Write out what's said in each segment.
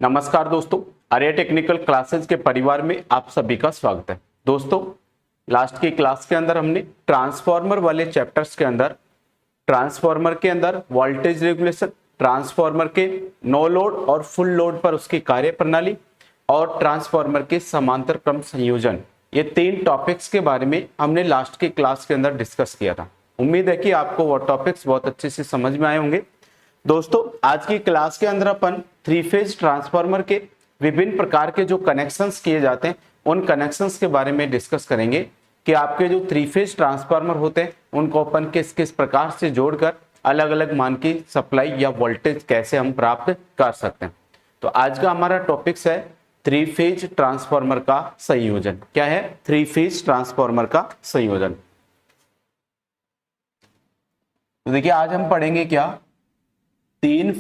नमस्कार दोस्तों, Arya technical classes के परिवार में आप सभी का स्वागत है। दोस्तों, लास्ट की क्लास के अंदर हमने ट्रांसफॉर्मर वाले चैप्टर्स के अंदर ट्रांसफॉर्मर के अंदर वोल्टेज रेगुलेशन, ट्रांसफॉर्मर के नो लोड और फुल लोड पर उसकी कार्य प्रणाली और ट्रांसफॉर्मर के समांतर क्रम संयोजन, ये 3 टॉपिक्स के बारे में हमने लास्ट की क्लास के अंदर डिस्कस किया था। उम्मीद है कि आपको वो टॉपिक्स बहुत अच्छे से समझ में आए होंगे। दोस्तों, आज की क्लास के अंदर अपन 3 फेज ट्रांसफार्मर के विभिन्न प्रकार के जो कनेक्शंस किए जाते हैं उन कनेक्शंस के बारे में डिस्कस करेंगे कि आपके जो 3 फेज ट्रांसफार्मर होते हैं उनको अपन किस किस प्रकार से जोड़कर अलग अलग मान की सप्लाई या वोल्टेज कैसे हम प्राप्त कर सकते हैं। तो आज का हमारा टॉपिक्स है 3 फेज ट्रांसफार्मर का संयोजन। क्या है? 3 फेज ट्रांसफार्मर का संयोजन। तो देखिए, आज हम पढ़ेंगे क्या? 3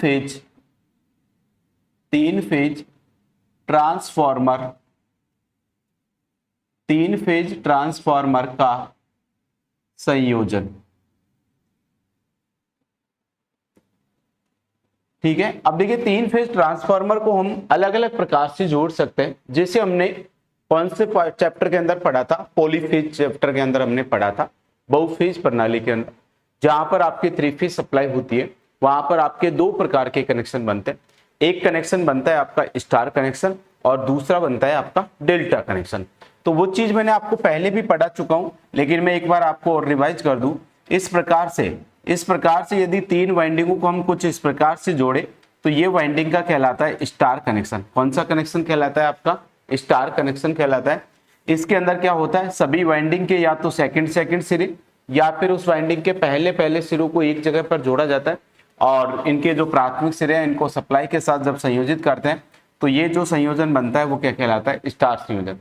फेज ट्रांसफार्मर, 3 फेज ट्रांसफार्मर का संयोजन। ठीक है। अब देखिए, 3 फेज ट्रांसफार्मर को हम अलग अलग प्रकार से जोड़ सकते हैं, जैसे हमने कौन से चैप्टर के अंदर पढ़ा था? पॉलीफेज चैप्टर के अंदर हमने पढ़ा था, बहुफेज प्रणाली के अंदर, जहां पर आपकी 3 फेज सप्लाई होती है वहां पर आपके 2 प्रकार के कनेक्शन बनते हैं। एक कनेक्शन बनता है आपका स्टार कनेक्शन और दूसरा बनता है आपका डेल्टा कनेक्शन। तो वो चीज मैंने आपको पहले भी पढ़ा चुका हूं, लेकिन मैं एक बार आपको और रिवाइज कर दूं। इस प्रकार से यदि 3 वाइंडिंगों को हम कुछ इस प्रकार से जोड़े तो ये वाइंडिंग का कहलाता है स्टार कनेक्शन। कौन सा कनेक्शन कहलाता है? आपका स्टार कनेक्शन कहलाता है। इसके अंदर क्या होता है? सभी वाइंडिंग के या तो सेकंड सिरे या फिर उस वाइंडिंग के पहले सिरों को एक जगह पर जोड़ा जाता है और इनके जो प्राथमिक सिरे हैं इनको सप्लाई के साथ जब संयोजित करते हैं तो ये जो संयोजन बनता है वो क्या कहलाता है? स्टार संयोजन।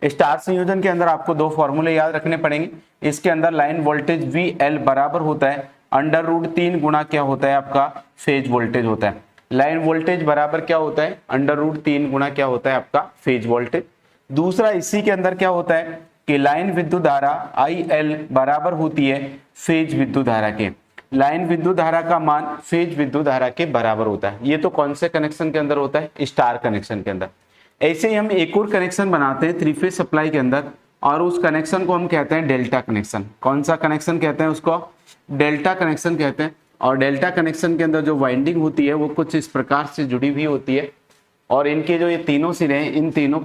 स्टार संयोजन के अंदर आपको 2 फॉर्मूले याद रखने पड़ेंगे। इसके अंदर लाइन वोल्टेज VL बराबर होता है √3 गुना क्या होता है? आपका फेज वोल्टेज होता है। लाइन वोल्टेज बराबर क्या होता है? √3 गुना क्या होता है? आपका फेज वोल्टेज। दूसरा, इसी के अंदर क्या होता है कि लाइन विद्युत धारा IL बराबर होती है फेज विद्युत धारा के। लाइन विद्युत धारा का मान फेज विद्युत धारा के बराबर होता है। ये तो कौन से कनेक्शन के अंदर होता है? स्टार कनेक्शन के अंदर। ऐसे ही हम एक और कनेक्शन बनाते हैं 3 फेज सप्लाई के अंदर और उस कनेक्शन को हम कहते हैं डेल्टा कनेक्शन। कौन सा कनेक्शन कहते हैं उसको? डेल्टा कनेक्शन कहते हैं। और डेल्टा कनेक्शन के अंदर जो वाइंडिंग होती है वो कुछ इस प्रकार से जुड़ी हुई होती है और इनके जो ये तीनों सिरे हैं इन तीनों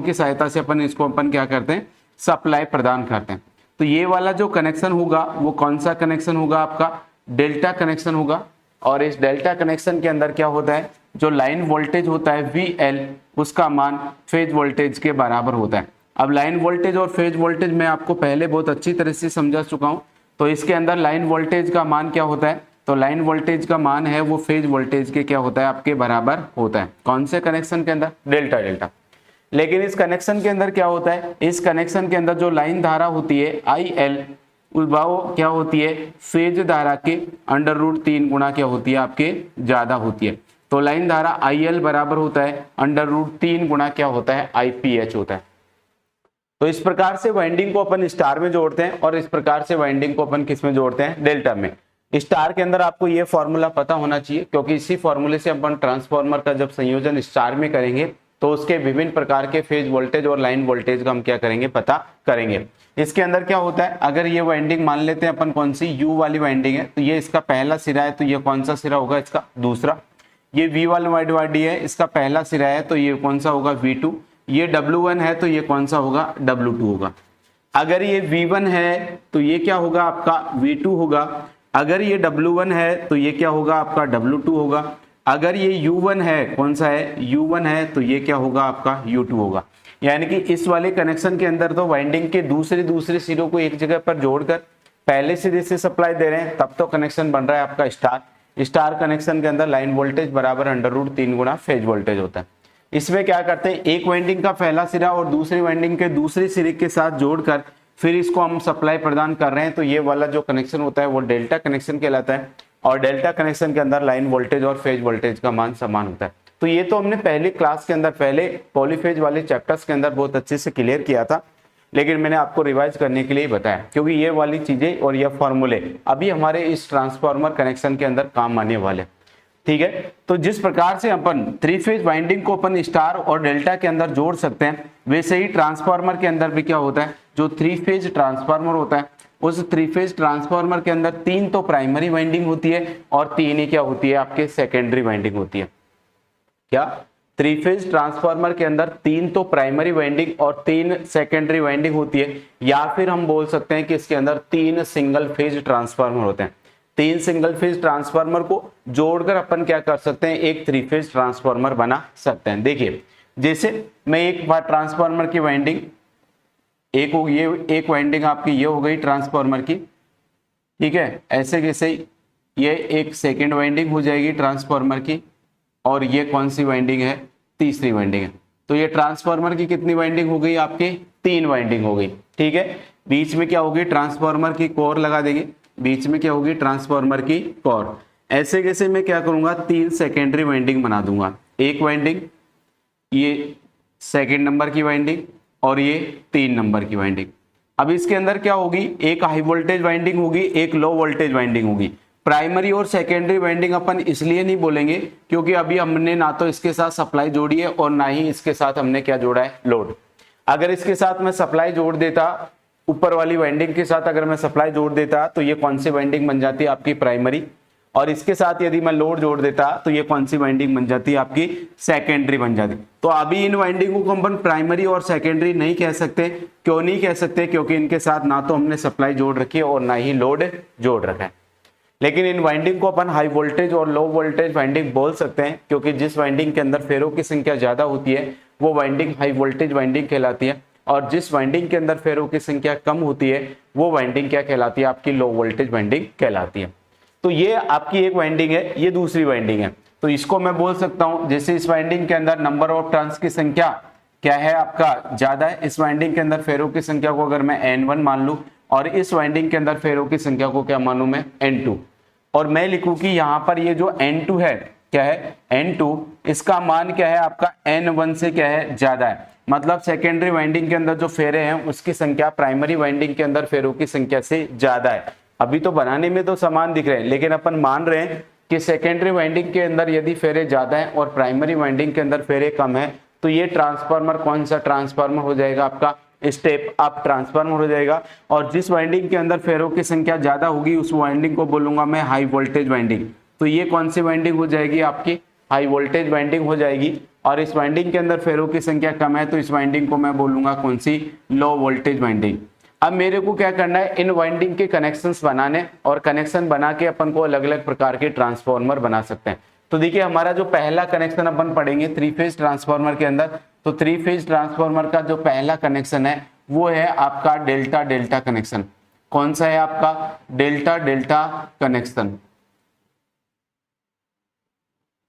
की सहायता से अपन क्या करते हैं? सप्लाई प्रदान करते हैं। तो ये वाला जो कनेक्शन होगा वो कौन सा कनेक्शन होगा? आपका डेल्टा कनेक्शन होगा। और इस डेल्टा कनेक्शन के अंदर क्या होता है? जो लाइन वोल्टेज होता है VL, उसका मान फेज वोल्टेज के बराबर होता है। अब लाइन वोल्टेज और फेज वोल्टेज मैं आपको पहले बहुत अच्छी तरह से समझा चुका हूं। तो इसके अंदर लाइन वोल्टेज का मान क्या होता है? तो लाइन वोल्टेज का मान है वो फेज वोल्टेज के क्या होता है? आपके बराबर होता है। कौन से कनेक्शन के अंदर? डेल्टा। लेकिन इस कनेक्शन के अंदर क्या होता है? इस कनेक्शन के अंदर जो लाइन धारा होती है IL, वो क्या होती है? फेज धारा के √3 गुना क्या होती है? आपके ज्यादा होती है। तो लाइन धारा IL बराबर होता है √3 गुना क्या होता है? IPH होता है। तो इस प्रकार से वाइंडिंग को अपन स्टार में जोड़ते हैं और इस प्रकार से वाइंडिंग को अपन किस में जोड़ते हैं? डेल्टा में। स्टार के अंदर आपको ये फॉर्मूला पता होना चाहिए, क्योंकि इसी फॉर्मूले से अपन ट्रांसफार्मर का जब संयोजन स्टार में करेंगे तो उसके विभिन्न प्रकार के फेज वोल्टेज और लाइन वोल्टेज का हम क्या करेंगे? पता करेंगे। इसके अंदर क्या होता है? अगर ये वाइंडिंग मान लेते हैं अपन कौन सी U वाली वाइंडिंग है, तो ये इसका पहला सिरा है, तो ये कौन सा सिरा होगा? इसका दूसरा। ये V1/D है, इसका पहला सिरा है, तो ये कौन सा होगा? V2। ये W1 है, तो ये कौन सा होगा? W2 होगा। अगर ये V1 है तो ये क्या होगा? आपका V2 होगा। अगर ये W1 है तो ये क्या होगा? आपका W2 होगा। अगर ये U1 है, कौन सा है? U1 है, तो ये क्या होगा? आपका U2 होगा। यानी कि इस वाले कनेक्शन के अंदर तो वाइंडिंग के दूसरे सिरों को एक जगह पर जोड़कर पहले सिरे से सप्लाई दे रहे हैं, तब तो कनेक्शन बन रहा है आपका स्टार कनेक्शन के अंदर लाइन वोल्टेज बराबर √3 गुना फेज वोल्टेज होता है। इसमें क्या करते हैं? एक वाइंडिंग का पहला सिरा और दूसरी वाइंडिंग के दूसरे सिरे के साथ जोड़कर फिर इसको हम सप्लाई प्रदान कर रहे हैं, तो ये वाला जो कनेक्शन होता है वो डेल्टा कनेक्शन कहलाता है। और डेल्टा कनेक्शन के अंदर लाइन वोल्टेज और फेज वोल्टेज का मान समान होता है। तो ये तो हमने पहली क्लास के अंदर पहले पॉलीफेज वाले चैप्टर्स के अंदर बहुत अच्छे से क्लियर किया था, लेकिन मैंने आपको रिवाइज करने के लिए बताया, क्योंकि ये वाली चीजें और ये फॉर्मूले अभी हमारे इस ट्रांसफार्मर कनेक्शन के अंदर काम आने वाले। ठीक है। तो जिस प्रकार से अपन थ्री फेज वाइंडिंग को अपन स्टार और डेल्टा के अंदर जोड़ सकते हैं, वैसे ही ट्रांसफार्मर के अंदर भी क्या होता है, जो थ्री फेज ट्रांसफार्मर होता है उस थ्री फेज ट्रांसफार्मर के अंदर तीन तो प्राइमरी वाइंडिंग होती है और तीन ही क्या होती है, आपके सेकेंडरी वाइंडिंग होती है। क्या थ्री फेज ट्रांसफार्मर के अंदर तीन तो प्राइमरी वाइंडिंग और तीन सेकेंडरी वाइंडिंग होती है, या फिर हम बोल सकते हैं कि इसके अंदर तीन सिंगल फेज ट्रांसफार्मर होते हैं। तीन सिंगल फेज ट्रांसफार्मर को जोड़कर अपन क्या कर सकते हैं, एक थ्री फेज ट्रांसफार्मर बना सकते हैं। देखिए जैसे मैं एक बार ट्रांसफार्मर की वाइंडिंग एक हो, ये एक वाइंडिंग आपकी ये हो गई ट्रांसफार्मर की, ठीक है। ऐसे कैसे ये एक सेकेंड वाइंडिंग हो जाएगी ट्रांसफार्मर की, और ये कौन सी वाइंडिंग है, तीसरी वाइंडिंग है। तो ये ट्रांसफार्मर की कितनी वाइंडिंग हो गई आपकी, तीन वाइंडिंग हो गई, ठीक है। बीच में क्या होगी, ट्रांसफार्मर की कोर लगा देंगे, बीच में क्या होगी, ट्रांसफार्मर की कोर। ऐसे कैसे मैं क्या करूंगा, तीन सेकेंडरी वाइंडिंग बना दूंगा, एक वाइंडिंग, ये सेकेंड नंबर की वाइंडिंग और ये तीन नंबर की वाइंडिंग। अब इसके अंदर क्या होगी, एक हाई वोल्टेज वाइंडिंग होगी, एक लो वोल्टेज वाइंडिंग होगी। प्राइमरी और सेकेंडरी वाइंडिंग अपन इसलिए नहीं बोलेंगे क्योंकि अभी हमने ना तो इसके साथ सप्लाई जोड़ी है और ना ही इसके साथ हमने क्या जोड़ा है, लोड। अगर इसके साथ मैं सप्लाई जोड़ देता, ऊपर वाली वाइंडिंग के साथ अगर मैं सप्लाई जोड़ देता तो ये कौन सी वाइंडिंग बन जाती है, आपकी प्राइमरी, और इसके साथ यदि मैं लोड जोड़ देता तो ये कौन सी वाइंडिंग बन जाती है, आपकी सेकेंडरी बन जाती। तो अभी इन वाइंडिंगों को अपन प्राइमरी और सेकेंडरी नहीं कह सकते। क्यों नहीं कह सकते, क्योंकि इनके साथ ना तो हमने सप्लाई जोड़ रखी है और ना ही लोड जोड़ रखा है। लेकिन इन वाइंडिंग को अपन हाई वोल्टेज और लो वोल्टेज वाइंडिंग बोल सकते हैं, क्योंकि जिस वाइंडिंग के अंदर फेरों की संख्या ज्यादा होती है वो वाइंडिंग हाई वोल्टेज वाइंडिंग कहलाती है, और जिस वाइंडिंग के अंदर फेरों की संख्या कम होती है वो वाइंडिंग क्या कहलाती है, आपकी लो वोल्टेज वाइंडिंग कहलाती है। तो ये आपकी एक वाइंडिंग है, ये दूसरी वाइंडिंग है। तो इसको मैं बोल सकता हूं, जैसे इस वाइंडिंग के अंदर नंबर ऑफ टर्न्स की संख्या क्या है, आपका ज्यादा है। इस वाइंडिंग के अंदर फेरों की संख्या को अगर मैं N1 मान लूं और इस वाइंडिंग के अंदर फेरों की संख्या को क्या मानूं मैं, N2, और मैं लिखूं कि यहां पर ये जो N2 है क्या है, N2, इसका मान क्या है आपका N1 से क्या है, ज्यादा है। मतलब सेकेंडरी वाइंडिंग के अंदर जो फेरे हैं उसकी संख्या प्राइमरी वाइंडिंग के अंदर फेरों की संख्या से ज्यादा है। अभी तो बनाने में तो समान दिख रहे हैं, लेकिन अपन मान रहे हैं कि सेकेंडरी वाइंडिंग के अंदर यदि फेरे ज्यादा है और प्राइमरी वाइंडिंग के अंदर फेरे कम है, तो ये ट्रांसफार्मर कौन सा ट्रांसफार्मर हो जाएगा, आपका स्टेप अप ट्रांसफार्मर हो जाएगा। और जिस वाइंडिंग के अंदर फेरों की संख्या ज्यादा होगी उस वाइंडिंग को बोलूंगा मैं हाई वोल्टेज वाइंडिंग। तो ये कौन सी वाइंडिंग हो जाएगी, आपकी हाई वोल्टेज वाइंडिंग हो जाएगी। और इस वाइंडिंग के अंदर फेरों की संख्या कम है तो इस वाइंडिंग को मैं बोलूंगा कौन सी, लो वोल्टेज वाइंडिंग। अब मेरे को क्या करना है, इन वाइंडिंग के कनेक्शंस बनाने, और कनेक्शन बना के अपन को अलग अलग प्रकार के ट्रांसफार्मर बना सकते हैं। तो देखिए हमारा जो पहला कनेक्शन अपन पढ़ेंगे थ्री फेज ट्रांसफार्मर के अंदर, तो थ्री फेज ट्रांसफार्मर का जो पहला कनेक्शन है वो है आपका डेल्टा डेल्टा कनेक्शन। कौन सा है आपका, डेल्टा डेल्टा कनेक्शन।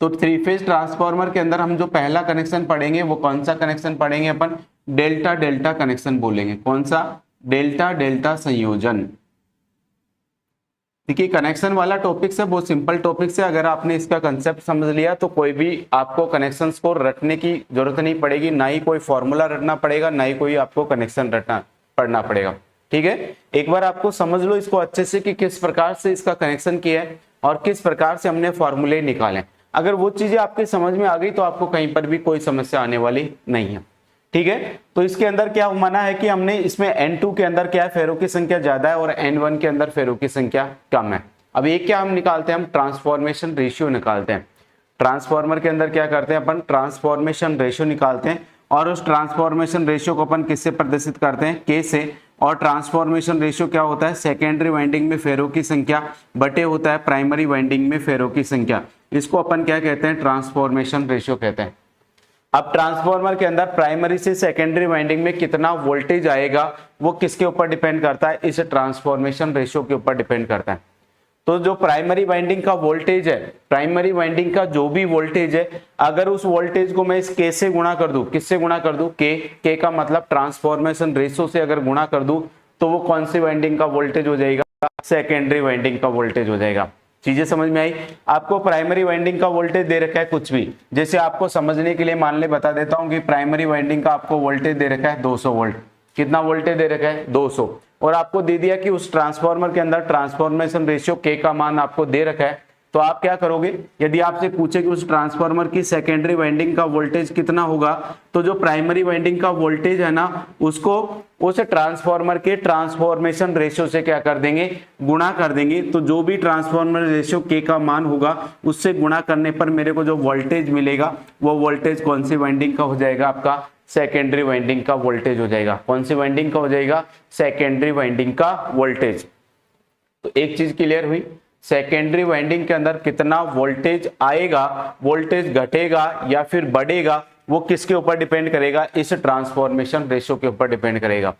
तो थ्री फेज ट्रांसफार्मर के अंदर हम जो पहला कनेक्शन पढ़ेंगे वो कौन सा कनेक्शन पढ़ेंगे, अपन डेल्टा डेल्टा कनेक्शन बोलेंगे। कौन सा, डेल्टा डेल्टा संयोजन। देखिए कनेक्शन वाला टॉपिक से बहुत सिंपल टॉपिक से, अगर आपने इसका कंसेप्ट समझ लिया तो कोई भी आपको कनेक्शंस को रटने की जरूरत नहीं पड़ेगी, ना ही कोई फॉर्मूला रटना पड़ेगा, ना ही कोई आपको कनेक्शन रटना पढ़ना पड़ेगा। ठीक है, एक बार आपको समझ लो इसको अच्छे से कि किस प्रकार से इसका कनेक्शन किया है और किस प्रकार से हमने फॉर्मूले निकाले। अगर वो चीजें आपके समझ में आ गई तो आपको कहीं पर भी कोई समस्या आने वाली नहीं है। ठीक है, तो इसके अंदर क्या माना है कि हमने इसमें N2 के अंदर क्या है, फेरों की संख्या ज्यादा है और N1 के अंदर फेरों की संख्या कम है। अब एक क्या हम निकालते हैं, हम ट्रांसफॉर्मेशन रेशियो निकालते हैं। ट्रांसफॉर्मर के अंदर क्या करते हैं अपन, ट्रांसफॉर्मेशन रेशियो निकालते हैं, और उस ट्रांसफॉर्मेशन रेशियो को अपन किससे प्रदर्शित करते हैं, K से। और ट्रांसफॉर्मेशन रेशियो क्या होता है, सेकेंडरी वाइंडिंग में फेरों की संख्या बटे होता है प्राइमरी वाइंडिंग में फेरों की संख्या। इसको अपन क्या कहते हैं, ट्रांसफॉर्मेशन रेशियो कहते हैं। अब ट्रांसफॉर्मर के अंदर प्राइमरी से सेकेंडरी वाइंडिंग में कितना वोल्टेज आएगा वो किसके ऊपर डिपेंड करता है, इस ट्रांसफॉर्मेशन रेशियो के ऊपर डिपेंड करता है। तो जो प्राइमरी वाइंडिंग का वोल्टेज है, प्राइमरी वाइंडिंग का जो भी वोल्टेज है, अगर उस वोल्टेज को मैं इस K से गुणा कर दूं, किससे गुणा कर दूं, K का मतलब ट्रांसफॉर्मेशन रेशियो से अगर गुणा कर दूं तो वो कौन सी वाइंडिंग का वोल्टेज हो जाएगा, सेकेंडरी वाइंडिंग का वोल्टेज हो जाएगा। चीजें समझ में आई। आपको प्राइमरी वाइंडिंग का वोल्टेज दे रखा है कुछ भी, जैसे आपको समझने के लिए मान ले बता देता हूं कि प्राइमरी वाइंडिंग का आपको वोल्टेज दे रखा है 200 वोल्ट। कितना वोल्टेज दे रखा है, 200। और आपको दे दिया कि उस ट्रांसफॉर्मर के अंदर ट्रांसफॉर्मेशन रेशियो K का मान आपको दे रखा है तो आप क्या करोगे, यदि आपसे पूछे कि उस ट्रांसफार्मर की सेकेंडरी वाइंडिंग का वोल्टेज कितना होगा, तो जो प्राइमरी वाइंडिंग का वोल्टेज है ना, उसको उस ट्रांसफार्मर के ट्रांसफॉर्मेशन रेशियो से क्या कर देंगे, गुणा कर देंगे। तो जो भी ट्रांसफार्मर रेशियो के का मान होगा उससे गुणा करने पर मेरे को जो वोल्टेज मिलेगा वो वोल्टेज कौन सी वाइंडिंग का हो जाएगा, आपका सेकेंडरी वाइंडिंग का वोल्टेज हो जाएगा। कौन सी वाइंडिंग का हो जाएगा, सेकेंडरी वाइंडिंग का वोल्टेज। तो एक चीज क्लियर हुई, सेकेंडरी वाइंडिंग के अंदर कितना वोल्टेज आएगा, वोल्टेज घटेगा या फिर बढ़ेगा, वो किसके ऊपर डिपेंड करेगा, इस ट्रांसफॉर्मेशन रेशियो के ऊपर डिपेंड करेगा।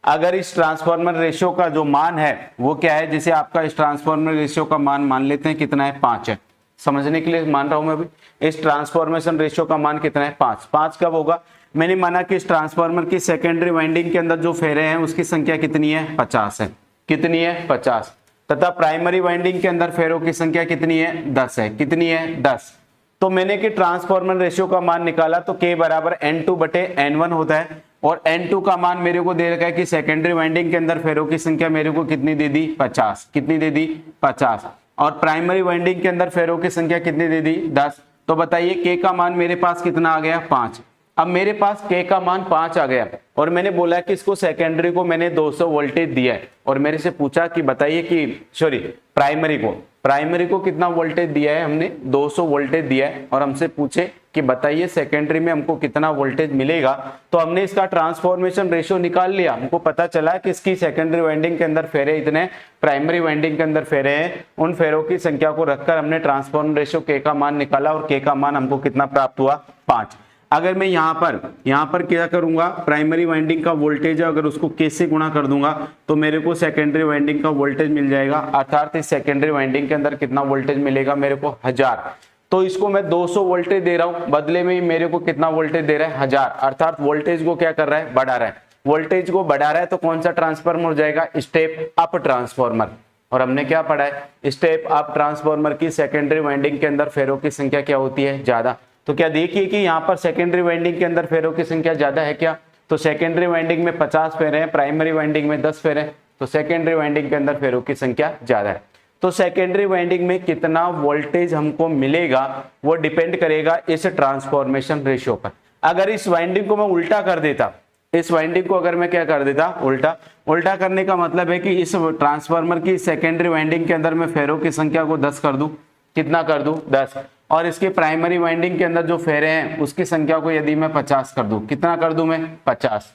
अगर इस ट्रांसफॉर्मर रेशियो का जो मान है वो क्या है, जैसे आपका इस ट्रांसफॉर्मर रेशियो का मान लेते हैं कितना है, 5 है। समझने के लिए मान रहा हूं मैं अभी, इस ट्रांसफॉर्मेशन रेशियो का मान कितना है, 5। 5 कब होगा, मैंने माना कि इस ट्रांसफॉर्मर की सेकेंडरी वाइंडिंग के अंदर जो फेरे हैं उसकी संख्या कितनी है, 50 है। कितनी है, 50। तथा प्राइमरी वाइंडिंग के अंदर फेरों की संख्या कितनी है, 10 है। कितनी है, 10। तो मैंने कि ट्रांसफॉर्मर रेशियो का मान निकाला तो K बराबर N2/N1 होता है, और N2 का मान मेरे को दे रखा है कि सेकेंडरी वाइंडिंग के अंदर फेरों की संख्या मेरे को कितनी दे दी, 50। कितनी दे दी, 50। और प्राइमरी वाइंडिंग के अंदर फेरों की संख्या कितनी दे दी, 10। तो बताइए K का मान मेरे पास कितना आ गया, 5। अब मेरे पास K का मान 5 आ गया और मैंने बोला कि इसको सेकेंडरी को मैंने 200 वोल्टेज दिया है, और मेरे से पूछा कि बताइए कि सॉरी प्राइमरी को कितना वोल्टेज दिया है, हमने 200 वोल्टेज दिया है, और हमसे पूछे कि बताइए सेकेंडरी में हमको कितना वोल्टेज मिलेगा। तो हमने इसका ट्रांसफॉर्मेशन रेशियो निकाल लिया, हमको पता चला कि इसकी सेकेंडरी वाइंडिंग के अंदर फेरे इतने, प्राइमरी वाइंडिंग के अंदर फेरे हैं, उन फेरों की संख्या को रखकर हमने ट्रांसफॉर्मेशन रेशियो K का मान निकाला, और K का मान हमको कितना प्राप्त हुआ, 5। अगर मैं यहाँ पर क्या करूंगा, प्राइमरी वाइंडिंग का वोल्टेज अगर उसको K से गुणा कर दूंगा तो मेरे को सेकेंडरी वाइंडिंग का वोल्टेज मिल जाएगा, अर्थात इस सेकेंडरी वाइंडिंग के अंदर कितना वोल्टेज मिलेगा मेरे को, 1000। तो इसको मैं 200 वोल्टेज दे रहा हूं, बदले में मेरे को कितना वोल्टेज दे रहा है, 1000। अर्थात वोल्टेज को क्या कर रहा है, बढ़ा रहा है। वोल्टेज को बढ़ा रहा है तो कौन सा ट्रांसफार्मर हो जाएगा, स्टेप अप ट्रांसफार्मर। और हमने क्या पढ़ा है, स्टेप अप ट्रांसफार्मर की सेकेंडरी वाइंडिंग के अंदर फेरों की संख्या क्या होती है, ज्यादा। तो क्या देखिए कि यहाँ पर सेकेंडरी वाइंडिंग के अंदर फेरों की संख्या ज्यादा है क्या, तो सेकेंडरी वाइंडिंग में 50 फेरे हैं, प्राइमरी वाइंडिंग में 10 फेरे हैं, तो सेकेंडरी वाइंडिंग के अंदर फेरों की संख्या ज्यादा है। तो सेकेंडरी वाइंडिंग में कितना वोल्टेज हमको मिलेगा वो डिपेंड करेगा इस ट्रांसफॉर्मेशन रेशियो पर। अगर इस वाइंडिंग को मैं उल्टा कर देता, इस वाइंडिंग को अगर मैं क्या कर देता, उल्टा करने का मतलब है कि इस ट्रांसफार्मर की सेकेंडरी वाइंडिंग के अंदर मैं फेरों की संख्या को 10 कर दूं, कितना कर दूं, 10। और इसके प्राइमरी वाइंडिंग के अंदर जो फेरे हैं उसकी संख्या को यदि मैं 50 कर दूं, कितना कर दूं मैं, 50।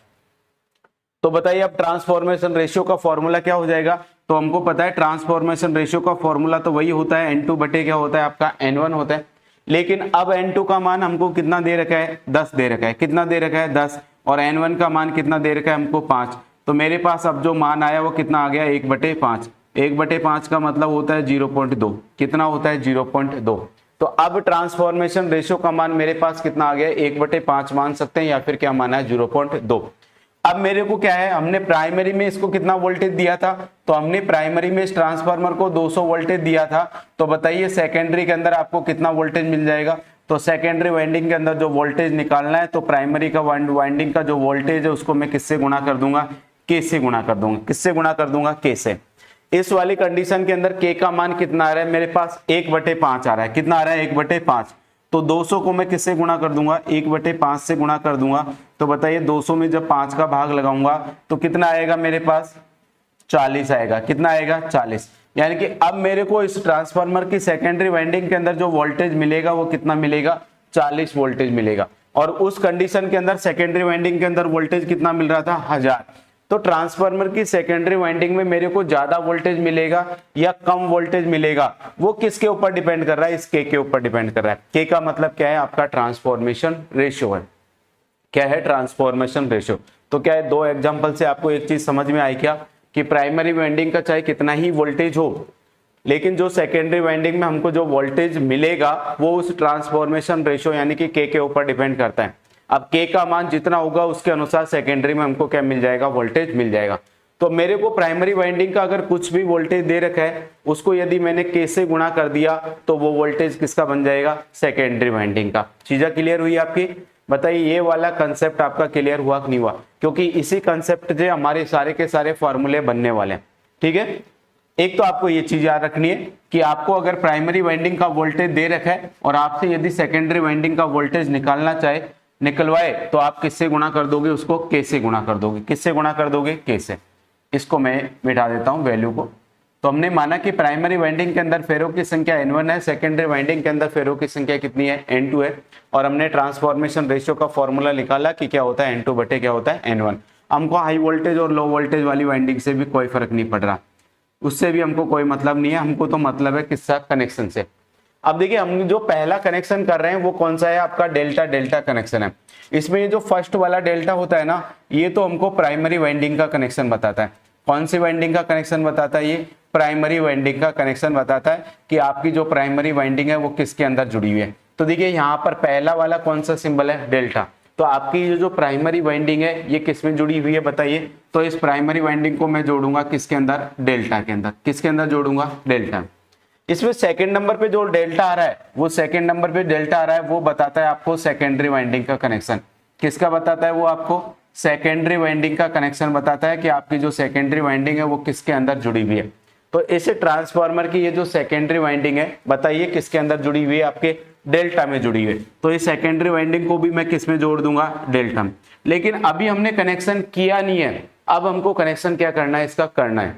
तो बताइए अब ट्रांसफॉर्मेशन रेशियो का फॉर्मूला क्या हो जाएगा, तो हमको पता है ट्रांसफॉर्मेशन रेशियो का फॉर्मूला तो वही होता है, N2 बटे क्या होता है आपका, N1 होता है। लेकिन अब N2 का मान हमको कितना दे रखा है, 10 दे रखा है। कितना दे रखा है, 10। और N1 का मान कितना दे रखा है हमको, 5। तो मेरे पास अब जो मान आया वो कितना आ गया, 1/5। 1/5 का मतलब होता है 0.2। कितना होता है, 0.2। तो अब ट्रांसफॉर्मेशन रेशियो का मान मेरे पास कितना आ गया, 1/5 मान सकते हैं, या फिर क्या माना है, 0.2। अब मेरे को क्या है, हमने प्राइमरी में इसको कितना वोल्टेज दिया था, तो हमने प्राइमरी में इस ट्रांसफार्मर को 200 वोल्टेज दिया था। तो बताइए सेकेंडरी के अंदर आपको कितना वोल्टेज मिल जाएगा, तो सेकेंडरी वाइंडिंग के अंदर जो वोल्टेज निकालना है, तो प्राइमरी का वाइंडिंग का जो वोल्टेज है उसको मैं किससे गुणा कर दूंगा, K से गुणा कर दूंगा। किससे गुणा कर दूंगा, K से। इस वाली कंडीशन के अंदर K का मान कितना आ रहा है मेरे पास, 1/5 आ रहा है। कितना आ रहा है, 1/5। तो 200 को मैं किससे गुणा कर दूंगा, 1/5 से गुणा कर दूंगा। तो बताइए 200 में जब 5 का भाग लगाऊंगा तो कितना आएगा मेरे पास, 40 आएगा। कितना आएगा, 40। यानी कि अब मेरे को इस ट्रांसफार्मर की सेकेंडरी वाइंडिंग के अंदर जो वोल्टेज मिलेगा वो कितना मिलेगा, 40 वोल्टेज मिलेगा। और उस कंडीशन के अंदर सेकेंडरी वाइंडिंग के अंदर वोल्टेज कितना मिल रहा था, 1000। तो ट्रांसफार्मर की सेकेंडरी वाइंडिंग में मेरे को ज्यादा वोल्टेज मिलेगा या कम वोल्टेज मिलेगा, वो किसके ऊपर डिपेंड कर रहा है, इस K के ऊपर डिपेंड कर रहा है। K का मतलब क्या है, आपका ट्रांसफॉर्मेशन रेशियो है। क्या है, ट्रांसफॉर्मेशन रेशियो। तो क्या है, 2 एग्जांपल से आपको एक चीज समझ में आई क्या, कि प्राइमरी वाइंडिंग का चाहे कितना ही वोल्टेज हो, लेकिन जो सेकेंडरी वाइंडिंग में हमको जो वोल्टेज मिलेगा वो उस ट्रांसफॉर्मेशन रेशियो यानी कि K के ऊपर डिपेंड करता है। अब K का मान जितना होगा उसके अनुसार सेकेंडरी में हमको क्या मिल जाएगा, वोल्टेज मिल जाएगा। तो मेरे को प्राइमरी वाइंडिंग का अगर कुछ भी वोल्टेज दे रखा है उसको यदि मैंने K से गुणा कर दिया तो वो वोल्टेज किसका बन जाएगा, सेकेंडरी वाइंडिंग का। चीजें क्लियर हुई आपकी, बताइए ये वाला कंसेप्ट आपका क्लियर हुआ कि नहीं हुआ, क्योंकि इसी कंसेप्ट से हमारे सारे के सारे फॉर्मूले बनने वाले हैं। ठीक है, एक तो आपको ये चीज याद रखनी है कि आपको अगर प्राइमरी वाइंडिंग का वोल्टेज दे रखा है और आपसे यदि सेकेंडरी वाइंडिंग का वोल्टेज निकालना चाहे, निकलवाए, तो आप किससे गुणा कर दोगे, उसको के से गुणा कर दोगे। किससे गुणा कर दोगे, के से। इसको मैं मिटा देता हूं वैल्यू को। तो हमने माना कि प्राइमरी वाइंडिंग के अंदर फेरों की संख्या N1 है, सेकेंडरी वाइंडिंग के अंदर फेरों की संख्या कितनी है, N2 है, और हमने ट्रांसफॉर्मेशन रेशियो का फॉर्मूला निकाला कि क्या होता है N2 बटे क्या होता है N1। हमको हाई वोल्टेज और लो वोल्टेज वाली वाइंडिंग से भी कोई फर्क नहीं पड़ रहा, उससे भी हमको कोई मतलब नहीं है, हमको तो मतलब है किसका, कनेक्शन से। अब देखिए हम जो पहला कनेक्शन कर रहे हैं वो कौन सा है, आपका डेल्टा डेल्टा कनेक्शन है। इसमें ये जो फर्स्ट वाला डेल्टा होता है ना, ये तो हमको प्राइमरी वाइंडिंग का कनेक्शन बताता है। कौन सी वाइंडिंग का कनेक्शन बताता है, ये प्राइमरी वाइंडिंग का कनेक्शन बताता है कि आपकी जो प्राइमरी वाइंडिंग है वो किसके अंदर जुड़ी हुई है। तो देखिए यहाँ पर पहला वाला कौन सा सिंबल है, डेल्टा। तो आपकी जो प्राइमरी वाइंडिंग है ये किस में जुड़ी हुई है बताइए। तो इस प्राइमरी वाइंडिंग को मैं जोड़ूंगा किसके अंदर, डेल्टा के अंदर। किसके अंदर जोड़ूंगा, डेल्टा। इसमें सेकंड नंबर पे जो डेल्टा आ रहा है, वो सेकंड नंबर पे डेल्टा आ रहा है, वो बताता है आपको सेकेंडरी वाइंडिंग का कनेक्शन। किसका बताता है वो, आपको सेकेंडरी वाइंडिंग का कनेक्शन बताता है कि आपकी जो सेकेंडरी वाइंडिंग है वो किसके अंदर जुड़ी हुई है। तो इसे ट्रांसफार्मर की ये जो सेकेंडरी वाइंडिंग है, बताइए किसके अंदर जुड़ी हुई है, आपके डेल्टा में जुड़ी हुई है। तो इस सेकेंडरी वाइंडिंग को भी मैं किस में जोड़ दूंगा, डेल्टा में। लेकिन अभी हमने कनेक्शन किया नहीं है, अब हमको कनेक्शन क्या करना है, इसका करना है।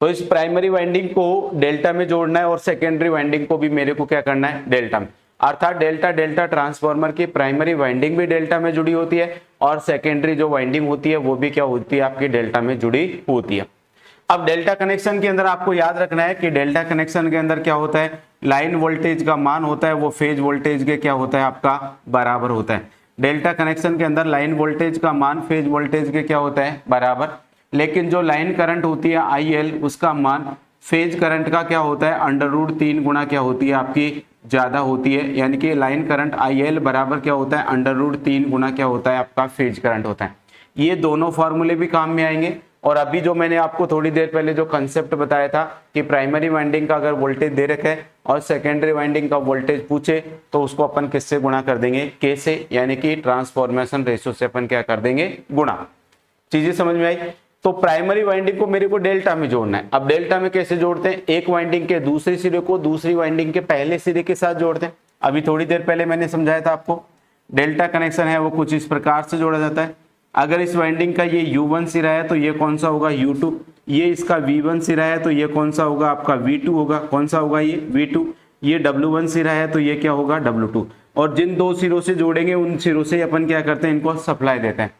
तो इस प्राइमरी वाइंडिंग को डेल्टा में जोड़ना है और सेकेंडरी वाइंडिंग को भी मेरे को क्या करना है, डेल्टा में। अर्थात डेल्टा डेल्टा ट्रांसफार्मर की प्राइमरी वाइंडिंग भी डेल्टा में जुड़ी होती है और सेकेंडरी जो वाइंडिंग होती है वो भी क्या होती है, आपकी डेल्टा में जुड़ी होती है। अब डेल्टा कनेक्शन के अंदर आपको याद रखना है कि डेल्टा कनेक्शन के अंदर क्या होता है, लाइन वोल्टेज का मान होता है वो फेज वोल्टेज के क्या होता है, आपका बराबर होता है। डेल्टा कनेक्शन के अंदर लाइन वोल्टेज का मान फेज वोल्टेज के क्या होता है, बराबर। लेकिन जो लाइन करंट होती है IL, उसका मान फेज करंट का क्या होता है, √3 गुना क्या होती है, आपकी ज्यादा होती है। यानी कि लाइन करंट IL बराबर क्या होता है, √3 गुना क्या होता है, आपका फेज करंट होता है। ये दोनों फॉर्मूले भी काम में आएंगे। और अभी जो मैंने आपको थोड़ी देर पहले जो कंसेप्ट बताया था कि प्राइमरी वाइंडिंग का अगर वोल्टेज दे रखा है और सेकेंडरी वाइंडिंग का वोल्टेज पूछे तो उसको अपन किससे गुणा कर देंगे, के से, यानी कि ट्रांसफॉर्मेशन रेशियो से अपन क्या कर देंगे, गुणा। चीजें समझ में आई। तो प्राइमरी वाइंडिंग को मेरे को डेल्टा में जोड़ना है। अब डेल्टा में कैसे जोड़ते हैं, एक वाइंडिंग के दूसरे सिरे को दूसरी वाइंडिंग के पहले सिरे के साथ जोड़ते हैं। अभी थोड़ी देर पहले मैंने समझाया था आपको, डेल्टा कनेक्शन है वो कुछ इस प्रकार से जोड़ा जाता है। अगर इस वाइंडिंग का ये U1 सिरा है तो ये कौन सा होगा, U2। ये इसका V1 सिरा है तो ये कौन सा होगा, आपका V2 होगा। कौन सा होगा, ये V2। ये W1 सिरा है तो ये क्या होगा, W2। और जिन दो सिरों से जोड़ेंगे उन सिरों से अपन क्या करते हैं, इनको सप्लाई देते हैं।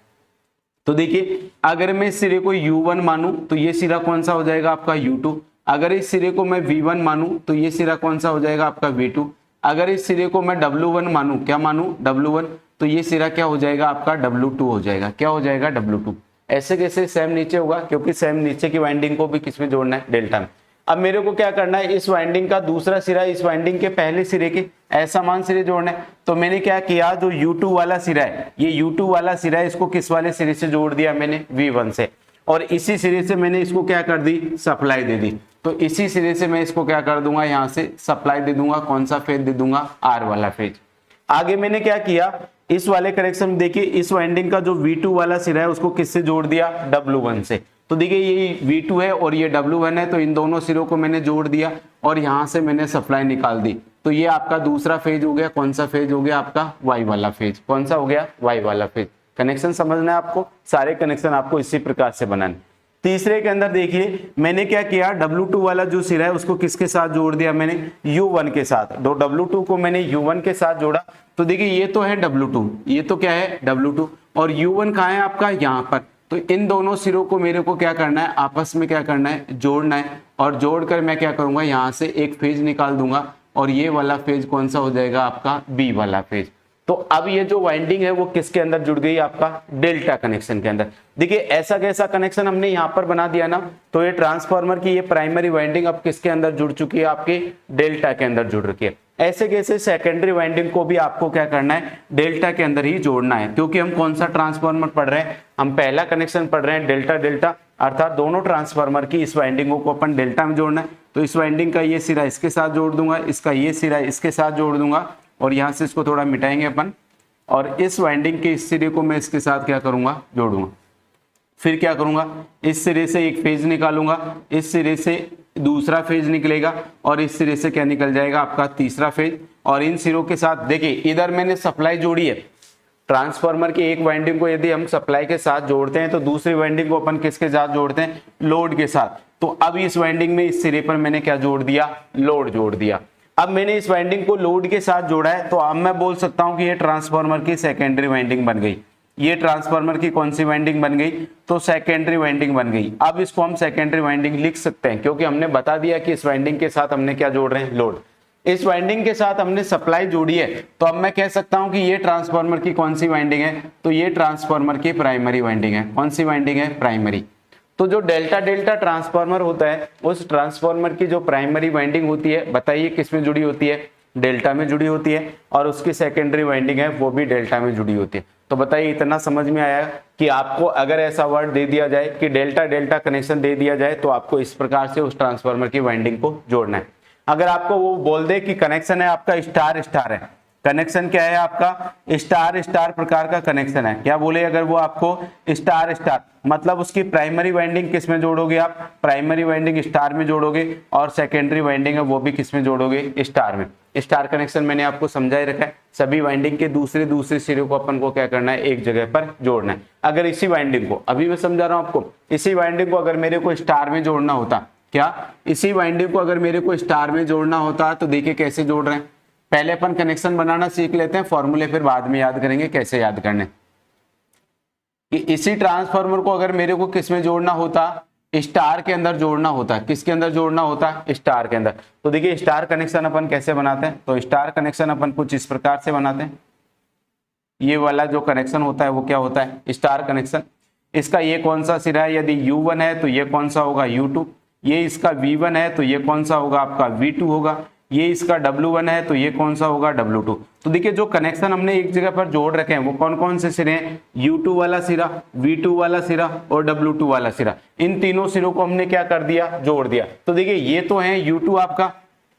तो देखिए अगर मैं इस सिरे को U1 मानूं तो ये सिरा कौन सा हो जाएगा, आपका U2। अगर इस सिरे को मैं V1 मानूं तो ये सिरा कौन सा हो जाएगा, आपका V2। अगर इस सिरे को मैं W1 मानूं, क्या मानूं, W1, तो ये सिरा क्या हो जाएगा, आपका W2 हो जाएगा। क्या हो जाएगा, W2। ऐसे कैसे, सेम नीचे होगा, क्योंकि सेम नीचे की वाइंडिंग को भी किसमें जोड़ना है, डेल्टा में। अब मेरे को क्या करना है, इस वाइंडिंग का दूसरा सिरा इस वाइंडिंग के पहले सिरे के असमान सिरे जोड़ना है। तो मैंने क्या किया, जो U2 वाला सिरा है, ये U2 वाला सिरा है, इसको किस वाले सिरे से जोड़ दिया मैंने, V1 से। और इसी सिरे से मैंने इसको क्या कर दी, सप्लाई दे दी। तो इसी सिरे से मैं इसको क्या कर दूंगा, यहाँ से सप्लाई दे दूंगा। कौन सा फेज दे दूंगा, R वाला फेज। आगे मैंने क्या किया, इस वाले कनेक्शन में देखिए इस वाइंडिंग का जो V2 वाला सिरा है उसको किससे जोड़ दिया, W1 से। तो देखिए ये V2 है और ये W1 है, तो इन दोनों सिरों को मैंने जोड़ दिया और यहां से मैंने सप्लाई निकाल दी। तो ये आपका दूसरा फेज हो गया। कौन सा फेज हो गया, आपका Y वाला फेज। कौन सा हो गया, Y वाला फेज। कनेक्शन समझना है आपको, सारे कनेक्शन आपको इसी प्रकार से बनाने। तीसरे के अंदर देखिए मैंने क्या किया, W2 वाला जो सिरा है उसको किसके साथ जोड़ दिया मैंने, U1 के साथ। तो W2 को मैंने U1 के साथ जोड़ा। तो देखिए ये तो है W2, ये तो क्या है, W2, और U1 कहाँ है आपका, यहाँ पर। तो इन दोनों सिरों को मेरे को क्या करना है, आपस में क्या करना है, जोड़ना है। और जोड़कर मैं क्या करूंगा, यहाँ से एक फेज निकाल दूंगा और ये वाला फेज कौन सा हो जाएगा, आपका B वाला फेज। तो अब ये जो वाइंडिंग है वो किसके अंदर जुड़ गई, आपका डेल्टा कनेक्शन के अंदर। देखिए ऐसा कैसा कनेक्शन हमने यहाँ पर बना दिया ना, तो ये ट्रांसफार्मर की ये प्राइमरी वाइंडिंग अब किसके अंदर जुड़ चुकी है, आपके डेल्टा के अंदर जुड़ रखी है। ऐसे कैसे सेकेंडरी वाइंडिंग को भी आपको क्या करना है, डेल्टा के अंदर ही जोड़ना है। क्योंकि हम कौन सा ट्रांसफार्मर पढ़ रहे हैं, हम पहला कनेक्शन पढ़ रहे हैं डेल्टा डेल्टा, अर्थात दोनों ट्रांसफार्मर की इस वाइंडिंगों को अपन डेल्टा में जोड़ना है। तो इस वाइंडिंग का ये सिरा इसके साथ जोड़ दूंगा, इसका ये सिरा इसके साथ जोड़ दूंगा और यहाँ से इसको थोड़ा मिटाएंगे अपन, और इस वाइंडिंग के इस सिरे को मैं इसके साथ क्या करूंगा, जोड़ूंगा। फिर क्या करूंगा, इस सिरे से एक फेज निकालूंगा, इस सिरे से दूसरा फेज निकलेगा और इस सिरे से क्या निकल जाएगा आपका तीसरा फेज। और इन सिरों के साथ देखिए इधर मैंने सप्लाई जोड़ी है, ट्रांसफार्मर की एक वाइंडिंग को यदि हम सप्लाई के साथ जोड़ते हैं तो दूसरी वाइंडिंग को अपन किसके साथ जोड़ते हैं, लोड के साथ। तो अब इस वाइंडिंग में इस सिरे पर मैंने क्या जोड़ दिया, लोड जोड़ दिया। अब मैंने इस वाइंडिंग को लोड के साथ जोड़ा है तो अब मैं बोल सकता हूं कि ये ट्रांसफार्मर की सेकेंडरी वाइंडिंग बन गई। ये ट्रांसफार्मर की कौन सी वाइंडिंग बन गई, तो सेकेंडरी वाइंडिंग बन गई। अब इसको हम सेकेंडरी वाइंडिंग लिख सकते हैं क्योंकि हमने बता दिया कि इस वाइंडिंग के साथ हमने क्या जोड़ रहे हैं, लोड। इस वाइंडिंग के साथ हमने सप्लाई जोड़ी है तो अब मैं कह सकता हूं कि ये ट्रांसफार्मर की कौन सी वाइंडिंग है, तो ये ट्रांसफार्मर की प्राइमरी वाइंडिंग है। कौन सी वाइंडिंग है, प्राइमरी। तो जो डेल्टा डेल्टा ट्रांसफार्मर होता है उस ट्रांसफार्मर की जो प्राइमरी वाइंडिंग होती है, बताइए किसमें जुड़ी होती है, डेल्टा में जुड़ी होती है, और उसकी सेकेंडरी वाइंडिंग है वो भी डेल्टा में जुड़ी होती है। तो बताइए इतना समझ में आया कि आपको अगर ऐसा वर्ड दे दिया जाए कि डेल्टा डेल्टा कनेक्शन दे दिया जाए तो आपको इस प्रकार से उस ट्रांसफार्मर की वाइंडिंग को जोड़ना है। अगर आपको वो बोल दे कि कनेक्शन है आपका स्टार स्टार है, कनेक्शन क्या है आपका, स्टार स्टार प्रकार का कनेक्शन है, क्या बोले अगर वो आपको स्टार स्टार, मतलब उसकी प्राइमरी वाइंडिंग किस में जोड़ोगे आप, प्राइमरी वाइंडिंग स्टार में जोड़ोगे और सेकेंडरी वाइंडिंग है वो भी किस में जोड़ोगे, स्टार में। स्टार कनेक्शन मैंने आपको समझा ही रखा है, सभी वाइंडिंग के दूसरे दूसरे सिरे को अपन को क्या करना है, एक जगह पर जोड़ना है। अगर इसी वाइंडिंग को, अभी मैं समझा रहा हूं आपको, इसी वाइंडिंग को अगर मेरे को स्टार में जोड़ना होता, क्या इसी वाइंडिंग को अगर मेरे को स्टार में जोड़ना होता तो देखिए कैसे जोड़ रहे हैं। पहले अपन कनेक्शन बनाना सीख लेते हैं, फॉर्मूले फिर बाद में याद करेंगे कैसे याद करने। कि इसी ट्रांसफार्मर को अगर मेरे को किस में जोड़ना होता, स्टार के अंदर जोड़ना होता, किसके अंदर जोड़ना होता, स्टार के अंदर। तो देखिए स्टार कनेक्शन अपन कैसे बनाते हैं, तो स्टार कनेक्शन अपन कुछ इस प्रकार से बनाते हैं। ये वाला जो कनेक्शन होता है वो क्या होता है, स्टार कनेक्शन। इसका ये कौन सा सिरा है, यदि U1 है तो ये कौन सा होगा, U2। ये इसका V1 है तो ये कौन सा होगा आपका, V2 होगा। ये इसका W1 है तो ये कौन सा होगा, W2। तो देखिए जो कनेक्शन हमने एक जगह पर जोड़ रखे हैं वो कौन कौन से सिरे हैं, U2 वाला सिरा, V2 वाला सिरा और W2 वाला सिरा। इन तीनों सिरों को हमने क्या कर दिया, जोड़ दिया। तो देखिए ये तो है U2 आपका,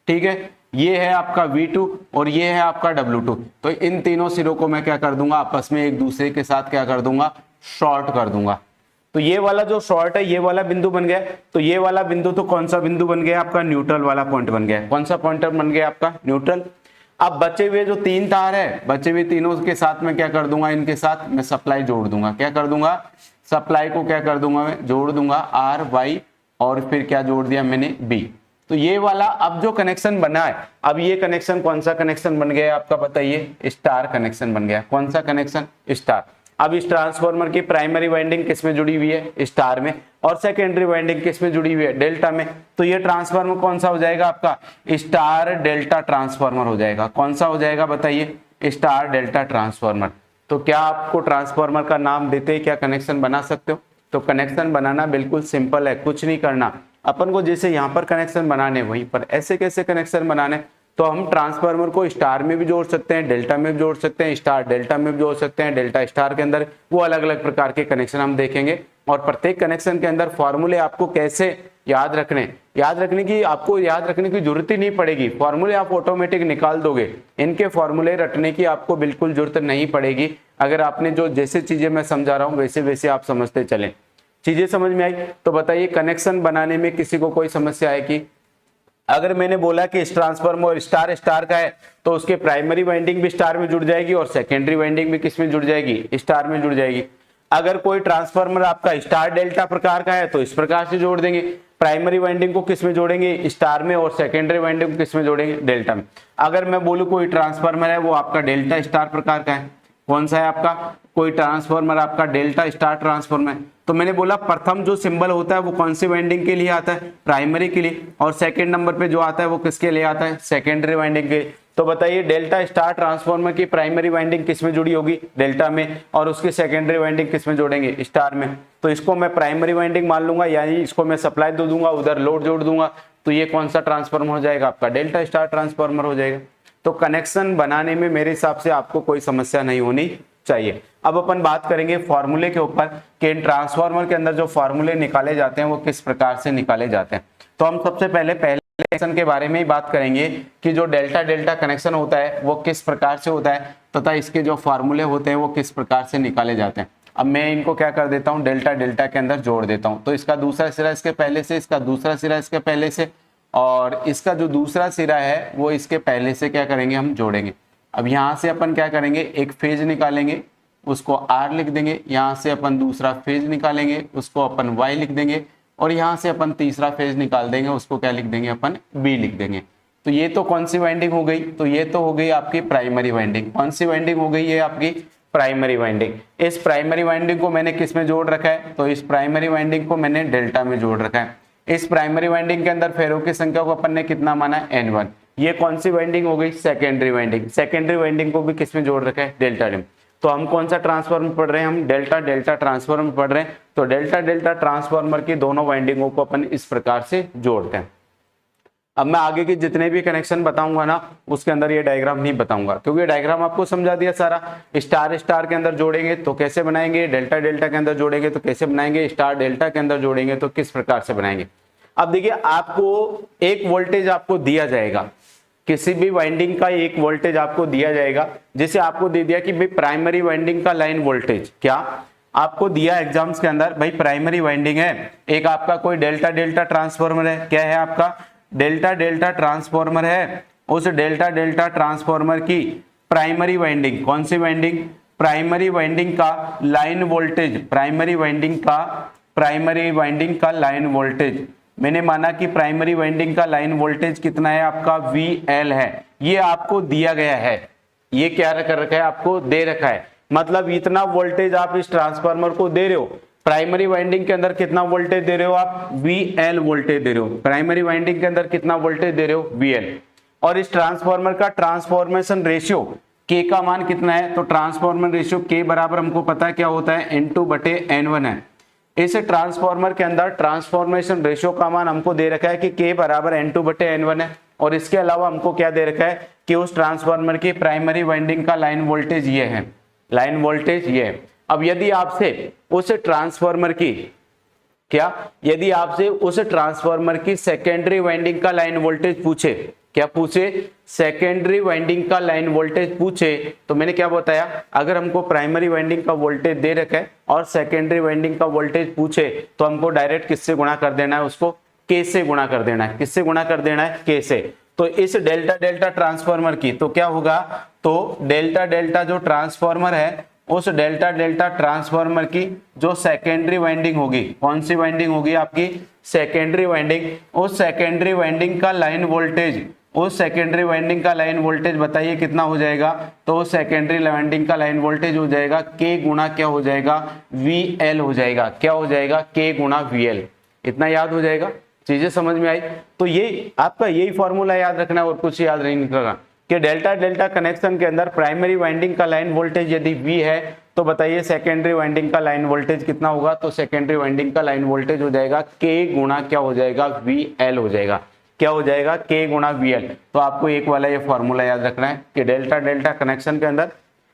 ठीक है, ये है आपका V2 और ये है आपका W2। तो इन तीनों सिरों को मैं क्या कर दूंगा, आपस में एक दूसरे के साथ क्या कर दूंगा, शॉर्ट कर दूंगा। तो ये वाला जो शॉर्ट है ये वाला बिंदु बन गया। तो ये वाला बिंदु तो कौन सा बिंदु बन गया आपका, न्यूट्रल वाला पॉइंट बन गया। कौन सा पॉइंट बन गया आपका, न्यूट्रल। अब बचे हुए जो तीन तार है, बचे हुए तीनों के साथ में क्या कर दूंगा, इनके साथ मैं सप्लाई जोड़ दूंगा। क्या कर दूंगा, सप्लाई को क्या कर दूंगा, मैं जोड़ दूंगा RY और फिर क्या जोड़ दिया मैंने, B। तो ये वाला अब जो कनेक्शन बना है, अब ये कनेक्शन कौन सा कनेक्शन बन गया आपका, बताइए, स्टार कनेक्शन बन गया। कौन सा कनेक्शन, स्टार। अब इस ट्रांसफार्मर की प्राइमरी वाइंडिंग किस में जुड़ी हुई है, स्टार में, और सेकेंडरी वाइंडिंग किस में जुड़ी हुई है, डेल्टा में। तो ये ट्रांसफार्मर कौन सा हो जाएगा आपका, स्टार डेल्टा ट्रांसफार्मर हो जाएगा। कौन सा हो जाएगा बताइए, स्टार डेल्टा ट्रांसफार्मर। तो क्या आपको ट्रांसफार्मर का नाम देते ही क्या कनेक्शन बना सकते हो, तो कनेक्शन बनाना बिल्कुल सिंपल है, कुछ नहीं करना। अपन को जैसे यहाँ पर कनेक्शन बनाने वहीं पर ऐसे कैसे कनेक्शन बनाने, तो हम ट्रांसफार्मर को स्टार में भी जोड़ सकते हैं, डेल्टा में भी जोड़ सकते हैं, स्टार डेल्टा में भी जोड़ सकते हैं, डेल्टा स्टार के अंदर, वो अलग अलग प्रकार के कनेक्शन हम देखेंगे। और प्रत्येक कनेक्शन के अंदर फॉर्मूले आपको कैसे याद रखने की आपको याद रखने की जरूरत ही नहीं पड़ेगी, फॉर्मूले आप ऑटोमेटिक निकाल दोगे। इनके फॉर्मूले रटने की आपको बिल्कुल जरूरत नहीं पड़ेगी, अगर आपने जो जैसे चीजें मैं समझा रहा हूँ वैसे वैसे आप समझते चलें। चीजें समझ में आई तो बताइए, कनेक्शन बनाने में किसी को कोई समस्या है कि, अगर मैंने बोला कि इस ट्रांसफार्मर स्टार स्टार का है तो उसके प्राइमरी वाइंडिंग भी स्टार में जुड़ जाएगी और सेकेंडरी वाइंडिंग भी किस में जुड़ जाएगी, स्टार में जुड़ जाएगी। अगर कोई ट्रांसफार्मर आपका स्टार डेल्टा प्रकार का है तो इस प्रकार से जोड़ देंगे, प्राइमरी वाइंडिंग को किस में जोड़ेंगे, स्टार में, और सेकेंडरी वाइंडिंग को किस में जोड़ेंगे, डेल्टा में। अगर मैं बोलूं कोई ट्रांसफार्मर है वो आपका डेल्टा स्टार प्रकार का है, कौन सा है आपका, कोई ट्रांसफार्मर आपका डेल्टा स्टार ट्रांसफार्मर, तो मैंने बोला प्रथम जो सिंबल होता है वो कौन सी वाइंडिंग के लिए आता है, प्राइमरी के लिए, और सेकंड नंबर पे जो आता है वो किसके लिए आता है, सेकेंडरी वाइंडिंग के। तो बताइए डेल्टा स्टार ट्रांसफार्मर की प्राइमरी वाइंडिंग किस में जुड़ी होगी, डेल्टा में, और उसकी सेकेंडरी वाइंडिंग किस में जोड़ेंगे, स्टार में। तो इसको मैं प्राइमरी वाइंडिंग मान लूंगा, यानी इसको मैं सप्लाई दे दूंगा, उधर लोड जोड़ दूंगा, तो ये कौन सा ट्रांसफार्मर हो जाएगा आपका, डेल्टा स्टार ट्रांसफार्मर हो जाएगा। तो कनेक्शन बनाने में मेरे हिसाब से आपको कोई समस्या नहीं होनी चाहिए। अब अपन बात करेंगे फॉर्मूले के ऊपर कि इन ट्रांसफार्मर के अंदर जो फॉर्मूले निकाले जाते हैं वो किस प्रकार से निकाले जाते हैं। तो हम सबसे पहले कनेक्शन के बारे में ही बात करेंगे कि जो डेल्टा डेल्टा कनेक्शन होता है वो किस प्रकार से होता है तथा इसके जो फॉर्मूले होते हैं वो किस प्रकार से निकाले जाते हैं। अब मैं इनको क्या कर देता हूँ, डेल्टा डेल्टा के अंदर जोड़ देता हूँ। तो इसका दूसरा सिरा इसके पहले से, इसका दूसरा सिरा इसके पहले से, और इसका जो दूसरा सिरा है वो इसके पहले से क्या करेंगे, हम जोड़ेंगे। अब यहाँ से अपन क्या करेंगे, एक फेज निकालेंगे, उसको R लिख देंगे। यहाँ से अपन दूसरा फेज निकालेंगे, उसको अपन Y लिख देंगे। और यहाँ से अपन तीसरा फेज निकाल देंगे, उसको क्या लिख देंगे, अपन B लिख देंगे। तो ये तो कौन सी वाइंडिंग हो गई, तो ये तो हो गई आपकी प्राइमरी वाइंडिंग। कौन सी वाइंडिंग हो गई, ये आपकी प्राइमरी वाइंडिंग। इस प्राइमरी वाइंडिंग को मैंने किस में जोड़ रखा है, तो इस प्राइमरी वाइंडिंग को मैंने डेल्टा में जोड़ रखा है। इस प्राइमरी वाइंडिंग के अंदर फेरों की संख्या को अपन ने कितना माना है, N1। ये कौन सी वाइंडिंग हो गई, सेकेंडरी वाइंडिंग। सेकेंडरी वाइंडिंग को भी किस में जोड़ रखा है, डेल्टा में। तो हम कौन सा ट्रांसफार्मर पढ़ रहे हैं, हम डेल्टा डेल्टा ट्रांसफार्मर पढ़ रहे हैं। तो डेल्टा डेल्टा ट्रांसफार्मर की दोनों वाइंडिंगों को अपन इस प्रकार से जोड़ते हैं। अब मैं आगे के जितने भी कनेक्शन बताऊंगा ना, उसके अंदर ये डायग्राम नहीं बताऊंगा, क्योंकि ये डायग्राम आपको समझा दिया सारा। स्टार स्टार के अंदर जोड़ेंगे तो कैसे बनाएंगे, डेल्टा डेल्टा के अंदर जोड़ेंगे तो कैसे बनाएंगे, स्टार डेल्टा के अंदर जोड़ेंगे तो किस प्रकार से बनाएंगे। अब देखिए, आपको एक वोल्टेज आपको दिया जाएगा, किसी भी वाइंडिंग का एक वोल्टेज आपको दिया जाएगा। जैसे आपको दे दिया कि भाई प्राइमरी वाइंडिंग का लाइन वोल्टेज, क्या आपको दिया एग्जाम्स के अंदर, भाई प्राइमरी वाइंडिंग है, एक आपका कोई डेल्टा डेल्टा ट्रांसफार्मर है, क्या है आपका डेल्टा डेल्टा ट्रांसफार्मर है। उस डेल्टा डेल्टा ट्रांसफार्मर की प्राइमरी वाइंडिंग, कौन सी वाइंडिंग, प्राइमरी वाइंडिंग का लाइन वोल्टेज, प्राइमरी वाइंडिंग का लाइन वोल्टेज, मैंने माना कि प्राइमरी वाइंडिंग का लाइन वोल्टेज कितना है आपका, VL है। ये आपको दिया गया है, ये क्या कर रखा है, आपको दे रखा है। मतलब इतना वोल्टेज आप इस ट्रांसफार्मर को दे रहे हो। प्राइमरी वाइंडिंग के अंदर कितना वोल्टेज दे रहे हो आप, VL वोल्टेज दे रहे हो। प्राइमरी वाइंडिंग के अंदर कितना वोल्टेज दे रहे हो, VL। और इस ट्रांसफार्मर का ट्रांसफॉर्मेशन रेशियो K का मान कितना है, तो ट्रांसफॉर्मर रेशियो K बराबर हमको पता है क्या होता है, N2/N1 है। इस ट्रांसफार्मर के अंदर ट्रांसफॉर्मेशन रेशियो का मान हमको दे रखा है कि K बराबर N2/N1 है। और इसके अलावा हमको क्या दे रखा है कि उस ट्रांसफार्मर की प्राइमरी वाइंडिंग का लाइन वोल्टेज ये है, लाइन वोल्टेज ये है। अब यदि आपसे उस ट्रांसफार्मर की यदि आपसे उस ट्रांसफार्मर की सेकेंडरी वाइंडिंग का लाइन वोल्टेज पूछे, क्या पूछे, सेकेंडरी वाइंडिंग का लाइन वोल्टेज पूछे, तो मैंने क्या बताया, अगर हमको प्राइमरी वाइंडिंग का वोल्टेज दे रखा है और सेकेंडरी वाइंडिंग का वोल्टेज पूछे, तो हमको डायरेक्ट किससे गुणा कर देना है, उसको K से गुणा कर देना है। किससे गुणा कर देना है, K से। तो इस डेल्टा डेल्टा ट्रांसफार्मर की तो क्या होगा, तो डेल्टा डेल्टा जो ट्रांसफार्मर है, उस डेल्टा डेल्टा ट्रांसफार्मर की जो सेकेंडरी वाइंडिंग होगी, कौन सी वाइंडिंग होगी आपकी, सेकेंडरी वाइंडिंग। उस सेकेंडरी वाइंडिंग का लाइन वोल्टेज, उस सेकेंडरी वाइंडिंग का लाइन वोल्टेज बताइए कितना हो जाएगा, तो सेकेंडरी वाइंडिंग का लाइन वोल्टेज हो जाएगा K गुणा क्या हो जाएगा, VL हो जाएगा। क्या हो जाएगा, K गुणा VL। इतना याद हो जाएगा, चीजें समझ में आई। तो ये आपका यही फॉर्मूला याद रखना है और कुछ याद नहीं निकलेगा कि डेल्टा डेल्टा कनेक्शन के अंदर प्राइमरी वाइंडिंग का लाइन वोल्टेज यदि V है, तो बताइए सेकेंडरी वाइंडिंग का लाइन वोल्टेज कितना होगा, तो सेकेंडरी वाइंडिंग का लाइन वोल्टेज हो जाएगा K गुणा क्या हो जाएगा, VL हो जाएगा। क्या हो जाएगा, K गुणा VL। तो आपको एक वाला ये फॉर्मूला याद रखना है कि डेल्टा डेल्टा कनेक्शन के अंदर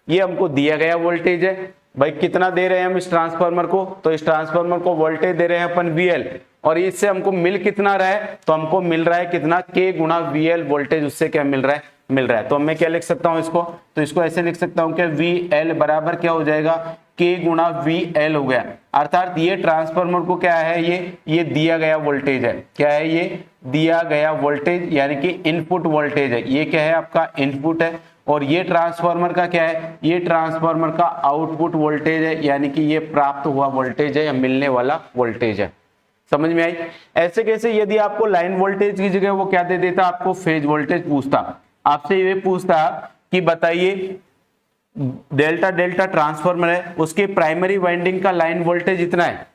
ये हमको दिया गया वोल्टेज है, भाई कितना दे रहे हैं हम इस ट्रांसफार्मर को, तो इस ट्रांसफार्मर को वोल्टेज दे रहे हैं अपन VL, और इससे हमको मिल कितना रहा है, तो हमको मिल रहा है कितना, K गुणा VL वोल्टेज, उससे क्या मिल रहा है, मिल रहा है। तो मैं क्या लिख सकता हूं इसको, तो इसको ऐसे लिख सकता हूं कि VL बराबर क्या हो जाएगा, K गुणा VL हो गया। अर्थात ये ट्रांसफार्मर को क्या है, ये दिया गया वोल्टेज है। क्या है, ये दिया गया वोल्टेज, यानी कि इनपुट वोल्टेज है। ये क्या है, आपका इनपुट है। और ये ट्रांसफार्मर का क्या है, ये ट्रांसफार्मर का आउटपुट वोल्टेज है, यानी कि ये प्राप्त हुआ वोल्टेज है या मिलने वाला वोल्टेज है। समझ में आई। ऐसे कैसे, यदि आपको लाइन वोल्टेज की जगह वो क्या दे देता, आपको फेज वोल्टेज पूछता, आपसे ये पूछता कि बताइए डेल्टा डेल्टा ट्रांसफार्मर है, उसके प्राइमरी वाइंडिंग का लाइन वोल्टेज इतना है,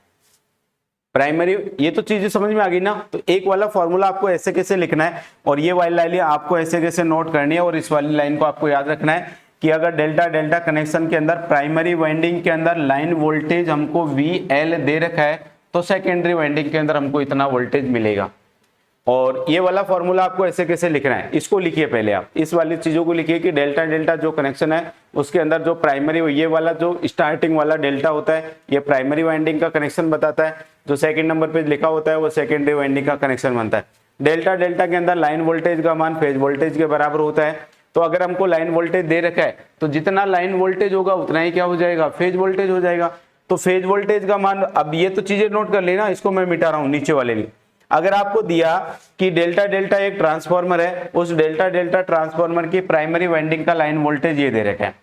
प्राइमरी, ये तो चीजें समझ में आ गई ना। तो एक वाला फॉर्मूला आपको ऐसे कैसे लिखना है, और ये वाली लाइन आपको ऐसे कैसे नोट करनी है, और इस वाली लाइन को आपको याद रखना है कि अगर डेल्टा डेल्टा कनेक्शन के अंदर प्राइमरी वाइंडिंग के अंदर लाइन वोल्टेज हमको VL दे रखा है, तो सेकेंडरी वाइंडिंग के अंदर हमको इतना वोल्टेज मिलेगा। और ये वाला फॉर्मूला आपको ऐसे कैसे लिखना है, इसको लिखिए पहले आप, इस वाली चीजों को लिखिए कि डेल्टा डेल्टा जो कनेक्शन है उसके अंदर जो प्राइमरी, ये वाला जो स्टार्टिंग वाला डेल्टा होता है ये प्राइमरी वाइंडिंग का कनेक्शन बताता है, जो सेकंड नंबर पे लिखा होता है वो सेकेंडरी वाइंडिंग का कनेक्शन बनता है। डेल्टा डेल्टा के अंदर लाइन वोल्टेज का मान फेज वोल्टेज के बराबर होता है। तो अगर हमको लाइन वोल्टेज दे रखा है तो जितना लाइन वोल्टेज होगा उतना ही क्या हो जाएगा, फेज वोल्टेज हो जाएगा। तो फेज वोल्टेज का मान, अब ये तो चीजें नोट कर लेना, इसको मैं मिटा रहा हूं नीचे वाले में। अगर आपको दिया कि डेल्टा डेल्टा एक ट्रांसफार्मर है, उस डेल्टा डेल्टा ट्रांसफार्मर की प्राइमरी वाइंडिंग का लाइन वोल्टेज ये दे रखा है,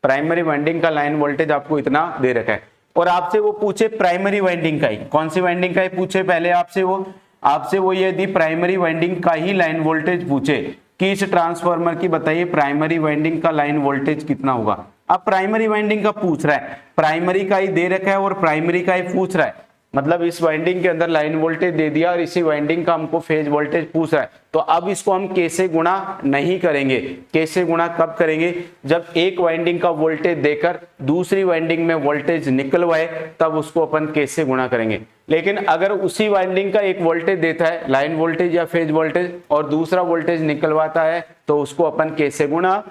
प्राइमरी वाइंडिंग का लाइन वोल्टेज आपको इतना दे रखा है, और आपसे वो पूछे प्राइमरी वाइंडिंग का ही, कौन सी वाइंडिंग का ही पूछे पहले आपसे वो यदि प्राइमरी वाइंडिंग का ही लाइन वोल्टेज पूछे कि इस ट्रांसफार्मर की बताइए प्राइमरी वाइंडिंग का लाइन वोल्टेज कितना होगा। अब प्राइमरी वाइंडिंग का पूछ रहा है, प्राइमरी का ही दे रखा है और प्राइमरी का ही पूछ रहा है, मतलब इस वाइंडिंग के अंदर लाइन वोल्टेज दे दिया और इसी वाइंडिंग का हमको फेज वोल्टेज पूछ रहा है। तो अब इसको हम कैसे गुणा नहीं करेंगे, कैसे गुणा कब करेंगे, जब एक वाइंडिंग का वोल्टेज देकर दूसरी वाइंडिंग में वोल्टेज निकलवाए तब उसको अपन कैसे गुणा करेंगे। लेकिन अगर उसी वाइंडिंग का एक वोल्टेज देता है लाइन वोल्टेज या फेज वोल्टेज और दूसरा वोल्टेज निकलवाता है तो उसको अपन कैसे गुणा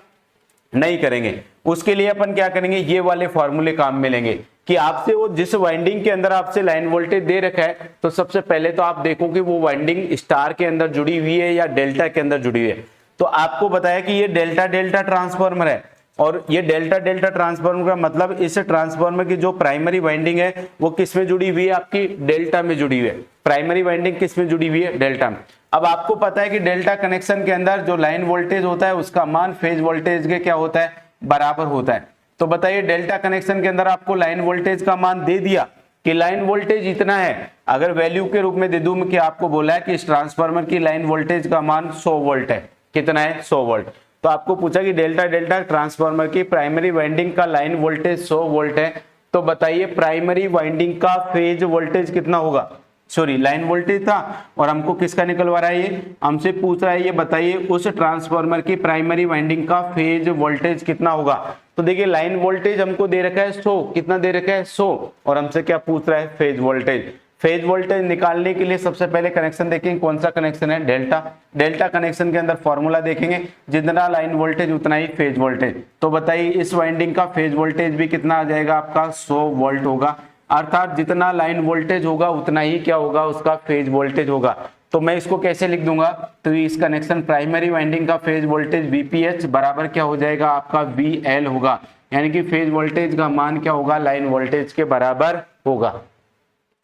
नहीं करेंगे। उसके लिए अपन क्या करेंगे, ये वाले फॉर्मूले काम में लेंगे कि आपसे वो जिस वाइंडिंग के अंदर आपसे लाइन वोल्टेज दे रखा है, तो सबसे पहले तो आप देखो कि वो वाइंडिंग स्टार के अंदर जुड़ी हुई है या डेल्टा के अंदर जुड़ी हुई है। तो आपको बताया कि ये डेल्टा डेल्टा ट्रांसफार्मर है, और ये डेल्टा डेल्टा ट्रांसफार्मर का मतलब इस ट्रांसफार्मर की जो प्राइमरी वाइंडिंग है वो किस में जुड़ी हुई है, आपकी डेल्टा में जुड़ी हुई है। प्राइमरी वाइंडिंग किस में जुड़ी हुई है, डेल्टा में। अब आपको पता है कि डेल्टा कनेक्शन के अंदर जो लाइन वोल्टेज होता है उसका मान फेज वोल्टेज के क्या होता है, बराबर होता है। तो बताइए डेल्टा कनेक्शन के अंदर आपको लाइन वोल्टेज का मान दे दिया कि लाइन वोल्टेज इतना है, अगर वैल्यू के रूप में दे दूं कि आपको बोला है कि इस ट्रांसफार्मर की लाइन वोल्टेज का मान 100 वोल्ट है, कितना है 100 वोल्ट। तो आपको पूछा कि डेल्टा डेल्टा ट्रांसफार्मर की प्राइमरी वाइंडिंग का लाइन वोल्टेज 100 वोल्ट है, तो बताइए प्राइमरी वाइंडिंग का फेज वोल्टेज कितना होगा, सॉरी लाइन वोल्टेज था और हमको किसका निकलवा रहा है, ये हमसे पूछ रहा है ये बताइए उस ट्रांसफार्मर की प्राइमरी वाइंडिंग का फेज वोल्टेज कितना होगा। तो देखिए लाइन वोल्टेज हमको दे रखा है 100, कितना दे रखा है 100, और हमसे क्या पूछ रहा है, फेज वोल्टेज। फेज वोल्टेज निकालने के लिए सबसे पहले कनेक्शन देखेंगे, कौन सा कनेक्शन है, डेल्टा। डेल्टा कनेक्शन के अंदर फॉर्मूला देखेंगे, जितना लाइन वोल्टेज उतना ही फेज वोल्टेज। तो बताइए इस वाइंडिंग का फेज वोल्टेज भी कितना आ जाएगा, आपका 100 वोल्ट होगा, अर्थात जितना लाइन वोल्टेज होगा उतना ही क्या होगा, उसका फेज वोल्टेज होगा। तो मैं इसको कैसे लिख दूंगा, तो इस कनेक्शन प्राइमरी वाइंडिंग का फेज वोल्टेज VPH बराबर क्या हो जाएगा, आपका VL होगा, यानी कि फेज वोल्टेज का मान क्या होगा, लाइन वोल्टेज के बराबर होगा।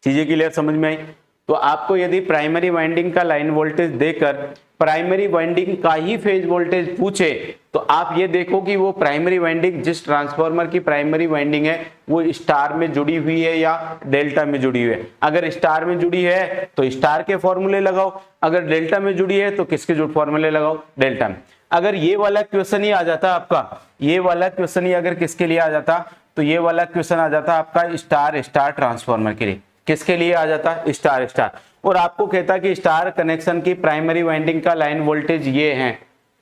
चीजें क्लियर समझ में आई। तो आपको यदि प्राइमरी वाइंडिंग का लाइन वोल्टेज देकर प्राइमरी वाइंडिंग का ही फेज वोल्टेज पूछे, तो आप ये देखो कि वो प्राइमरी वाइंडिंग जिस ट्रांसफार्मर की प्राइमरी वाइंडिंग है वो स्टार में जुड़ी हुई है या डेल्टा में जुड़ी हुई है। अगर स्टार में जुड़ी है तो स्टार के फॉर्मूले लगाओ, अगर डेल्टा में जुड़ी है तो किसके जो फॉर्मूले लगाओ, डेल्टा में। अगर ये वाला क्वेश्चन ही आ जाता आपका, ये वाला क्वेश्चन ही अगर किसके लिए आ जाता, तो ये वाला क्वेश्चन आ जाता आपका स्टार स्टार ट्रांसफार्मर के लिए। किसके लिए आ जाता, स्टार स्टार, और आपको कहता कि स्टार कनेक्शन की प्राइमरी वाइंडिंग का लाइन वोल्टेज ये है,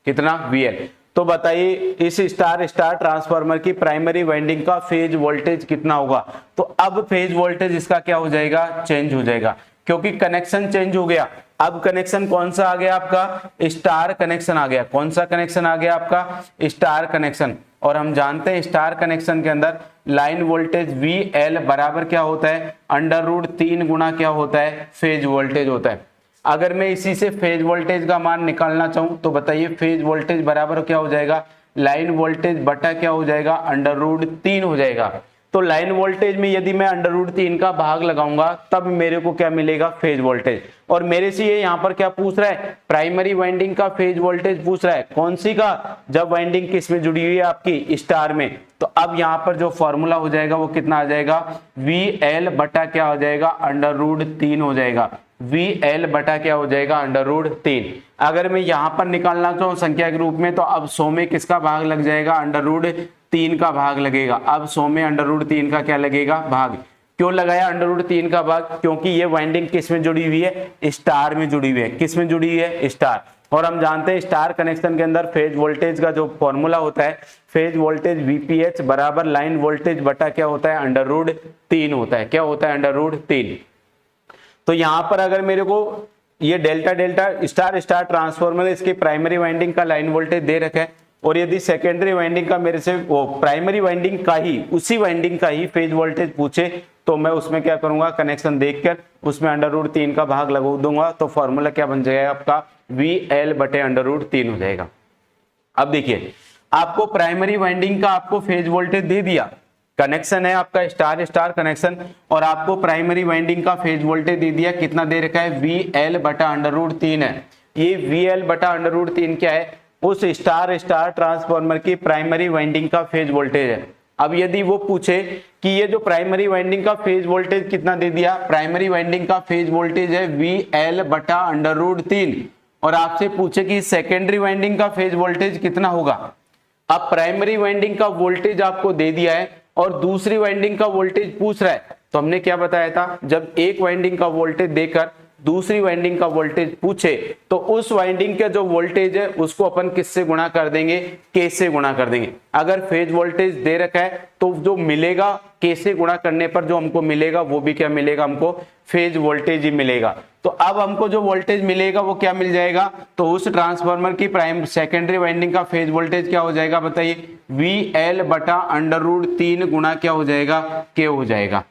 कितना, VL। तो बताइए इस स्टार स्टार ट्रांसफार्मर की प्राइमरी वाइंडिंग का फेज वोल्टेज कितना होगा। तो अब फेज वोल्टेज इसका क्या हो जाएगा, चेंज हो जाएगा, क्योंकि कनेक्शन चेंज हो गया। अब कनेक्शन कौन सा आ गया आपका, स्टार कनेक्शन आ गया। कौन सा कनेक्शन आ गया आपका, स्टार कनेक्शन। और हम जानते हैं स्टार कनेक्शन के अंदर लाइन वोल्टेज VL बराबर क्या होता है, √3 गुना क्या होता है, फेज वोल्टेज होता है। अगर मैं इसी से फेज वोल्टेज का मान निकालना चाहूं तो बताइए फेज वोल्टेज बराबर क्या हो जाएगा, लाइन वोल्टेज बटा क्या हो जाएगा, √3 हो जाएगा। तो लाइन वोल्टेज में यदि मैं √3 का भाग लगाऊंगा तब मेरे को क्या मिलेगा, फेज वोल्टेज। और मेरे से ये यहाँ पर क्या पूछ रहा है, प्राइमरी वाइंडिंग का फेज वोल्टेज पूछ रहा है। कौन सी का, जब वाइंडिंग किस में जुड़ी हुई है, आपकी स्टार में। तो अब यहाँ पर जो फॉर्मूला हो जाएगा वो कितना आ जाएगा, VL बटा क्या हो जाएगा, √3 हो जाएगा। VL बटा क्या हो जाएगा, √3। अगर मैं यहाँ पर निकालना चाहूँ संख्या के रूप में, तो अब 100 में किसका भाग लग जाएगा, √3 का भाग लगेगा। अब 100 में √3 का क्या लगेगा, भाग। क्यों लगाया √3 का भाग, क्योंकि ये वाइंडिंग किस में जुड़ी हुई है, स्टार में जुड़ी हुई है। किस में जुड़ी हुई है, स्टार। और हम जानते हैं स्टार कनेक्शन के अंदर फेज वोल्टेज का जो फॉर्मूला होता है, फेज वोल्टेज VPH बराबर लाइन वोल्टेज बटा क्या होता है, √3 होता है। क्या होता है, √3। तो यहां पर अगर मेरे को ये delta delta star star transformer इसकी प्राइमरी वाइंडिंग का लाइन वोल्टेज दे रखा है, और यदि सेकेंडरी वाइंडिंग का मेरे से वो प्राइमरी वाइंडिंग का ही, उसी वाइंडिंग का ही फेज वोल्टेज पूछे, तो मैं उसमें क्या करूंगा, कनेक्शन देखकर उसमें √3 का भाग लगा दूंगा। तो फॉर्मूला क्या बन जाएगा आपका, VL बटे √3 हो जाएगा। अब देखिए आपको प्राइमरी वाइंडिंग का आपको फेज वोल्टेज दे दिया, कनेक्शन है आपका स्टार स्टार कनेक्शन, और आपको प्राइमरी वाइंडिंग का फेज वोल्टेज दे दिया, कितना दे रखा है, VL/√3 है। ये VL/√3 क्या है, उस स्टार स्टार ट्रांसफार्मर की प्राइमरी वाइंडिंग का फेज वोल्टेज है। अब यदि वो पूछे कि ये जो प्राइमरी वाइंडिंग का फेज वोल्टेज कितना दे दिया, प्राइमरी वाइंडिंग का फेज वोल्टेज है VL/√3, और आपसे पूछे कि सेकेंडरी वाइंडिंग का फेज वोल्टेज कितना होगा। अब प्राइमरी वाइंडिंग का वोल्टेज आपको दे दिया है और दूसरी वाइंडिंग का वोल्टेज पूछ रहा है, तो हमने क्या बताया था, जब एक वाइंडिंग का वोल्टेज देकर दूसरी वाइंडिंग का वोल्टेज पूछे तो उस वाइंडिंग का जो वोल्टेज है उसको अपन किससे गुणा कर देंगे, K से गुणा कर देंगे। अगर फेज वोल्टेज दे रखा है तो जो मिलेगा K से गुणा करने पर जो हमको मिलेगा वो भी क्या मिलेगा, हमको फेज वोल्टेज ही मिलेगा। तो अब हमको जो वोल्टेज मिलेगा वो क्या मिल जाएगा, तो उस ट्रांसफार्मर की प्राइम सेकेंडरी वाइंडिंग का फेज वोल्टेज क्या हो जाएगा बताइए, VL/√3 गुणा क्या हो जाएगा, K हो जाएगा।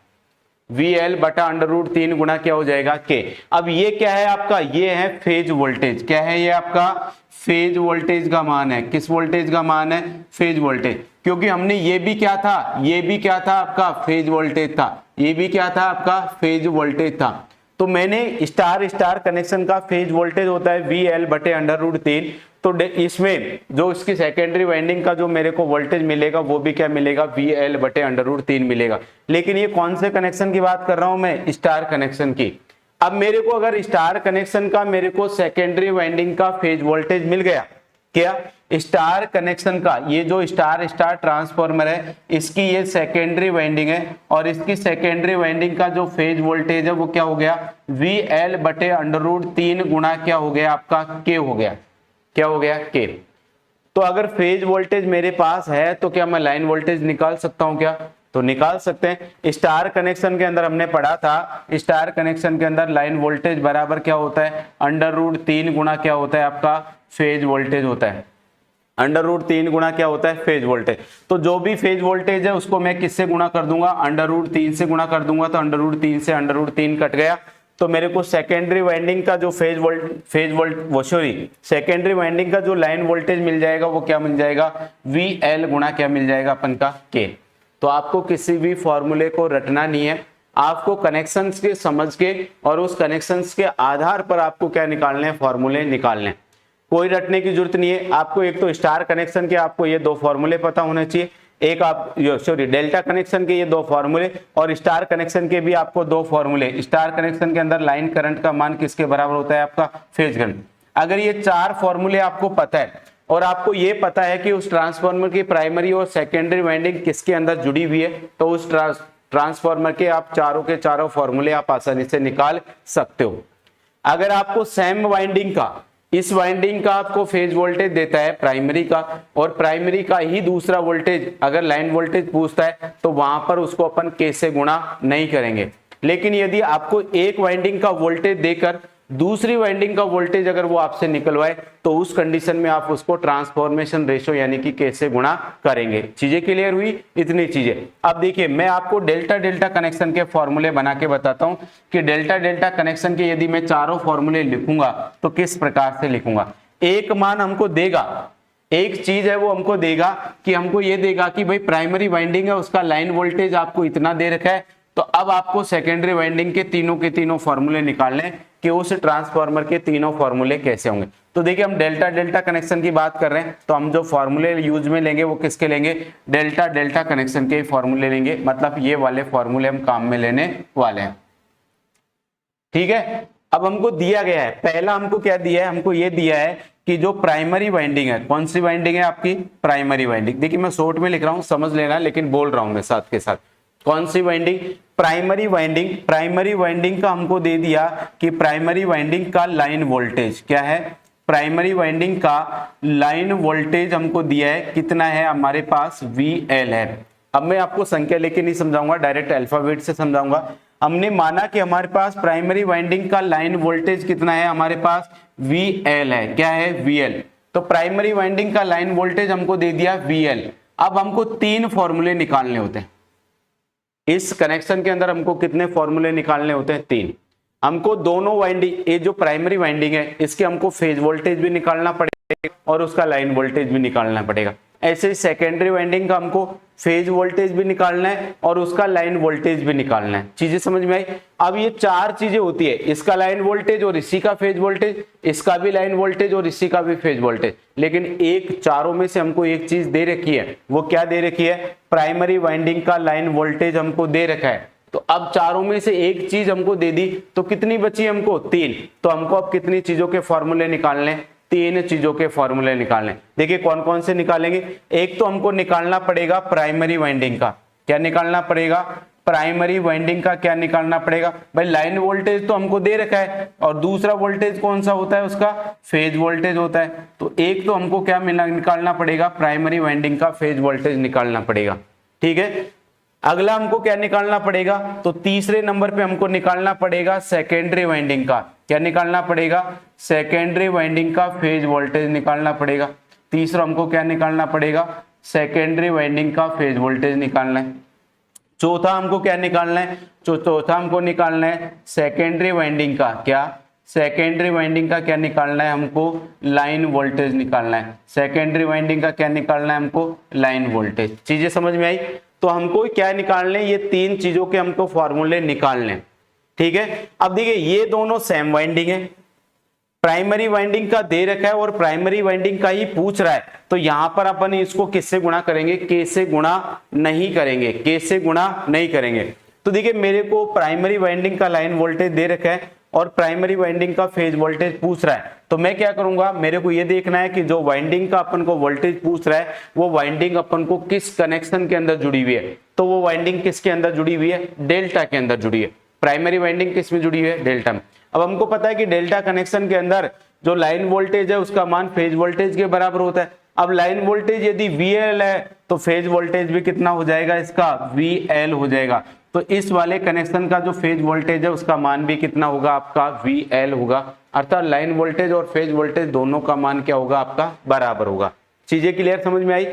VL/√3 गुणा क्या हो जाएगा, K। अब ये क्या है आपका, ये है फेज वोल्टेज। क्या है ये आपका, फेज वोल्टेज का मान है। किस वोल्टेज का मान है, फेज वोल्टेज। क्योंकि हमने ये भी क्या था, ये भी क्या था आपका फेज वोल्टेज था, ये भी क्या था आपका फेज वोल्टेज था। तो मैंने स्टार स्टार कनेक्शन का फेज वोल्टेज होता है VL/√3, तो इसमें जो इसकी सेकेंडरी वाइंडिंग का जो मेरे को वोल्टेज मिलेगा वो भी क्या मिलेगा, VL/√3 मिलेगा। लेकिन ये कौन से कनेक्शन की बात कर रहा हूं मैं, स्टार कनेक्शन की। अब मेरे को अगर स्टार कनेक्शन का मेरे को सेकेंडरी वाइंडिंग का फेज वोल्टेज मिल गया, क्या स्टार कनेक्शन का, ये जो स्टार स्टार ट्रांसफार्मर है इसकी ये सेकेंडरी वाइंडिंग है और इसकी सेकेंडरी वाइंडिंग का जो फेज वोल्टेज है वो क्या हो गया, VL/√3 गुणा क्या हो गया आपका, K हो गया। क्या हो गया, K। तो अगर फेज वोल्टेज मेरे पास है तो क्या मैं लाइन वोल्टेज निकाल सकता हूं क्या, तो निकाल सकते हैं। स्टार कनेक्शन के अंदर हमने पढ़ा था, स्टार कनेक्शन के अंदर लाइन वोल्टेज बराबर क्या होता है, √3 गुणा क्या होता है आपका फेज वोल्टेज होता है। √3 गुणा क्या होता है, फेज वोल्टेज। तो जो भी फेज वोल्टेज है उसको मैं किससे गुणा कर दूंगा, √3 से गुणा कर दूंगा। तो √3 से √3 कट गया, तो मेरे को सेकेंडरी वाइंडिंग का जो सेकेंडरी वाइंडिंग का जो लाइन वोल्टेज मिल जाएगा वो क्या मिल जाएगा, VL गुणा क्या मिल जाएगा अपन का, K। तो आपको किसी भी फॉर्मूले को रटना नहीं है, आपको कनेक्शंस के समझ के और उस कनेक्शंस के आधार पर आपको क्या निकालने हैं, फॉर्मूले निकालने हैं। कोई रटने की जरूरत नहीं है आपको। एक तो स्टार कनेक्शन के आपको ये दो फॉर्मूले पता होने चाहिए, एक आप डेल्टा कनेक्शन के ये दो फॉर्मूले और स्टार कनेक्शन के भी आपको दो फॉर्मूले। स्टार कनेक्शन के अंदर लाइन करंट का मान किसके बराबर होता है, आपका फेज करंट। अगर ये चार फॉर्मूले आपको पता है और आपको ये पता है कि उस ट्रांसफार्मर की प्राइमरी और सेकेंडरी वाइंडिंग किसके अंदर जुड़ी हुई है, तो उस ट्रांसफार्मर के आप चारों के चारों फॉर्मूले आप आसानी से निकाल सकते हो। अगर आपको सेम वाइंडिंग का, इस वाइंडिंग का आपको फेज वोल्टेज देता है प्राइमरी का, और प्राइमरी का ही दूसरा वोल्टेज अगर लाइन वोल्टेज पूछता है तो वहां पर उसको अपन K से गुणा नहीं करेंगे। लेकिन यदि आपको एक वाइंडिंग का वोल्टेज देकर दूसरी वाइंडिंग का वोल्टेज अगर वो आपसे निकलवाए तो उस कंडीशन में आप उसको ट्रांसफॉर्मेशन रेशियो यानी कि K से गुणा करेंगे। चीजें क्लियर हुई, इतनी चीजें। अब देखिए मैं आपको डेल्टा डेल्टा कनेक्शन के फॉर्मूले बना के बताता हूं कि डेल्टा डेल्टा कनेक्शन के यदि मैं चारों फॉर्मूले लिखूंगा तो किस प्रकार से लिखूंगा। एक मान हमको देगा, एक चीज है वो हमको देगा कि हमको ये देगा कि भाई प्राइमरी वाइंडिंग है उसका लाइन वोल्टेज आपको इतना दे रखा है, तो अब आपको सेकेंडरी वाइंडिंग के तीनों फॉर्मूले निकालने कि उस ट्रांसफार्मर के तीनों फॉर्मूले कैसे होंगे। तो देखिए हम डेल्टा डेल्टा कनेक्शन की बात कर रहे हैं तो हम जो फॉर्मूले यूज में लेंगे वो किसके लेंगे, डेल्टा डेल्टा कनेक्शन के फॉर्मूले लेंगे। मतलब ये वाले फॉर्मूले हम काम में लेने वाले हैं, ठीक है। अब हमको दिया गया है, पहला हमको क्या दिया है, हमको ये दिया है कि जो प्राइमरी वाइंडिंग है, कौन सी वाइंडिंग है आपकी, प्राइमरी वाइंडिंग। देखिए मैं शॉर्ट में लिख रहा हूं, समझ लेना, लेकिन बोल रहा हूं मैं साथ के साथ। कौन सी winding, primary winding. Primary winding का हमको दे दिया कि प्राइमरी वाइंडिंग का लाइन वोल्टेज क्या है, प्राइमरी वाइंडिंग का लाइन वोल्टेज हमको दिया है, कितना है हमारे पास, VL है। अब मैं आपको संख्या लेके नहीं समझाऊंगा, डायरेक्ट अल्फाबेट से समझाऊंगा। हमने माना कि हमारे पास प्राइमरी वाइंडिंग का लाइन वोल्टेज कितना है, हमारे पास VL है। क्या है, VL। तो प्राइमरी वाइंडिंग का लाइन वोल्टेज हमको दे दिया VL। अब हमको तीन फॉर्मूले निकालने होते हैं इस कनेक्शन के अंदर। हमको कितने फॉर्मूले निकालने होते हैं, तीन। हमको दोनों वाइंडिंग, ये जो प्राइमरी वाइंडिंग है इसके हमको फेज वोल्टेज भी निकालना पड़ेगा और उसका लाइन वोल्टेज भी निकालना पड़ेगा। ऐसे ही सेकेंडरी वाइंडिंग का हमको फेज वोल्टेज भी निकालना है और उसका लाइन वोल्टेज भी निकालना है। चीजें समझ में आई। अब ये चार चीजें होती है, इसका लाइन वोल्टेज और इसी का फेज वोल्टेज, इसका भी लाइन वोल्टेज और इसी का भी फेज वोल्टेज, लेकिन एक चारों में से हमको एक चीज दे रखी है। वो क्या दे रखी है? प्राइमरी वाइंडिंग का लाइन वोल्टेज हमको दे रखा है। तो अब चारों में से एक चीज हमको दे दी, तो कितनी बची हमको? 3। तो हमको अब कितनी चीजों के फॉर्मूले निकालने? 3 चीजों के फॉर्मूले निकालने। देखिए कौन कौन से निकालेंगे। एक तो हमको निकालना पड़ेगा प्राइमरी वाइंडिंग का। क्या निकालना पड़ेगा? प्राइमरी वाइंडिंग का क्या निकालना पड़ेगा? भाई लाइन वोल्टेज तो हमको दे रखा है, और दूसरा वोल्टेज कौन सा होता है? उसका फेज वोल्टेज होता है। तो एक तो हमको क्या निकालना पड़ेगा? प्राइमरी वाइंडिंग का फेज वोल्टेज निकालना पड़ेगा। ठीक है, अगला हमको क्या निकालना पड़ेगा? तो तीसरे नंबर पे हमको निकालना पड़ेगा सेकेंडरी वाइंडिंग का। क्या निकालना पड़ेगा? सेकेंडरी वाइंडिंग का फेज वोल्टेज निकालना पड़ेगा। तीसरा हमको क्या निकालना पड़ेगा? सेकेंडरी वाइंडिंग का फेज वोल्टेज निकालना है। चौथा हमको क्या निकालना है? चौथा हमको निकालना है सेकेंडरी वाइंडिंग का क्या? सेकेंडरी वाइंडिंग का क्या निकालना है हमको? लाइन वोल्टेज निकालना है। सेकेंडरी वाइंडिंग का क्या निकालना है हमको? Line voltage. चीजें समझ में आई। तो हमको क्या निकालने? ये 3 चीजों के हमको फॉर्मूले निकालने। ठीक है, अब देखिए ये दोनों सेम वाइंडिंग है, प्राइमरी वाइंडिंग का दे रखा है और प्राइमरी वाइंडिंग का ही पूछ रहा है। तो यहां पर अपन इसको किससे गुणा करेंगे? के से गुणा नहीं करेंगे, के से गुणा नहीं करेंगे। तो देखिए मेरे को प्राइमरी वाइंडिंग का लाइन वोल्टेज दे रखा है और प्राइमरी वाइंडिंग का फेज वोल्टेज पूछ रहा है। तो मैं क्या करूंगा? मेरे को ये देखना है कि जो वाइंडिंग का अपन को वोल्टेज पूछ रहा है वो वाइंडिंग अपन को किस कनेक्शन के अंदर जुड़ी हुई है। तो वो वाइंडिंग किसके अंदर जुड़ी हुई है? डेल्टा के अंदर जुड़ी है। प्राइमरी वाइंडिंग किस में जुड़ी हुई है? डेल्टा में। अब हमको पता है कि डेल्टा कनेक्शन के अंदर जो लाइन वोल्टेज है उसका मान फेज वोल्टेज के बराबर होता है। अब लाइन वोल्टेज यदि VL है तो फेज वोल्टेज भी कितना हो जाएगा? इसका VL हो जाएगा। तो इस वाले कनेक्शन का जो फेज वोल्टेज है उसका मान भी कितना होगा? आपका VL होगा। अर्थात लाइन वोल्टेज और फेज वोल्टेज दोनों का मान क्या होगा? आपका बराबर होगा। चीजें क्लियर समझ में आई।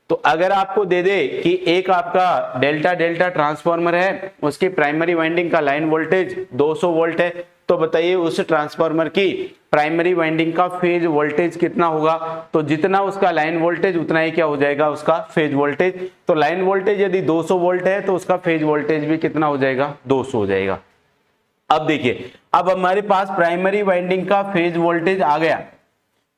तो अगर आपको दे दे कि एक आपका डेल्टा डेल्टा ट्रांसफार्मर है, उसकी प्राइमरी वाइंडिंग का लाइन वोल्टेज 200 वोल्ट है, तो बताइए उस ट्रांसफार्मर की प्राइमरी वाइंडिंग का फेज वोल्टेज कितना होगा? तो जितना उसका लाइन वोल्टेज उतना ही क्या हो जाएगा? उसका फेज वोल्टेज। तो लाइन वोल्टेज यदि 200 वोल्ट है तो उसका फेज वोल्टेज भी कितना हो जाएगा? 200 हो जाएगा। अब देखिए, अब हमारे पास प्राइमरी वाइंडिंग का फेज वोल्टेज आ गया।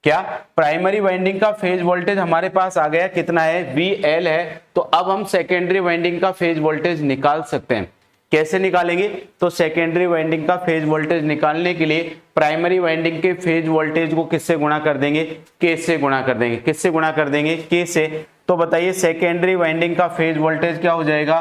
क्या? प्राइमरी वाइंडिंग का फेज वोल्टेज हमारे पास आ गया, कितना है? VL है। तो अब हम सेकेंडरी वाइंडिंग का फेज वोल्टेज निकाल सकते हैं। कैसे निकालेंगे? तो सेकेंडरी वाइंडिंग का फेज वोल्टेज निकालने के लिए प्राइमरी वाइंडिंग के फेज वोल्टेज को किससे गुणा कर देंगे? के से गुणा कर देंगे। किससे गुणा कर देंगे? के से। तो बताइए सेकेंडरी वाइंडिंग का फेज वोल्टेज क्या हो जाएगा?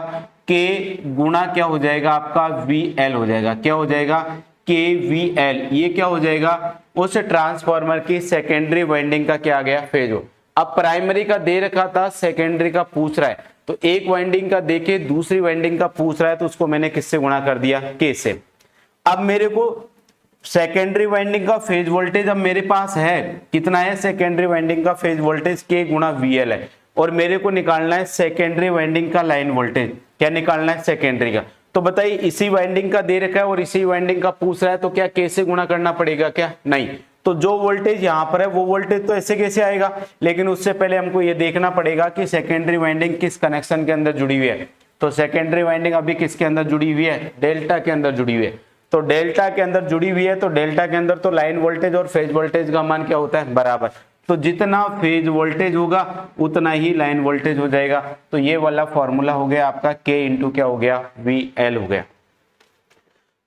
के गुणा क्या हो जाएगा? आपका VL हो जाएगा। क्या हो जाएगा? KVL। ये क्या हो जाएगा? उस ट्रांसफार्मर की सेकेंडरी वाइंडिंग का क्या आ गया? फेज। अब प्राइमरी का दे रखा था, सेकेंडरी का पूछ रहा है, तो एक वाइंडिंग का देके दूसरी वाइंडिंग का पूछ रहा है, तो उसको मैंने किससे गुणा कर दिया? के से। अब मेरे को सेकेंडरी वाइंडिंग का फेज वोल्टेज अब मेरे पास है, कितना है? सेकेंडरी वाइंडिंग का फेज वोल्टेज K गुणा VL है, और मेरे को निकालना है सेकेंडरी वाइंडिंग का लाइन वोल्टेज। क्या निकालना है? सेकेंडरी का। तो बताइए इसी वाइंडिंग का दे रखा है और इसी वाइंडिंग का पूछ रहा है, तो क्या के से गुणा करना पड़ेगा? क्या नहीं। तो जो वोल्टेज यहाँ पर है वो वोल्टेज तो ऐसे कैसे आएगा, लेकिन उससे पहले हमको ये देखना पड़ेगा कि सेकेंडरी वाइंडिंग किस कनेक्शन के अंदर जुड़ी हुई है। तो सेकेंडरी वाइंडिंग अभी किसके अंदर जुड़ी हुई है? डेल्टा के अंदर जुड़ी हुई है। तो डेल्टा के अंदर जुड़ी हुई है, तो डेल्टा के अंदर तो लाइन वोल्टेज और फेज वोल्टेज का मान क्या होता है? बराबर। तो जितना फेज वोल्टेज होगा उतना ही लाइन वोल्टेज हो जाएगा। तो ये वाला फॉर्मूला हो गया आपका K इंटू क्या हो गया? VL हो गया।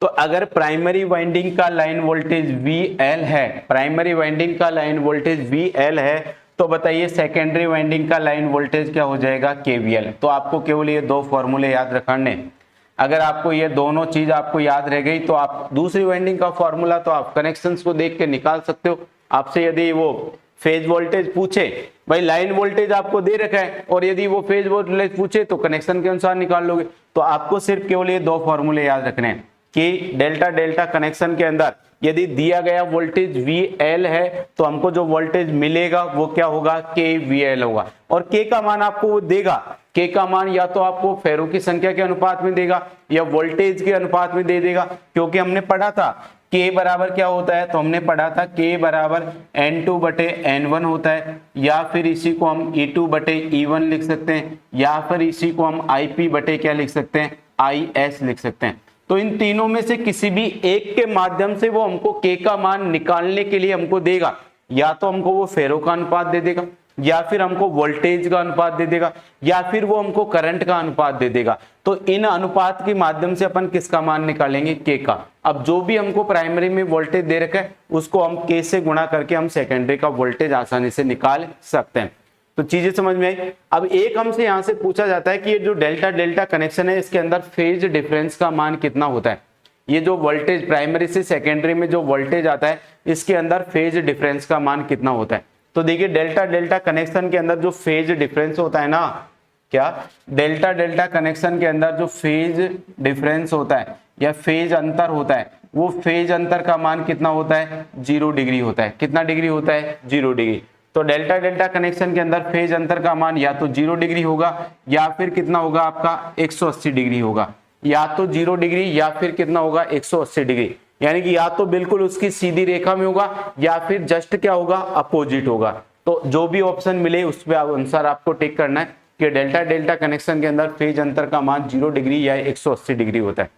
तो अगर प्राइमरी वाइंडिंग का लाइन वोल्टेज VL है, प्राइमरी वाइंडिंग का लाइन वोल्टेज VL है, तो बताइए सेकेंडरी वाइंडिंग का लाइन वोल्टेज क्या हो जाएगा? KVL। तो आपको केवल ये 2 फॉर्मूले याद रखने। अगर आपको ये दोनों चीज आपको याद रह गई तो आप दूसरी वाइंडिंग का फॉर्मूला तो आप कनेक्शंस को देख के निकाल सकते हो। आपसे यदि वो फेज वोल्टेज पूछे, भाई लाइन वोल्टेज आपको दे रखा है, और यदि वो फेज वोल्टेज पूछे तो कनेक्शन के अनुसार निकाल लोगे। तो आपको सिर्फ केवल ये 2 फॉर्मूले याद रखने हैं कि डेल्टा डेल्टा कनेक्शन के अंदर यदि दिया गया वोल्टेज VL है तो हमको जो वोल्टेज मिलेगा वो क्या होगा? KVL होगा। और K का मान आपको वो देगा, K का मान या तो आपको फेरों की संख्या के अनुपात में देगा या वोल्टेज के अनुपात में दे देगा, क्योंकि हमने पढ़ा था K बराबर क्या होता है, तो हमने पढ़ा था K बराबर N2 बटे N1 होता है, या फिर इसी को हम E2 बटे E1 लिख सकते हैं, या फिर इसी को हम IP बटे क्या लिख सकते हैं, IS लिख सकते हैं। तो इन तीनों में से किसी भी एक के माध्यम से वो हमको K का मान निकालने के लिए हमको देगा, या तो हमको वो फेरो का अनुपात दे देगा, या फिर हमको वोल्टेज का अनुपात दे देगा, या फिर वो हमको करंट का अनुपात दे देगा। तो इन अनुपात के माध्यम से अपन किसका मान निकालेंगे, K का। अब जो भी हमको प्राइमरी में वोल्टेज दे रखा है उसको हम K से गुणा करके हम सेकेंडरी का वोल्टेज आसानी से निकाल सकते हैं। तो चीजें समझ में आई। अब एक हमसे यहां से पूछा जाता है कि ये जो डेल्टा डेल्टा कनेक्शन है इसके अंदर फेज डिफरेंस का मान कितना होता है। ये जो वोल्टेज प्राइमरी से सेकेंडरी में जो वोल्टेज आता है इसके अंदर फेज डिफरेंस का मान कितना होता है। तो देखिए डेल्टा डेल्टा कनेक्शन के अंदर जो फेज डिफरेंस होता है ना, क्या डेल्टा डेल्टा कनेक्शन के अंदर जो फेज डिफरेंस होता है या फेज अंतर होता है, वो फेज अंतर का मान कितना होता है, 0 डिग्री होता है। कितना डिग्री होता है, 0 डिग्री। तो डेल्टा डेल्टा कनेक्शन के अंदर फेज अंतर का मान या तो 0 डिग्री होगा या फिर कितना होगा आपका 180 डिग्री होगा, या तो 0 डिग्री या फिर कितना होगा 180 डिग्री, यानी कि या तो बिल्कुल उसकी सीधी रेखा में होगा या फिर जस्ट क्या होगा, अपोजिट होगा। तो जो भी ऑप्शन मिले उस पे अनुसार आपको टिक करना है कि डेल्टा डेल्टा कनेक्शन के अंदर फेज अंतर का मान 0 डिग्री या 180 डिग्री होता है।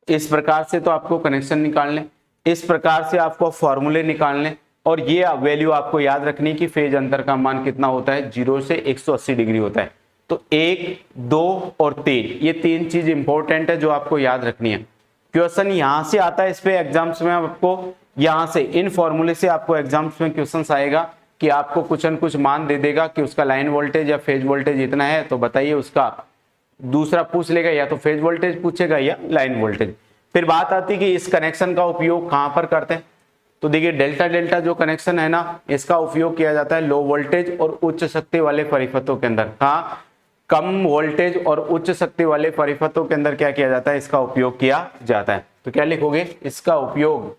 इस प्रकार से तो आपको कनेक्शन निकालने, इस प्रकार से आपको फॉर्मूले निकालने, और ये वैल्यू आपको याद रखनी कि फेज अंतर का मान कितना होता है, 0 से 180 डिग्री होता है। तो 1, 2 और 3 ये 3 चीज इंपॉर्टेंट है जो आपको याद रखनी है। क्वेश्चन यहां से आता है इस पे एग्जाम्स में, आपको यहां से इन फॉर्मूले से आपको एग्जाम्स में क्वेश्चन आएगा कि आपको कुछ न कुछ मान दे देगा कि उसका लाइन वोल्टेज या फेज वोल्टेज इतना है, तो बताइए उसका दूसरा पूछ लेगा, या तो फेज वोल्टेज पूछेगा या लाइन वोल्टेज। फिर बात आती है कि इस कनेक्शन का उपयोग कहां पर करते हैं। तो देखिए डेल्टा डेल्टा जो कनेक्शन है ना, इसका उपयोग किया जाता है लो वोल्टेज और उच्च शक्ति वाले परिपथों के अंदर। हाँ, कम वोल्टेज और उच्च शक्ति वाले परिपथों के अंदर क्या किया जाता है, इसका उपयोग किया जाता है। तो क्या लिखोगे, इसका उपयोग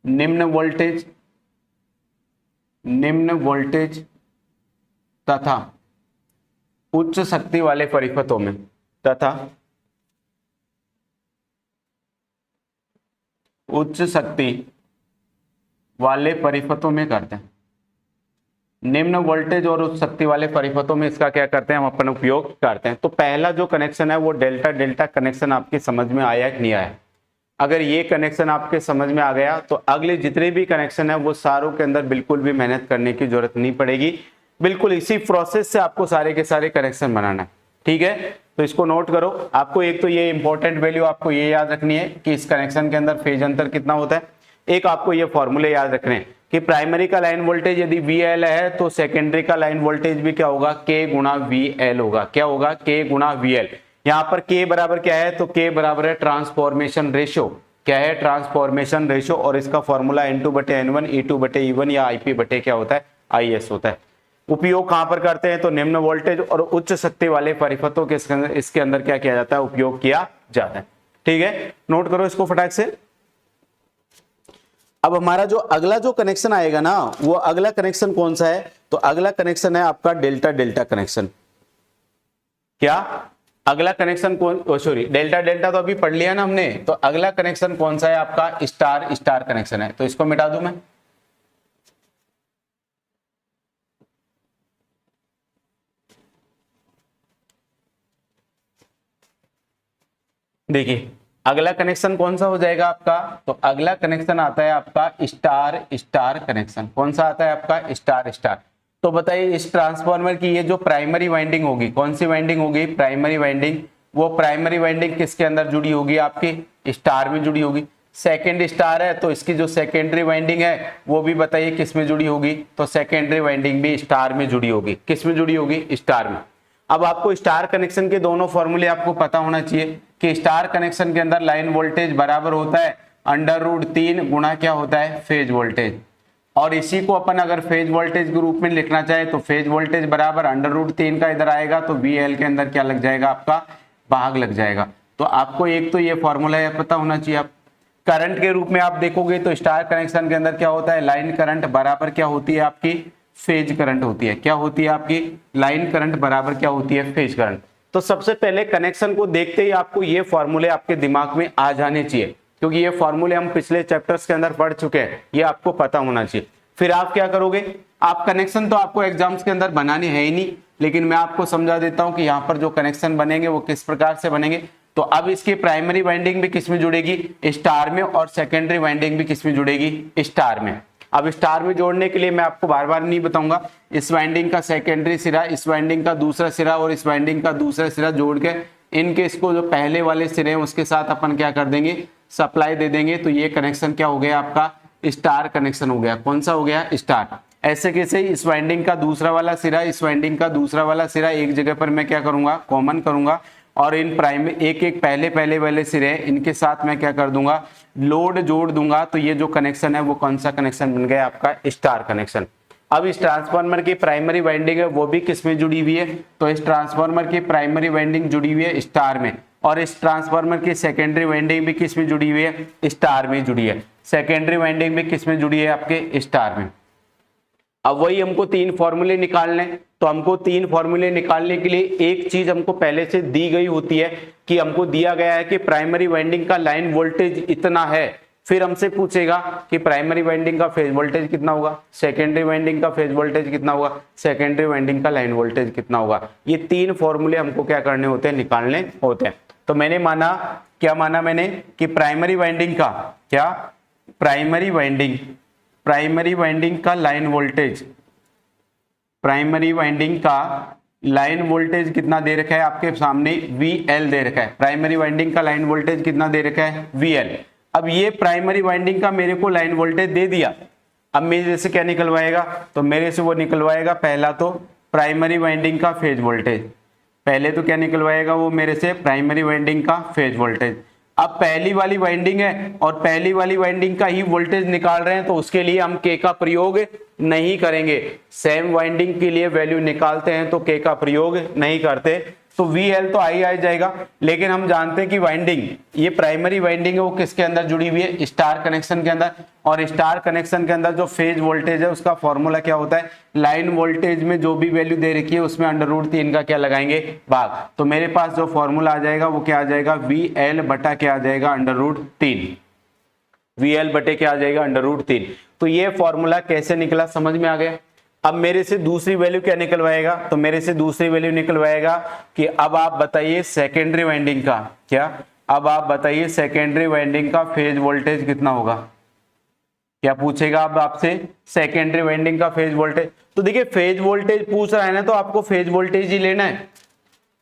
निम्न वोल्टेज तथा उच्च शक्ति वाले परिपथों में उच्च शक्ति वाले परिपथों में करते हैं। निम्न वोल्टेज और उच्च शक्ति वाले परिपथों में इसका क्या करते हैं, हम अपन उपयोग करते हैं। तो पहला जो कनेक्शन है वो डेल्टा डेल्टा कनेक्शन आपकी समझ में आया कि नहीं आया। अगर ये कनेक्शन आपके समझ में आ गया तो अगले जितने भी कनेक्शन है वो सारों के अंदर बिल्कुल भी मेहनत करने की जरूरत नहीं पड़ेगी। बिल्कुल इसी प्रोसेस से आपको सारे के सारे कनेक्शन बनाना है। ठीक है, तो इसको नोट करो। आपको एक तो ये इंपॉर्टेंट वैल्यू आपको ये याद रखनी है कि इस कनेक्शन के अंदर फेज अंतर कितना होता है। एक आपको ये फॉर्मूले याद रखने हैं कि प्राइमरी का लाइन वोल्टेज यदि VL है तो सेकेंडरी का लाइन वोल्टेज भी क्या होगा, K गुणा VL होगा। क्या होगा, K गुणा VL। यहाँ पर K बराबर क्या है, तो K बराबर है ट्रांसफॉर्मेशन रेशियो। क्या है, ट्रांसफॉर्मेशन रेशियो। और इसका फॉर्मूला N2 बटे N1 E2 बटे E1 या IP बटे क्या होता है, IS होता है। उपयोग कहां पर करते हैं, तो निम्न वोल्टेज और उच्च शक्ति वाले परिपथों के इसके अंदर क्या किया जाता है, उपयोग किया जाता है। ठीक है, नोट करो इसको फटाक से। अब हमारा जो अगला जो कनेक्शन आएगा ना, वो अगला कनेक्शन कौन सा है, तो अगला कनेक्शन है आपका डेल्टा डेल्टा कनेक्शन। क्या अगला कनेक्शन कौन, सॉरी डेल्टा डेल्टा तो अभी पढ़ लिया ना हमने। तो अगला कनेक्शन कौन सा है आपका, स्टार स्टार कनेक्शन है। तो इसको मिटा दूं मैं। देखिए अगला कनेक्शन कौन सा हो जाएगा आपका, तो अगला कनेक्शन आता है आपका स्टार स्टार कनेक्शन। कौन सा आता है आपका, स्टार स्टार। तो बताइए इस ट्रांसफार्मर की ये जो प्राइमरी वाइंडिंग होगी, कौन सी वाइंडिंग होगी, प्राइमरी वाइंडिंग। वो प्राइमरी वाइंडिंग किसके अंदर जुड़ी होगी, आपकी स्टार में जुड़ी होगी। सेकेंड स्टार है तो इसकी जो सेकेंडरी वाइंडिंग है वो भी बताइए किस में जुड़ी होगी, तो सेकेंडरी वाइंडिंग भी स्टार में जुड़ी होगी। किस में जुड़ी होगी, स्टार में। अब आपको स्टार कनेक्शन के दोनों फॉर्मूले आपको पता होना चाहिए कि स्टार कनेक्शन के अंदर लाइन वोल्टेज बराबर होता है √3 गुणा क्या होता है, फेज वोल्टेज। और इसी को अपन अगर फेज वोल्टेज के रूप में लिखना चाहे तो फेज वोल्टेज बराबर √3 का इधर आएगा तो VL के अंदर क्या लग जाएगा, आपका भाग लग जाएगा। तो आपको एक तो ये फॉर्मूला पता होना चाहिए। आप करंट के रूप में आप देखोगे तो स्टार कनेक्शन के अंदर क्या होता है, लाइन करंट बराबर क्या होती है आपकी, फेज करंट होती है। क्या होती है आपकी, लाइन करंट बराबर क्या होती है, फेज करंट। तो सबसे पहले कनेक्शन को देखते ही आपको ये फॉर्मूले आपके दिमाग में आ जाने चाहिए, क्योंकि ये फॉर्मूले हम पिछले चैप्टर्स के अंदर पढ़ चुके हैं, ये आपको पता होना चाहिए। फिर आप क्या करोगे, आप कनेक्शन तो आपको एग्जाम्स के अंदर बनाने हैं ही नहीं, लेकिन मैं आपको समझा देता हूं कि यहाँ पर जो कनेक्शन बनेंगे वो किस प्रकार से बनेंगे। तो अब इसकी प्राइमरी वाइंडिंग भी किस में जुड़ेगी, स्टार में, और सेकेंडरी वाइंडिंग भी किस में जुड़ेगी, स्टार में। अब स्टार में जोड़ने के लिए मैं आपको बार बार नहीं बताऊंगा, इस वाइंडिंग का सेकेंडरी सिरा, इस वाइंडिंग का दूसरा सिरा और इस वाइंडिंग का दूसरा सिरा जोड़ के इनके इसको जो पहले वाले सिरे हैं उसके साथ अपन क्या कर देंगे, सप्लाई दे देंगे। तो ये कनेक्शन क्या हो गया, आपका स्टार कनेक्शन हो गया। कौन सा हो गया, स्टार। ऐसे कैसे, इस वाइंडिंग का दूसरा वाला सिरा, इस वाइंडिंग का दूसरा वाला सिरा एक जगह पर मैं क्या करूंगा, कॉमन करूंगा, और इन प्राइम एक एक पहले वाले सिरे इनके साथ मैं क्या कर दूंगा, लोड जोड़ दूंगा। तो ये जो कनेक्शन है वो कौन सा कनेक्शन बन गया, आपका स्टार कनेक्शन। अब इस ट्रांसफार्मर की प्राइमरी वाइंडिंग है वो भी किसमें जुड़ी हुई है, तो इस ट्रांसफार्मर की प्राइमरी वाइंडिंग जुड़ी हुई है स्टार में, और इस ट्रांसफार्मर की सेकेंडरी वाइंडिंग भी किसमें जुड़ी हुई है, स्टार में जुड़ी है। सेकेंडरी वाइंडिंग भी किसमें जुड़ी है, आपके स्टार में। अब वही हमको तीन फॉर्मूले निकालने, तो हमको तीन फॉर्मूले निकालने के लिए एक चीज हमको पहले से दी गई होती है कि हमको दिया गया है कि प्राइमरी वाइंडिंग का लाइन वोल्टेज इतना है, फिर हमसे पूछेगा कि प्राइमरी वाइंडिंग का फेज वोल्टेज कितना होगा, सेकेंडरी वाइंडिंग का फेज वोल्टेज कितना होगा, सेकेंडरी वाइंडिंग का लाइन वोल्टेज कितना होगा। ये तीन फॉर्मूले हमको क्या करने होते हैं, निकालने होते हैं। तो मैंने माना, क्या माना मैंने, कि प्राइमरी वाइंडिंग का क्या, प्राइमरी वाइंडिंग का लाइन वोल्टेज, प्राइमरी वाइंडिंग का लाइन वोल्टेज कितना दे रखा है आपके सामने, VL दे रखा है। प्राइमरी वाइंडिंग का लाइन वोल्टेज कितना दे रखा है, VL। अब ये प्राइमरी वाइंडिंग का मेरे को लाइन वोल्टेज दे दिया, अब मेरे से क्या निकलवाएगा, तो मेरे से वो निकलवाएगा पहला तो प्राइमरी वाइंडिंग का फेज वोल्टेज, पहले तो क्या निकलवाएगा वो मेरे से, प्राइमरी वाइंडिंग का फेज वोल्टेज। अब पहली वाली वाइंडिंग है और पहली वाली वाइंडिंग का ही वोल्टेज निकाल रहे हैं, तो उसके लिए हम के का प्रयोग नहीं करेंगे। सेम वाइंडिंग के लिए वैल्यू निकालते हैं तो के का प्रयोग नहीं करते, तो VL तो आ जाएगा। लेकिन हम जानते हैं कि वाइंडिंग, ये प्राइमरी वाइंडिंग है वो किसके अंदर जुड़ी हुई है, स्टार कनेक्शन के अंदर, और स्टार कनेक्शन के अंदर जो फेज वोल्टेज है उसका फॉर्मूला क्या होता है, लाइन वोल्टेज में जो भी वैल्यू दे रखी है उसमें √3 का क्या लगाएंगे, भाग। तो मेरे पास जो फॉर्मूला आ जाएगा वो क्या आ जाएगा, VL बटा क्या आ जाएगा, √3, VL बटे क्या आ जाएगा, √3। तो ये फॉर्मूला कैसे निकला समझ में आ गया। अब मेरे से दूसरी वैल्यू क्या निकलवाएगा, तो मेरे से दूसरी वैल्यू निकलवाएगा कि अब आप बताइए सेकेंडरी वाइंडिंग का क्या, अब आप बताइए सेकेंडरी वाइंडिंग का फेज वोल्टेज कितना होगा, क्या पूछेगा अब आपसे, सेकेंडरी वाइंडिंग का फेज वोल्टेज। तो देखिए फेज वोल्टेज पूछ रहा है ना, तो आपको फेज वोल्टेज ही लेना है।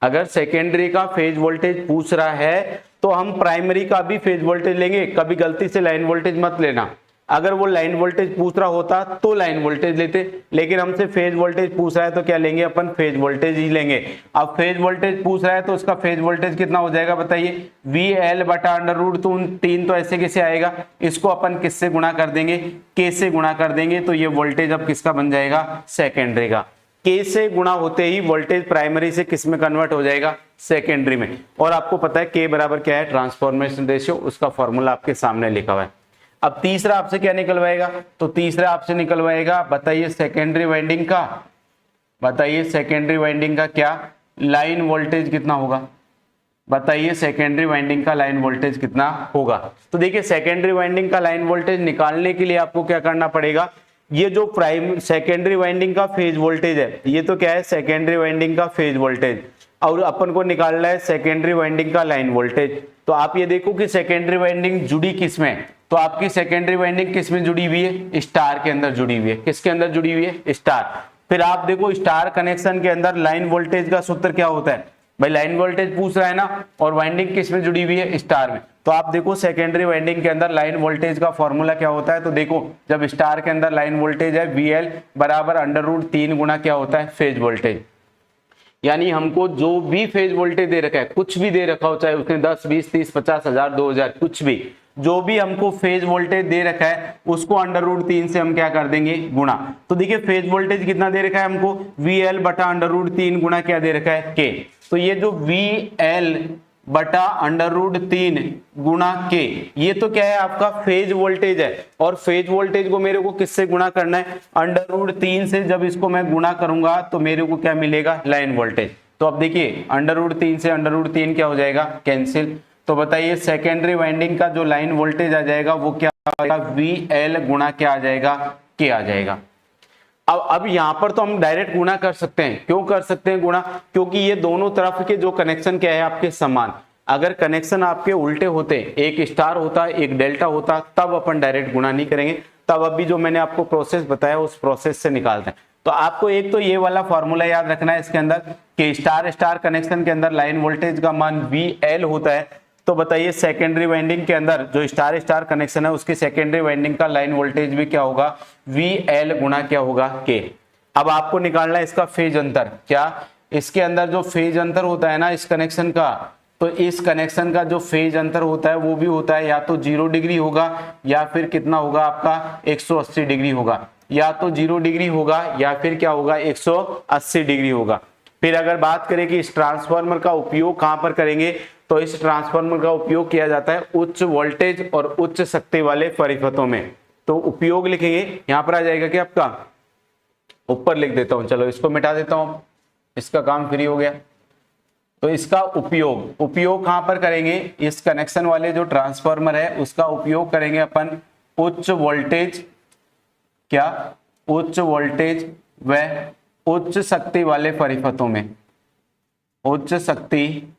अगर सेकेंडरी का फेज वोल्टेज पूछ रहा है तो हम प्राइमरी का भी फेज वोल्टेज लेंगे, कभी गलती से लाइन वोल्टेज मत लेना। अगर वो लाइन वोल्टेज पूछ रहा होता तो लाइन वोल्टेज लेते, लेकिन हमसे फेज वोल्टेज पूछ रहा है तो क्या लेंगे, अपन फेज वोल्टेज ही लेंगे। अब फेज वोल्टेज पूछ रहा है तो उसका फेज वोल्टेज कितना हो जाएगा बताइए, VL बटा √3। तो ऐसे कैसे आएगा, इसको अपन किससे गुणा कर देंगे, K से गुणा कर देंगे। तो ये वोल्टेज अब किसका बन जाएगा, सेकेंडरी का। K से गुणा होते ही वोल्टेज प्राइमरी से किस में कन्वर्ट हो जाएगा, सेकेंडरी में। और आपको पता है K बराबर क्या है, ट्रांसफॉर्मेशन रेशियो, उसका फॉर्मूला आपके सामने लिखा हुआ है। अब तीसरा आपसे क्या निकलवाएगा, तो तीसरा आपसे निकलवाएगा, बताइए सेकेंडरी वाइंडिंग का, बताइए सेकेंडरी वाइंडिंग का क्या लाइन वोल्टेज कितना होगा, बताइए सेकेंडरी वाइंडिंग का लाइन वोल्टेज कितना होगा। तो देखिए सेकेंडरी वाइंडिंग का लाइन वोल्टेज निकालने के लिए आपको क्या करना पड़ेगा, ये जो प्राइम सेकेंडरी वाइंडिंग का फेज वोल्टेज है, ये तो क्या है सेकेंडरी वाइंडिंग का फेज वोल्टेज, और अपन को निकालना है सेकेंडरी वाइंडिंग का लाइन वोल्टेज। तो आप ये देखो कि सेकेंडरी वाइंडिंग जुड़ी किसमें, तो आपकी सेकेंडरी वाइंडिंग किसमें जुड़ी हुई है, स्टार के अंदर जुड़ी हुई है। किसके अंदर जुड़ी हुई है, स्टार। फिर आप देखो स्टार कनेक्शन के अंदर लाइन वोल्टेज का सूत्र क्या होता है, भाई लाइन वोल्टेज पूछ रहा है ना, और वाइंडिंग किसमें जुड़ी हुई है, स्टार में। तो आप देखो सेकेंडरी वाइंडिंग के अंदर लाइन वोल्टेज का फॉर्मूला क्या होता है, तो देखो जब स्टार के अंदर लाइन वोल्टेज है VL बराबर √3 गुना क्या होता है, फेज वोल्टेज। यानी हमको जो भी फेज वोल्टेज दे रखा है, कुछ भी दे रखा हो, चाहे उसने 10, 20, 30, 50, 1000, 2000, कुछ भी, जो भी हमको फेज वोल्टेज दे रखा है उसको √3 से हम क्या कर देंगे, गुणा। तो देखिए फेज वोल्टेज कितना दे रखा है हमको, VL बटा √3 गुणा क्या दे रखा है, K। तो ये जो VL बटा √3 गुणा K, ये तो क्या है आपका फेज वोल्टेज है, और फेज वोल्टेज को मेरे को किससे गुणा करना है, √3 से। जब इसको मैं गुणा करूंगा तो मेरे को क्या मिलेगा, लाइन वोल्टेज। तो अब देखिए √3 से √3 क्या हो जाएगा, कैंसिल। तो बताइए सेकेंडरी वाइंडिंग का जो लाइन वोल्टेज आ जाएगा वो क्या आएगा, VL गुणा क्या आ जाएगा, K आ जाएगा। अब यहां पर तो हम डायरेक्ट गुणा कर सकते हैं। क्यों कर सकते हैं गुणा, क्योंकि ये दोनों तरफ के जो कनेक्शन क्या है आपके समान। अगर कनेक्शन आपके उल्टे होते, एक स्टार होता एक डेल्टा होता, तब अपन डायरेक्ट गुणा नहीं करेंगे, तब अभी जो मैंने आपको प्रोसेस बताया उस प्रोसेस से निकालते हैं। तो आपको एक तो ये वाला फॉर्मूला याद रखना है इसके अंदर कि स्टार स्टार कनेक्शन के अंदर लाइन वोल्टेज का मान VL होता है। तो बताइए सेकेंडरी वाइंडिंग के अंदर जो स्टार स्टार कनेक्शन है उसकी सेकेंडरी वाइंडिंग का लाइन वोल्टेज भी क्या होगा, VL गुणा क्या होगा, K। अब आपको निकालना है इसका फेज अंतर। क्या इसके अंदर जो फेज अंतर होता है ना इस कनेक्शन का, तो इस कनेक्शन का जो फेज अंतर होता है वो भी होता है या तो 0 डिग्री होगा या फिर कितना होगा आपका 180 डिग्री होगा, या तो 0 डिग्री होगा या फिर क्या होगा 180 डिग्री होगा। फिर अगर बात करें कि इस ट्रांसफार्मर का उपयोग कहां पर करेंगे, तो इस ट्रांसफार्मर का उपयोग किया जाता है उच्च वोल्टेज और उच्च शक्ति वाले परिपथों में। तो उपयोग लिखेंगे, यहां पर आ जाएगा कि आपका, ऊपर लिख देता हूं, चलो इसको मिटा देता हूं, इसका काम फ्री हो गया। तो इसका उपयोग कहां पर करेंगे, इस कनेक्शन वाले जो ट्रांसफार्मर है उसका उपयोग करेंगे अपन उच्च वोल्टेज, क्या उच्च वोल्टेज व उच्च शक्ति वाले परिपथों में, उच्च शक्ति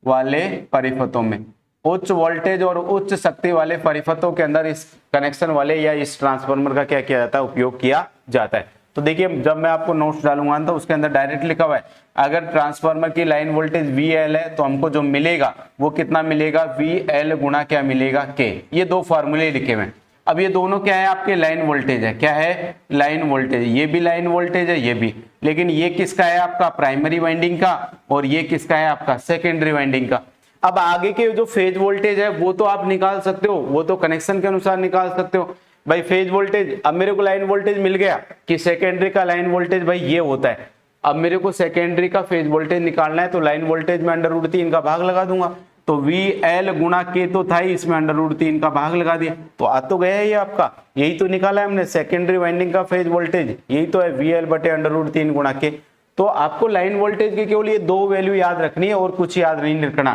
वाले परिपथों में। उच्च वोल्टेज और उच्च शक्ति वाले परिपथों के अंदर इस कनेक्शन वाले या इस ट्रांसफार्मर का क्या किया जाता है, उपयोग किया जाता है। तो देखिए जब मैं आपको नोट्स डालूंगा तो उसके अंदर डायरेक्ट लिखा हुआ है, अगर ट्रांसफार्मर की लाइन वोल्टेज VL है तो हमको जो मिलेगा वो कितना मिलेगा, VL गुणा क्या मिलेगा, K। ये दो फॉर्मूले लिखे हुए हैं। अब ये दोनों क्या है आपके, लाइन वोल्टेज है, क्या है, लाइन वोल्टेज। ये भी लाइन वोल्टेज है, ये भी, लेकिन ये किसका है आपका, प्राइमरी वाइंडिंग का, और ये किसका है आपका, सेकेंडरी वाइंडिंग का। अब आगे के जो फेज वोल्टेज है वो तो आप निकाल सकते हो, वो तो कनेक्शन के अनुसार निकाल सकते हो भाई फेज वोल्टेज। अब मेरे को लाइन वोल्टेज मिल गया कि सेकेंडरी का लाइन वोल्टेज भाई ये होता है। अब मेरे को सेकेंडरी का फेज वोल्टेज निकालना है तो लाइन वोल्टेज में √3 का भाग लगा दूंगा। तो VL गुणा K तो था ही, इसमें √3 का भाग लगा दिया तो आ तो गया ये आपका, यही तो निकाला है हमने सेकेंडरी वाइंडिंग का फेज वोल्टेज, यही तो है VL बटे √3 गुणा K। तो आपको लाइन वोल्टेज के केवल ये दो वैल्यू याद रखनी है और कुछ याद नहीं रखना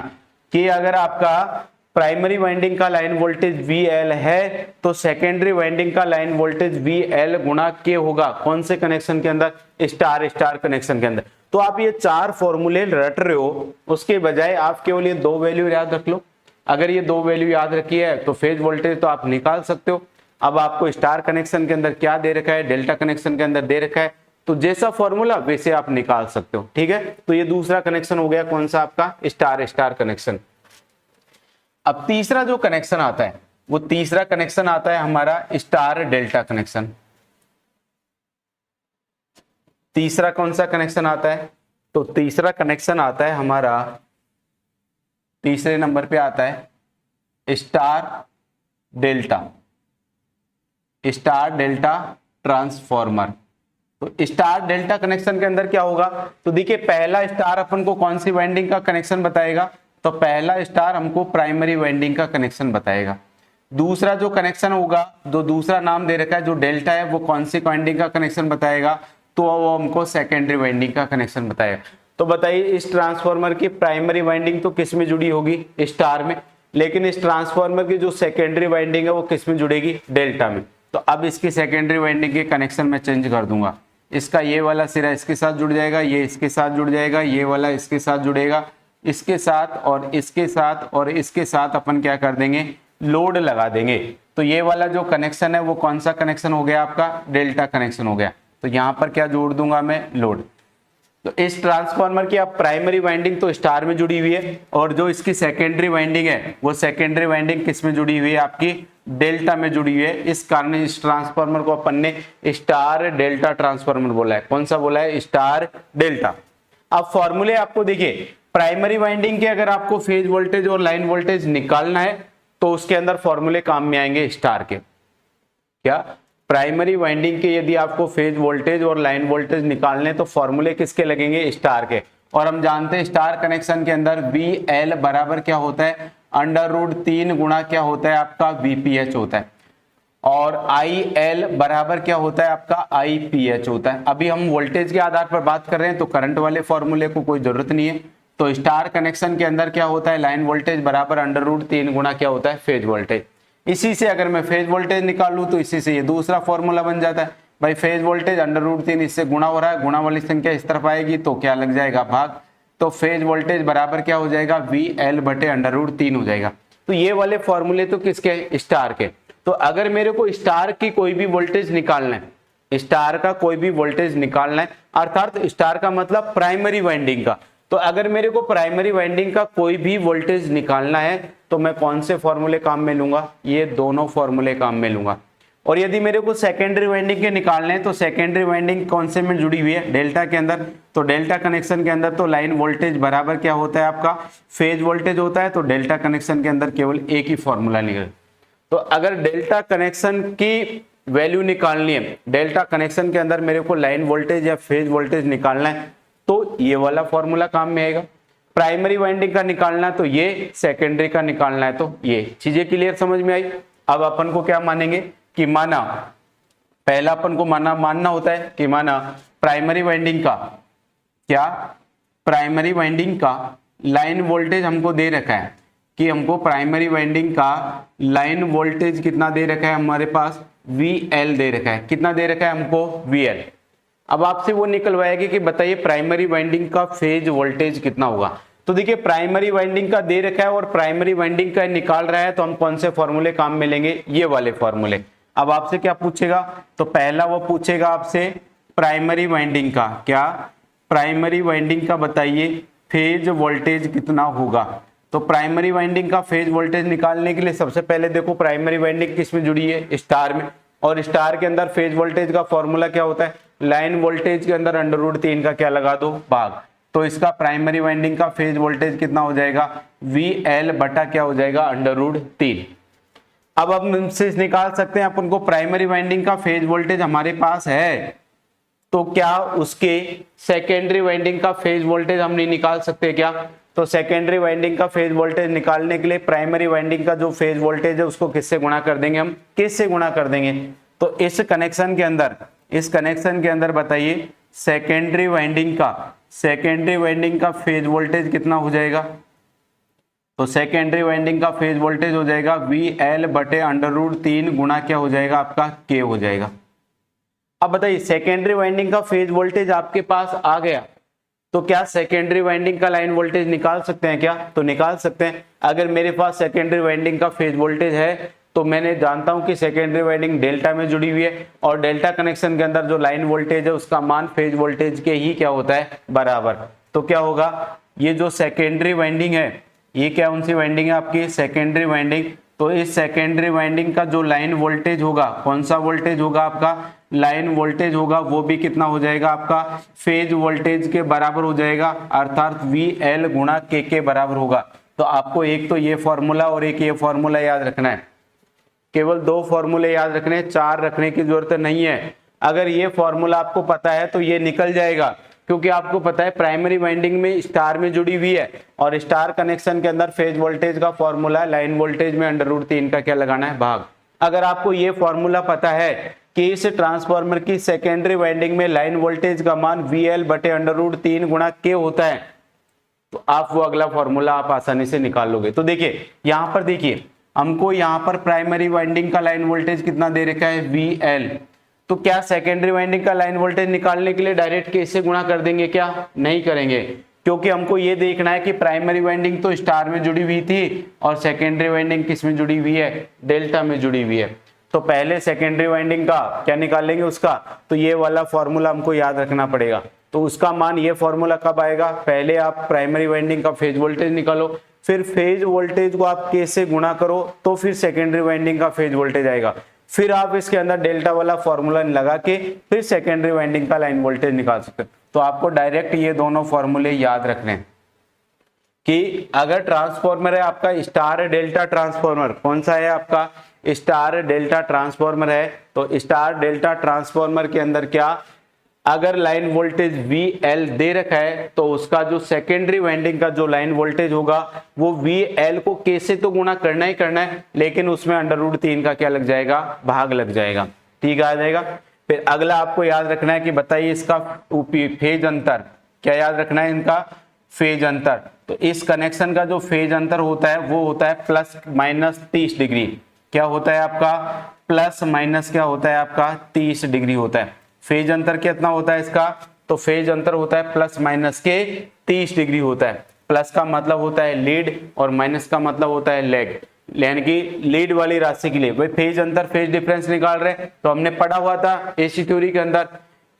कि अगर आपका प्राइमरी वाइंडिंग का लाइन वोल्टेज VL है तो सेकेंडरी वाइंडिंग का लाइन वोल्टेज VL गुणा K होगा। कौन से कनेक्शन के अंदर, स्टार स्टार कनेक्शन के अंदर। तो आप ये चार फॉर्मूले रट रहे हो, उसके बजाय आप केवल ये दो वैल्यू याद रख लो। अगर ये दो वैल्यू याद रखी है तो फेज वोल्टेज तो आप निकाल सकते हो। अब आपको स्टार कनेक्शन के अंदर क्या दे रखा है, डेल्टा कनेक्शन के अंदर दे रखा है, तो जैसा फॉर्मूला वैसे आप निकाल सकते हो, ठीक है। तो ये दूसरा कनेक्शन हो गया कौन सा आपका, स्टार स्टार कनेक्शन। अब तीसरा जो कनेक्शन आता है वो तीसरा कनेक्शन आता है हमारा स्टार डेल्टा कनेक्शन। तीसरा कौन सा कनेक्शन आता है, तो तीसरा कनेक्शन आता है हमारा, तीसरे नंबर पे आता है star delta, star delta transformer. तो स्टार डेल्टा कनेक्शन के अंदर क्या होगा, तो देखिए पहला स्टार अपन को कौन सी वाइंडिंग का कनेक्शन बताएगा, तो पहला स्टार हमको प्राइमरी वाइंडिंग का कनेक्शन बताएगा। दूसरा जो कनेक्शन होगा, जो दूसरा नाम दे रखा है जो डेल्टा है, वो कौन सी वाइंडिंग का कनेक्शन बताएगा, तो वो हमको सेकेंडरी वाइंडिंग का कनेक्शन बताएगा। तो बताइए इस ट्रांसफार्मर की प्राइमरी वाइंडिंग तो किस में जुड़ी होगी, स्टार में, लेकिन इस ट्रांसफार्मर की जो सेकेंडरी वाइंडिंग है वो किस में जुड़ेगी, डेल्टा में। तो अब इसकी सेकेंडरी वाइंडिंग के कनेक्शन में चेंज कर दूंगा, इसका ये वाला सिरा इसके साथ जुड़ जाएगा, ये इसके साथ जुड़ जाएगा, ये वाला इसके साथ जुड़ेगा, इसके साथ और इसके साथ और इसके साथ अपन क्या कर देंगे, लोड लगा देंगे। तो ये वाला जो कनेक्शन है वो कौन सा कनेक्शन हो गया आपका, डेल्टा कनेक्शन हो गया। तो यहां पर क्या जोड़ दूंगा मैं, लोड। तो इस ट्रांसफार्मर की आप प्राइमरी वाइंडिंग तो स्टार में जुड़ी हुई है और जो इसकी सेकेंडरी वाइंडिंग है वो सेकेंडरी वाइंडिंग किस में जुड़ी हुई है, आपकी डेल्टा में जुड़ी हुई है। इस कारण इस ट्रांसफार्मर को अपन ने स्टार डेल्टा ट्रांसफार्मर बोला है। कौन सा बोला है, स्टार डेल्टा। अब फॉर्मूले आपको देखिए, प्राइमरी वाइंडिंग के अगर आपको फेज वोल्टेज और लाइन वोल्टेज निकालना है तो उसके अंदर फॉर्मूले काम में आएंगे स्टार के। क्या प्राइमरी वाइंडिंग के यदि आपको फेज वोल्टेज और लाइन वोल्टेज निकालने तो फॉर्मूले किसके लगेंगे, स्टार के। और हम जानते हैं स्टार कनेक्शन के अंदर VL बराबर क्या होता है, √3 गुणा क्या होता है आपका, VPH होता है। और आई एल बराबर क्या होता है आपका आई पी एच होता है। अभी हम वोल्टेज के आधार पर बात कर रहे हैं तो करंट वाले फॉर्मूले को कोई जरूरत नहीं है। तो स्टार कनेक्शन के अंदर क्या होता है, लाइन वोल्टेज बराबर √3 गुना क्या होता है, फेज वोल्टेज। इसी से अगर मैं फेज वोल्टेज निकालूं तो इसी से ये दूसरा फॉर्मूला बन जाता है भाई, फेज वोल्टेज √3 इससे गुणा हो रहा है, गुणा वाली संख्या इस तरफ आएगी तो क्या लग जाएगा, भाग। तो फेज वोल्टेज बराबर क्या हो जाएगा, VL बटे √3 हो जाएगा। तो ये वाले फॉर्मूले तो किसके, स्टार के। तो अगर मेरे को स्टार की कोई भी वोल्टेज निकालना है, स्टार का कोई भी वोल्टेज निकालना है, अर्थात स्टार का मतलब प्राइमरी वाइंडिंग का। तो अगर मेरे को प्राइमरी वाइंडिंग का कोई भी वोल्टेज निकालना है तो मैं कौन से फॉर्मूले काम में लूंगा, ये दोनों फॉर्मूले काम में लूंगा। और यदि मेरे को सेकेंडरी वाइंडिंग के निकालने हैं तो सेकेंडरी वाइंडिंग कौन से में जुड़ी हुई है, डेल्टा के अंदर। तो डेल्टा कनेक्शन के अंदर तो लाइन वोल्टेज बराबर क्या होता है आपका, फेज वोल्टेज होता है। तो डेल्टा कनेक्शन के अंदर केवल एक ही फॉर्मूला निकले। तो अगर डेल्टा कनेक्शन की वैल्यू निकालनी है, डेल्टा कनेक्शन के अंदर मेरे को लाइन वोल्टेज या फेज वोल्टेज निकालना है तो ये वाला फॉर्मूला काम में आएगा। प्राइमरी वाइंडिंग का निकालना है तो ये, सेकेंडरी का निकालना है तो ये। चीजें क्लियर समझ में आई। अब अपन को क्या मानेंगे कि माना, पहला अपन को मानना होता है कि माना प्राइमरी वाइंडिंग का क्या, प्राइमरी वाइंडिंग का लाइन वोल्टेज हमको दे रखा है कि हमको प्राइमरी वाइंडिंग का लाइन वोल्टेज कितना दे रखा है हमारे पास, VL दे रखा है। कितना दे रखा है हमको, VL। अब आपसे वो निकलवाएगी कि बताइए प्राइमरी वाइंडिंग का फेज वोल्टेज कितना होगा। तो देखिए प्राइमरी वाइंडिंग का दे रखा है और प्राइमरी वाइंडिंग का निकाल रहा है तो हम कौन से फॉर्मूले काम में लेंगे, ये वाले फॉर्मूले। अब आपसे क्या पूछेगा, तो पहला वो पूछेगा आपसे प्राइमरी वाइंडिंग का, क्या प्राइमरी वाइंडिंग का बताइए फेज वोल्टेज कितना होगा। तो प्राइमरी वाइंडिंग का फेज वोल्टेज निकालने के लिए सबसे पहले देखो प्राइमरी वाइंडिंग किस में जुड़ी है, स्टार में। और स्टार के अंदर फेज वोल्टेज का फॉर्मूला क्या होता है, लाइन वोल्टेज के अंदर √3 का क्या लगा दो, भाग। तो इसका प्राइमरी वाइंडिंग का फेज वोल्टेज कितना हो जाएगा, VL बटा क्या हो जाएगा, √3। अब हम इनसे निकाल सकते हैं अपन को प्राइमरी वाइंडिंग का फेज वोल्टेज हमारे पास है तो क्या उसके सेकेंडरी वाइंडिंग का फेज वोल्टेज हम नहीं निकाल सकते क्या। तो सेकेंडरी वाइंडिंग का फेज वोल्टेज निकालने के लिए प्राइमरी वाइंडिंग का जो फेज वोल्टेज है उसको किससे गुणा कर देंगे, हम किससे गुणा कर देंगे। तो इस कनेक्शन के अंदर बताइए सेकेंडरी वाइंडिंग का फेज वोल्टेज कितना हो जाएगा। तो सेकेंडरी वाइंडिंग का फेज वोल्टेज हो जाएगा VL बटे √3 गुना क्या हो जाएगा आपका, K हो जाएगा। अब बताइए सेकेंडरी वाइंडिंग का फेज वोल्टेज आपके पास आ गया तो क्या सेकेंडरी वाइंडिंग का लाइन वोल्टेज निकाल सकते हैं क्या, तो निकाल सकते हैं। अगर मेरे पास सेकेंडरी वाइंडिंग का फेज वोल्टेज है तो मैंने जानता हूं कि सेकेंडरी वाइंडिंग डेल्टा में जुड़ी हुई है और डेल्टा कनेक्शन के अंदर जो लाइन वोल्टेज है उसका मान फेज वोल्टेज के ही क्या होता है, बराबर। तो क्या होगा, ये जो सेकेंडरी वाइंडिंग है ये क्या उनसी वाइंडिंग है आपकी, सेकेंडरी वाइंडिंग। तो इस सेकेंडरी वाइंडिंग का जो लाइन वोल्टेज होगा, कौन सा वोल्टेज होगा आपका, लाइन वोल्टेज होगा, वो भी कितना हो जाएगा आपका, फेज वोल्टेज के बराबर हो जाएगा, अर्थात VL गुणा K के बराबर होगा। तो आपको एक तो ये फॉर्मूला और एक ये फॉर्मूला याद रखना है, केवल 2 फॉर्मूले याद रखने, 4 रखने की जरूरत नहीं है। अगर ये फॉर्मूला आपको पता है तो ये निकल जाएगा, क्योंकि आपको पता है प्राइमरी वाइंडिंग में स्टार में जुड़ी हुई है और स्टार कनेक्शन के अंदर फेज वोल्टेज का फॉर्मूला है लाइन वोल्टेज में √3 का क्या लगाना है, भाग। अगर आपको ये फॉर्मूला पता है कि इस ट्रांसफार्मर की सेकेंडरी वाइंडिंग में लाइन वोल्टेज का मान VL बटे √3 गुना K होता है तो आप वो अगला फॉर्मूला आप आसानी से निकाल लोगे। तो देखिए यहां पर, देखिए हमको यहां पर प्राइमरी वाइंडिंग का लाइन वोल्टेज कितना दे रखा है, VL। तो क्या सेकेंडरी वाइंडिंग का लाइन वोल्टेज निकालने के लिए डायरेक्ट K से गुणा कर देंगे क्या, नहीं करेंगे, क्योंकि हमको ये देखना है कि प्राइमरी वाइंडिंग तो स्टार में जुड़ी हुई थी और सेकेंडरी वाइंडिंग किस में जुड़ी हुई है, डेल्टा में जुड़ी हुई है। तो पहले सेकेंडरी वाइंडिंग का क्या निकालेंगे उसका, तो ये वाला फॉर्मूला हमको याद रखना पड़ेगा। तो उसका मान, ये फॉर्मूला कब आएगा, पहले आप प्राइमरी वाइंडिंग का फेज वोल्टेज निकालो, फिर फेज वोल्टेज को आप K से गुणा करो तो फिर सेकेंडरी वाइंडिंग का फेज वोल्टेज आएगा। फिर आप इसके अंदर डेल्टा वाला फॉर्मूला लगा के फिर सेकेंडरी वाइंडिंग का लाइन वोल्टेज निकाल सकते हैं। तो आपको डायरेक्ट ये दोनों फॉर्मूले याद रखने हैं कि अगर ट्रांसफॉर्मर है आपका स्टार डेल्टा ट्रांसफॉर्मर, कौन सा है आपका, स्टार डेल्टा ट्रांसफॉर्मर है, तो स्टार डेल्टा ट्रांसफॉर्मर के अंदर क्या अगर लाइन वोल्टेज VL दे रखा है तो उसका जो सेकेंडरी वाइंडिंग का जो लाइन वोल्टेज होगा वो VL को K से तो गुणा करना ही करना है, लेकिन उसमें √3 का क्या लग जाएगा, भाग लग जाएगा। ठीक आ जाएगा। फिर अगला आपको याद रखना है कि बताइए इसका फेज अंतर, क्या याद रखना है इनका, फेज अंतर। तो इस कनेक्शन का जो फेज अंतर होता है वो होता है ±30 डिग्री। क्या होता है आपका, प्लस माइनस क्या होता है आपका, 30 डिग्री होता है। फेज अंतर कितना होता है इसका, तो फेज अंतर होता है प्लस माइनस के 30 डिग्री होता है। प्लस का मतलब होता है लीड और माइनस का मतलब होता है लैग, यानी कि लीड वाली राशि के लिए भाई फेज अंतर, फेज डिफरेंस निकाल रहे हैं। तो हमने पढ़ा हुआ था एसी थ्योरी के अंदर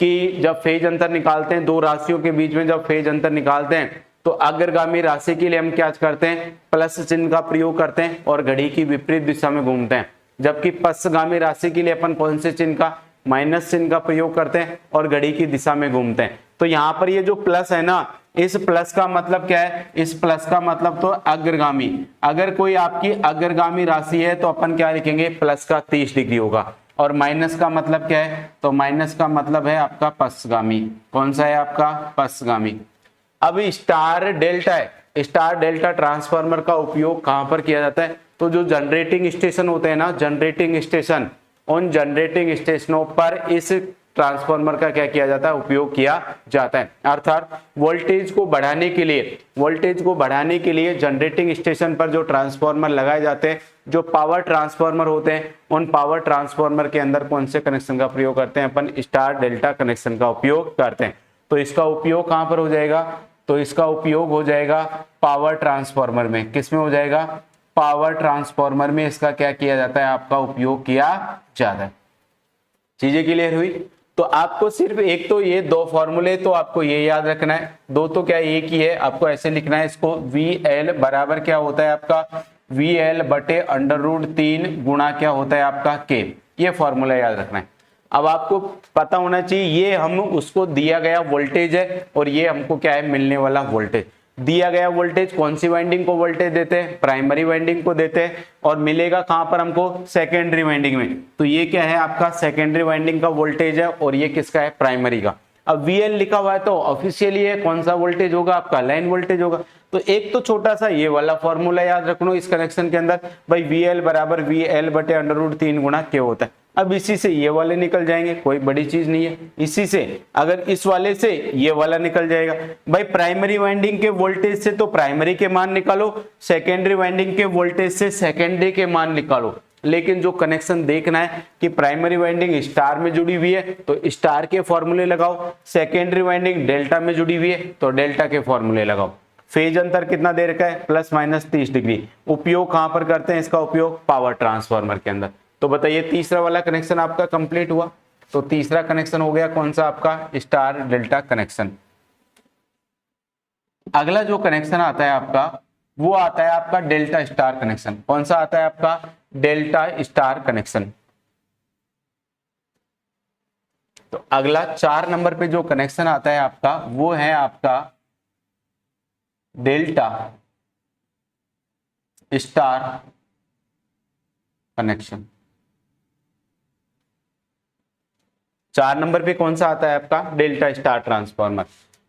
कि जब फेज अंतर निकालते हैं, दो राशियों के बीच में जब फेज अंतर निकालते हैं तो अग्रगामी राशि के लिए हम क्या करते हैं, प्लस चिन्ह का प्रयोग करते हैं और घड़ी की विपरीत दिशा में घूमते हैं। जबकि पश्चगामी राशि के लिए अपन कौन से चिन्ह का, माइनस चिन्ह का प्रयोग करते हैं और घड़ी की दिशा में घूमते हैं। तो यहाँ पर ये जो प्लस है ना, इस प्लस का मतलब क्या है, इस प्लस का मतलब तो अग्रगामी। अगर कोई आपकी अग्रगामी राशि है तो अपन क्या लिखेंगे, प्लस का 30 डिग्री होगा। और माइनस का मतलब क्या है, तो माइनस का मतलब है आपका पश्चगामी। कौन सा है आपका, पश्चगामी। अब स्टार डेल्टा है, स्टार डेल्टा ट्रांसफार्मर का उपयोग कहां पर किया जाता है, तो जो जनरेटिंग स्टेशन होते हैं ना, जनरेटिंग स्टेशन, उन जनरेटिंग स्टेशनों पर इस ट्रांसफार्मर का क्या किया जाता है, उपयोग किया जाता है। अर्थात वोल्टेज को बढ़ाने के लिए, वोल्टेज को बढ़ाने के लिए जनरेटिंग स्टेशन पर जो ट्रांसफार्मर लगाए जाते हैं, जो पावर ट्रांसफार्मर होते हैं, उन पावर ट्रांसफार्मर के अंदर कौन से कनेक्शन का प्रयोग करते हैं, अपन स्टार डेल्टा कनेक्शन का उपयोग करते हैं। तो इसका उपयोग कहां पर हो जाएगा, तो इसका उपयोग हो जाएगा पावर ट्रांसफार्मर में। किसमें हो जाएगा, पावर ट्रांसफार्मर में इसका क्या किया जाता है, आपका उपयोग किया जाता है। चीजें क्लियर हुई। तो आपको सिर्फ एक तो ये दो फॉर्मूले तो आपको ये याद रखना है, दो तो क्या एक ही है, आपको ऐसे लिखना है इसको, VL बराबर क्या होता है आपका, VL बटे √3 गुणा क्या होता है आपका K। ये फॉर्मूला याद रखना है। अब आपको पता होना चाहिए ये हम उसको दिया गया वोल्टेज है और ये हमको क्या है, मिलने वाला वोल्टेज। दिया गया वोल्टेज कौन सी वाइंडिंग को वोल्टेज देते हैं, प्राइमरी वाइंडिंग को देते हैं, और मिलेगा कहां पर हमको, सेकेंडरी वाइंडिंग में। तो ये क्या है आपका सेकेंडरी वाइंडिंग का वोल्टेज है और ये किसका है, प्राइमरी का। अब VL लिखा हुआ है तो ऑफिशियली ये कौन सा वोल्टेज होगा आपका, लाइन वोल्टेज होगा। तो एक तो छोटा सा ये वाला फॉर्मूला याद रखना इस कनेक्शन के अंदर, भाई VL बराबर VL बटे √3 गुणा K होता है। अब इसी से ये वाले निकल जाएंगे, कोई बड़ी चीज नहीं है। इसी से अगर इस वाले से ये वाला निकल जाएगा, भाई प्राइमरी वाइंडिंग के वोल्टेज से तो प्राइमरी के मान निकालो, सेकेंडरी वाइंडिंग के वोल्टेज से सेकेंडरी के मान निकालो। लेकिन जो कनेक्शन देखना है कि प्राइमरी वाइंडिंग स्टार में जुड़ी हुई है तो स्टार के फॉर्मूले लगाओ, सेकेंडरी वाइंडिंग डेल्टा में जुड़ी हुई है तो डेल्टा के फॉर्मूले लगाओ। फेज अंतर कितना दे रखा है, ±30 डिग्री। उपयोग कहां पर करते हैं इसका उपयोग, पावर ट्रांसफार्मर के अंदर। तो बताइए तीसरा वाला कनेक्शन आपका कंप्लीट हुआ। तो तीसरा कनेक्शन हो गया कौन सा आपका, स्टार डेल्टा कनेक्शन। अगला जो कनेक्शन आता है आपका वो आता है आपका डेल्टा स्टार कनेक्शन। कौन सा आता है आपका, डेल्टा स्टार कनेक्शन। तो अगला 4 नंबर पे जो कनेक्शन आता है आपका वो है आपका डेल्टा स्टार कनेक्शन। 4 नंबर पे कौन सा आता है आपका, डेल्टा स्टार ट्रांसफार्मर।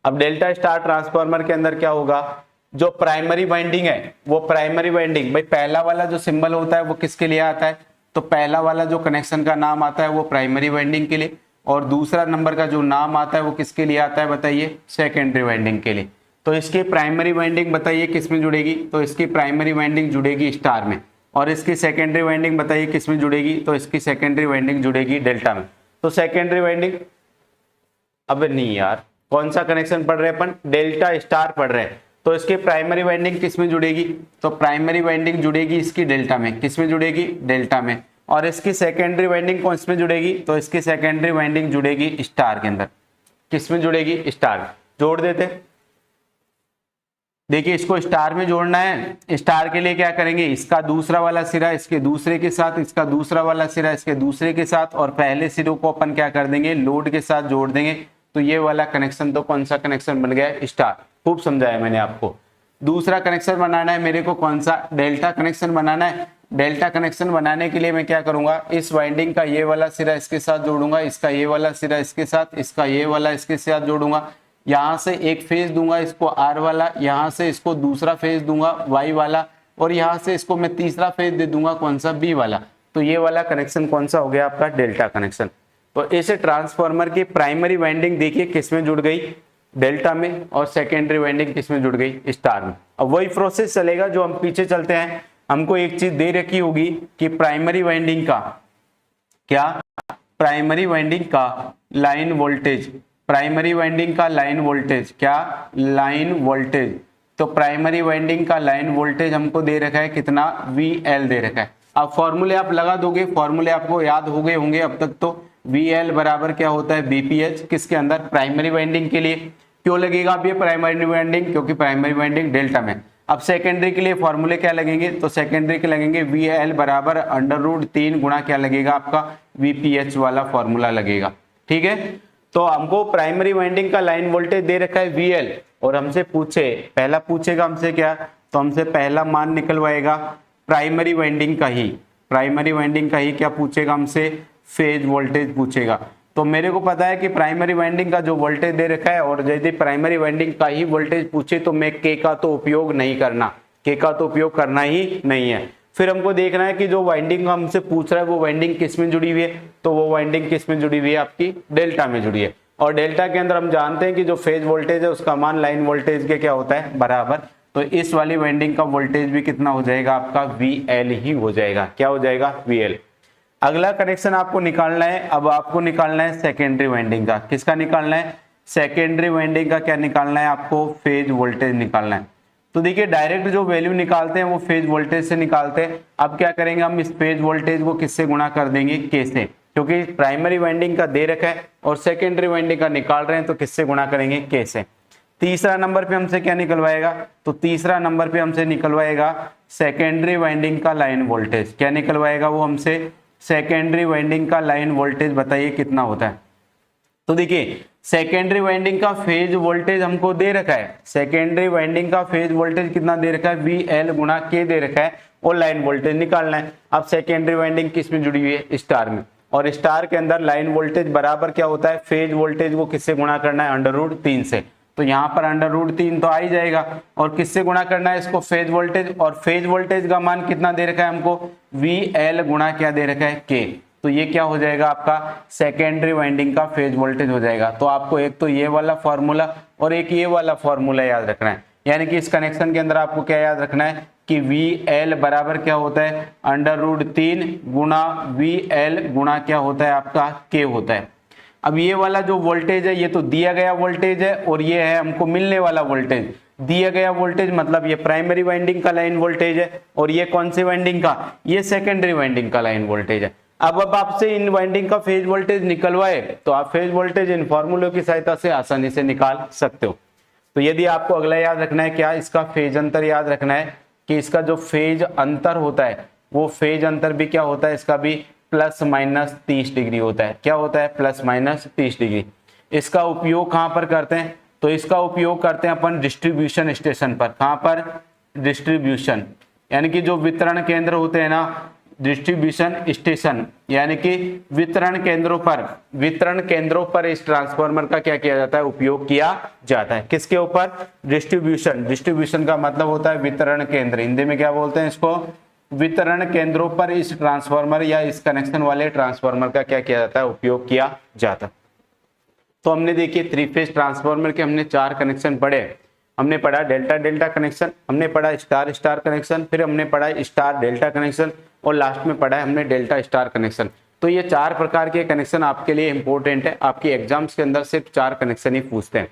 अब डेल्टा स्टार ट्रांसफार्मर के अंदर क्या होगा, जो प्राइमरी वाइंडिंग है वो प्राइमरी वाइंडिंग, भाई पहला वाला जो सिंबल होता है वो किसके लिए आता है, तो पहला वाला जो कनेक्शन का नाम आता है वो प्राइमरी वाइंडिंग के लिए, और दूसरा नंबर का जो नाम आता है वो किसके लिए आता है बताइए, सेकेंडरी वाइंडिंग के लिए। तो इसकी प्राइमरी वाइंडिंग बताइए किस में जुड़ेगी, तो इसकी प्राइमरी वाइंडिंग जुड़ेगी स्टार में, और इसकी सेकेंडरी वाइंडिंग बताइए किस में जुड़ेगी, तो इसकी सेकेंडरी वाइंडिंग जुड़ेगी डेल्टा में। तो सेकेंडरी वाइंडिंग, अब नहीं यार कौन सा कनेक्शन पढ़ रहे हैं अपन, डेल्टा स्टार पढ़ रहे हैं। तो इसकी प्राइमरी वाइंडिंग किस में जुड़ेगी, तो प्राइमरी वाइंडिंग जुड़ेगी इसकी डेल्टा में। किस में जुड़ेगी, डेल्टा में। और इसकी सेकेंडरी वाइंडिंग कौन में जुड़ेगी, तो इसकी सेकेंडरी वाइंडिंग जुड़ेगी स्टार के अंदर। किस में जुड़ेगी, स्टार। जोड़ देते, देखिए इसको स्टार में जोड़ना है। स्टार के लिए क्या करेंगे, इसका दूसरा वाला सिरा इसके दूसरे के साथ, इसका दूसरा वाला सिरा इसके दूसरे के साथ, और पहले सिरों को अपन क्या कर देंगे, लोड के साथ जोड़ देंगे। तो ये वाला कनेक्शन तो कौन सा कनेक्शन बन गया, स्टार। खूब समझाया मैंने आपको। दूसरा कनेक्शन बनाना है मेरे को, कौन सा, डेल्टा कनेक्शन बनाना है। डेल्टा कनेक्शन बनाने के लिए मैं क्या करूंगा, इस वाइंडिंग का ये वाला सिरा इसके साथ जोड़ूंगा, इसका ये वाला सिरा इसके साथ, इसका ये वाला इसके साथ जोड़ूंगा, यहाँ से एक फेज दूंगा इसको R वाला, यहाँ से इसको दूसरा फेज दूंगा Y वाला, और यहाँ से इसको मैं तीसरा फेज दे दूंगा कौन सा, B वाला। तो ये वाला कनेक्शन कौन सा हो गया आपका, डेल्टा कनेक्शन। तो इसे ट्रांसफार्मर की प्राइमरी वाइंडिंग देखिए किसमें जुड़ गई, डेल्टा में, और सेकेंडरी वाइंडिंग किसमें जुड़ गई, स्टार में। अब वही प्रोसेस चलेगा जो हम पीछे चलते हैं। हमको एक चीज दे रखी होगी कि प्राइमरी वाइंडिंग का क्या, प्राइमरी वाइंडिंग का लाइन वोल्टेज, प्राइमरी वाइंडिंग का लाइन वोल्टेज क्या, लाइन वोल्टेज। तो प्राइमरी वाइंडिंग का लाइन वोल्टेज हमको दे रखा है कितना, VL दे रखा है। अब फॉर्मूले आप लगा दोगे, फॉर्मूले आपको याद हो गए होंगे अब तक। तो VL बराबर क्या होता है, BPH, किसके अंदर, प्राइमरी वाइंडिंग के लिए। क्यों लगेगा अब ये प्राइमरी वाइंडिंग, क्योंकि प्राइमरी वाइंडिंग डेल्टा में। अब सेकेंडरी के लिए फॉर्मूले क्या लगेंगे, तो सेकेंडरी के लगेंगे VL बराबर √3 गुणा क्या लगेगा आपका, VPH वाला फॉर्मूला लगेगा। ठीक है, तो हमको प्राइमरी वाइंडिंग का लाइन वोल्टेज दे रखा है VL, और हमसे पूछे, पहला पूछेगा हमसे क्या, तो हमसे पहला मान निकलवाएगा प्राइमरी वाइंडिंग का ही, प्राइमरी वाइंडिंग का ही क्या पूछेगा हमसे, फेज वोल्टेज पूछेगा। तो मेरे को पता है कि प्राइमरी वाइंडिंग का जो वोल्टेज दे रखा है, और यदि प्राइमरी वाइंडिंग का ही वोल्टेज पूछे तो मैं के का तो उपयोग नहीं करना, के का तो उपयोग करना ही नहीं है। फिर हमको देखना है कि जो वाइंडिंग हमसे पूछ रहा है वो वाइंडिंग किस में जुड़ी हुई है, तो वो वाइंडिंग किस में जुड़ी हुई है, आपकी डेल्टा में जुड़ी है। और डेल्टा के अंदर हम जानते हैं कि जो फेज वोल्टेज है उसका मान लाइन वोल्टेज के क्या होता है, बराबर। तो इस वाली वाइंडिंग का वोल्टेज भी कितना हो जाएगा आपका, VL ही हो जाएगा। क्या हो जाएगा, VL। अगला कनेक्शन आपको निकालना है, अब आपको निकालना है सेकेंडरी वाइंडिंग का। किसका निकालना है, सेकेंडरी वाइंडिंग का क्या निकालना है आपको, फेज वोल्टेज निकालना है। तो देखिए डायरेक्ट जो वैल्यू निकालते हैं वो फेज वोल्टेज से निकालते हैं। अब क्या करेंगे, हम इस फेज वोल्टेज को किससे गुणा कर देंगे, के से, क्योंकि प्राइमरी वाइंडिंग का दे रखा है और सेकेंडरी वाइंडिंग का निकाल रहे हैं, तो किससे गुणा करेंगे, के से। तीसरा नंबर पे हमसे क्या निकलवाएगा, तो तीसरा नंबर पे हमसे निकलवाएगा सेकेंडरी वाइंडिंग का लाइन वोल्टेज। क्या निकलवाएगा वो हमसे, सेकेंडरी वाइंडिंग का लाइन वोल्टेज बताइए कितना होता है। तो देखिए सेकेंडरी वाइंडिंग का फेज वोल्टेज हमको दे रखा है, सेकेंडरी वाइंडिंग का फेज वोल्टेज कितना दे रखा है, VL गुणा के दे रखा है, और लाइन वोल्टेज निकालना है। अब सेकेंडरी वाइंडिंग किस में जुड़ी हुई है, स्टार में, और स्टार के अंदर लाइन वोल्टेज बराबर क्या होता है, फेज वोल्टेज को किससे गुणा करना है, √3 से। तो यहाँ पर √3 तो आ ही जाएगा, और किससे गुणा करना है इसको, फेज वोल्टेज, और फेज वोल्टेज का मान कितना दे रखा है हमको, VL गुणा क्या दे रखा है, के। तो ये क्या हो जाएगा आपका, सेकेंडरी वाइंडिंग का फेज वोल्टेज हो जाएगा। तो आपको एक तो ये वाला फॉर्मूला और एक ये वाला फॉर्मूला याद रखना है, यानी कि इस कनेक्शन के अंदर आपको क्या याद रखना है कि VL बराबर क्या होता है, √3 गुणा VL गुणा क्या होता है आपका, के होता है। अब ये वाला जो वोल्टेज है ये तो दिया गया वोल्टेज है, और ये है हमको मिलने वाला वोल्टेज। दिया गया वोल्टेज मतलब ये प्राइमरी वाइंडिंग का लाइन वोल्टेज है, और ये कौन सी वाइंडिंग का, ये सेकेंडरी वाइंडिंग का लाइन वोल्टेज है। अब आपसे इन वाइंडिंग का फेज वोल्टेज निकलवाए तो आप फेज वोल्टेज इन फॉर्मूलों की सहायता से आसानी से निकाल सकते हो। तो यदि आपको अगला याद रखना है क्या, इसका फेज अंतर याद रखना है कि इसका जो फेज अंतर होता है वो फेज अंतर भी क्या होता है, इसका भी ±30 डिग्री होता है। क्या होता है, ±30 डिग्री। इसका उपयोग कहां पर करते हैं, तो इसका उपयोग करते हैं अपन डिस्ट्रीब्यूशन स्टेशन पर। कहां पर, डिस्ट्रीब्यूशन, यानी कि जो वितरण केंद्र होते हैं ना, डिस्ट्रीब्यूशन स्टेशन यानी कि वितरण केंद्रों पर, वितरण केंद्रों पर इस ट्रांसफार्मर का क्या किया जाता है, उपयोग किया जाता है। किसके ऊपर, डिस्ट्रीब्यूशन। डिस्ट्रीब्यूशन का मतलब होता है वितरण केंद्र, हिंदी में क्या बोलते हैं इसको, वितरण केंद्रों पर इस ट्रांसफार्मर या इस कनेक्शन वाले ट्रांसफार्मर का क्या किया जाता है, उपयोग किया जाता है। तो हमने देखिए 3 फेज ट्रांसफार्मर के हमने 4 कनेक्शन पढ़े। हमने पढ़ा डेल्टा डेल्टा कनेक्शन, हमने पढ़ा स्टार स्टार कनेक्शन, फिर हमने पढ़ा स्टार डेल्टा कनेक्शन, और लास्ट में पढ़ा है हमने डेल्टा स्टार कनेक्शन। तो ये 4 प्रकार के कनेक्शन आपके लिए इंपॉर्टेंट है। आपके एग्जाम्स के अंदर सिर्फ 4 कनेक्शन ही पूछते हैं।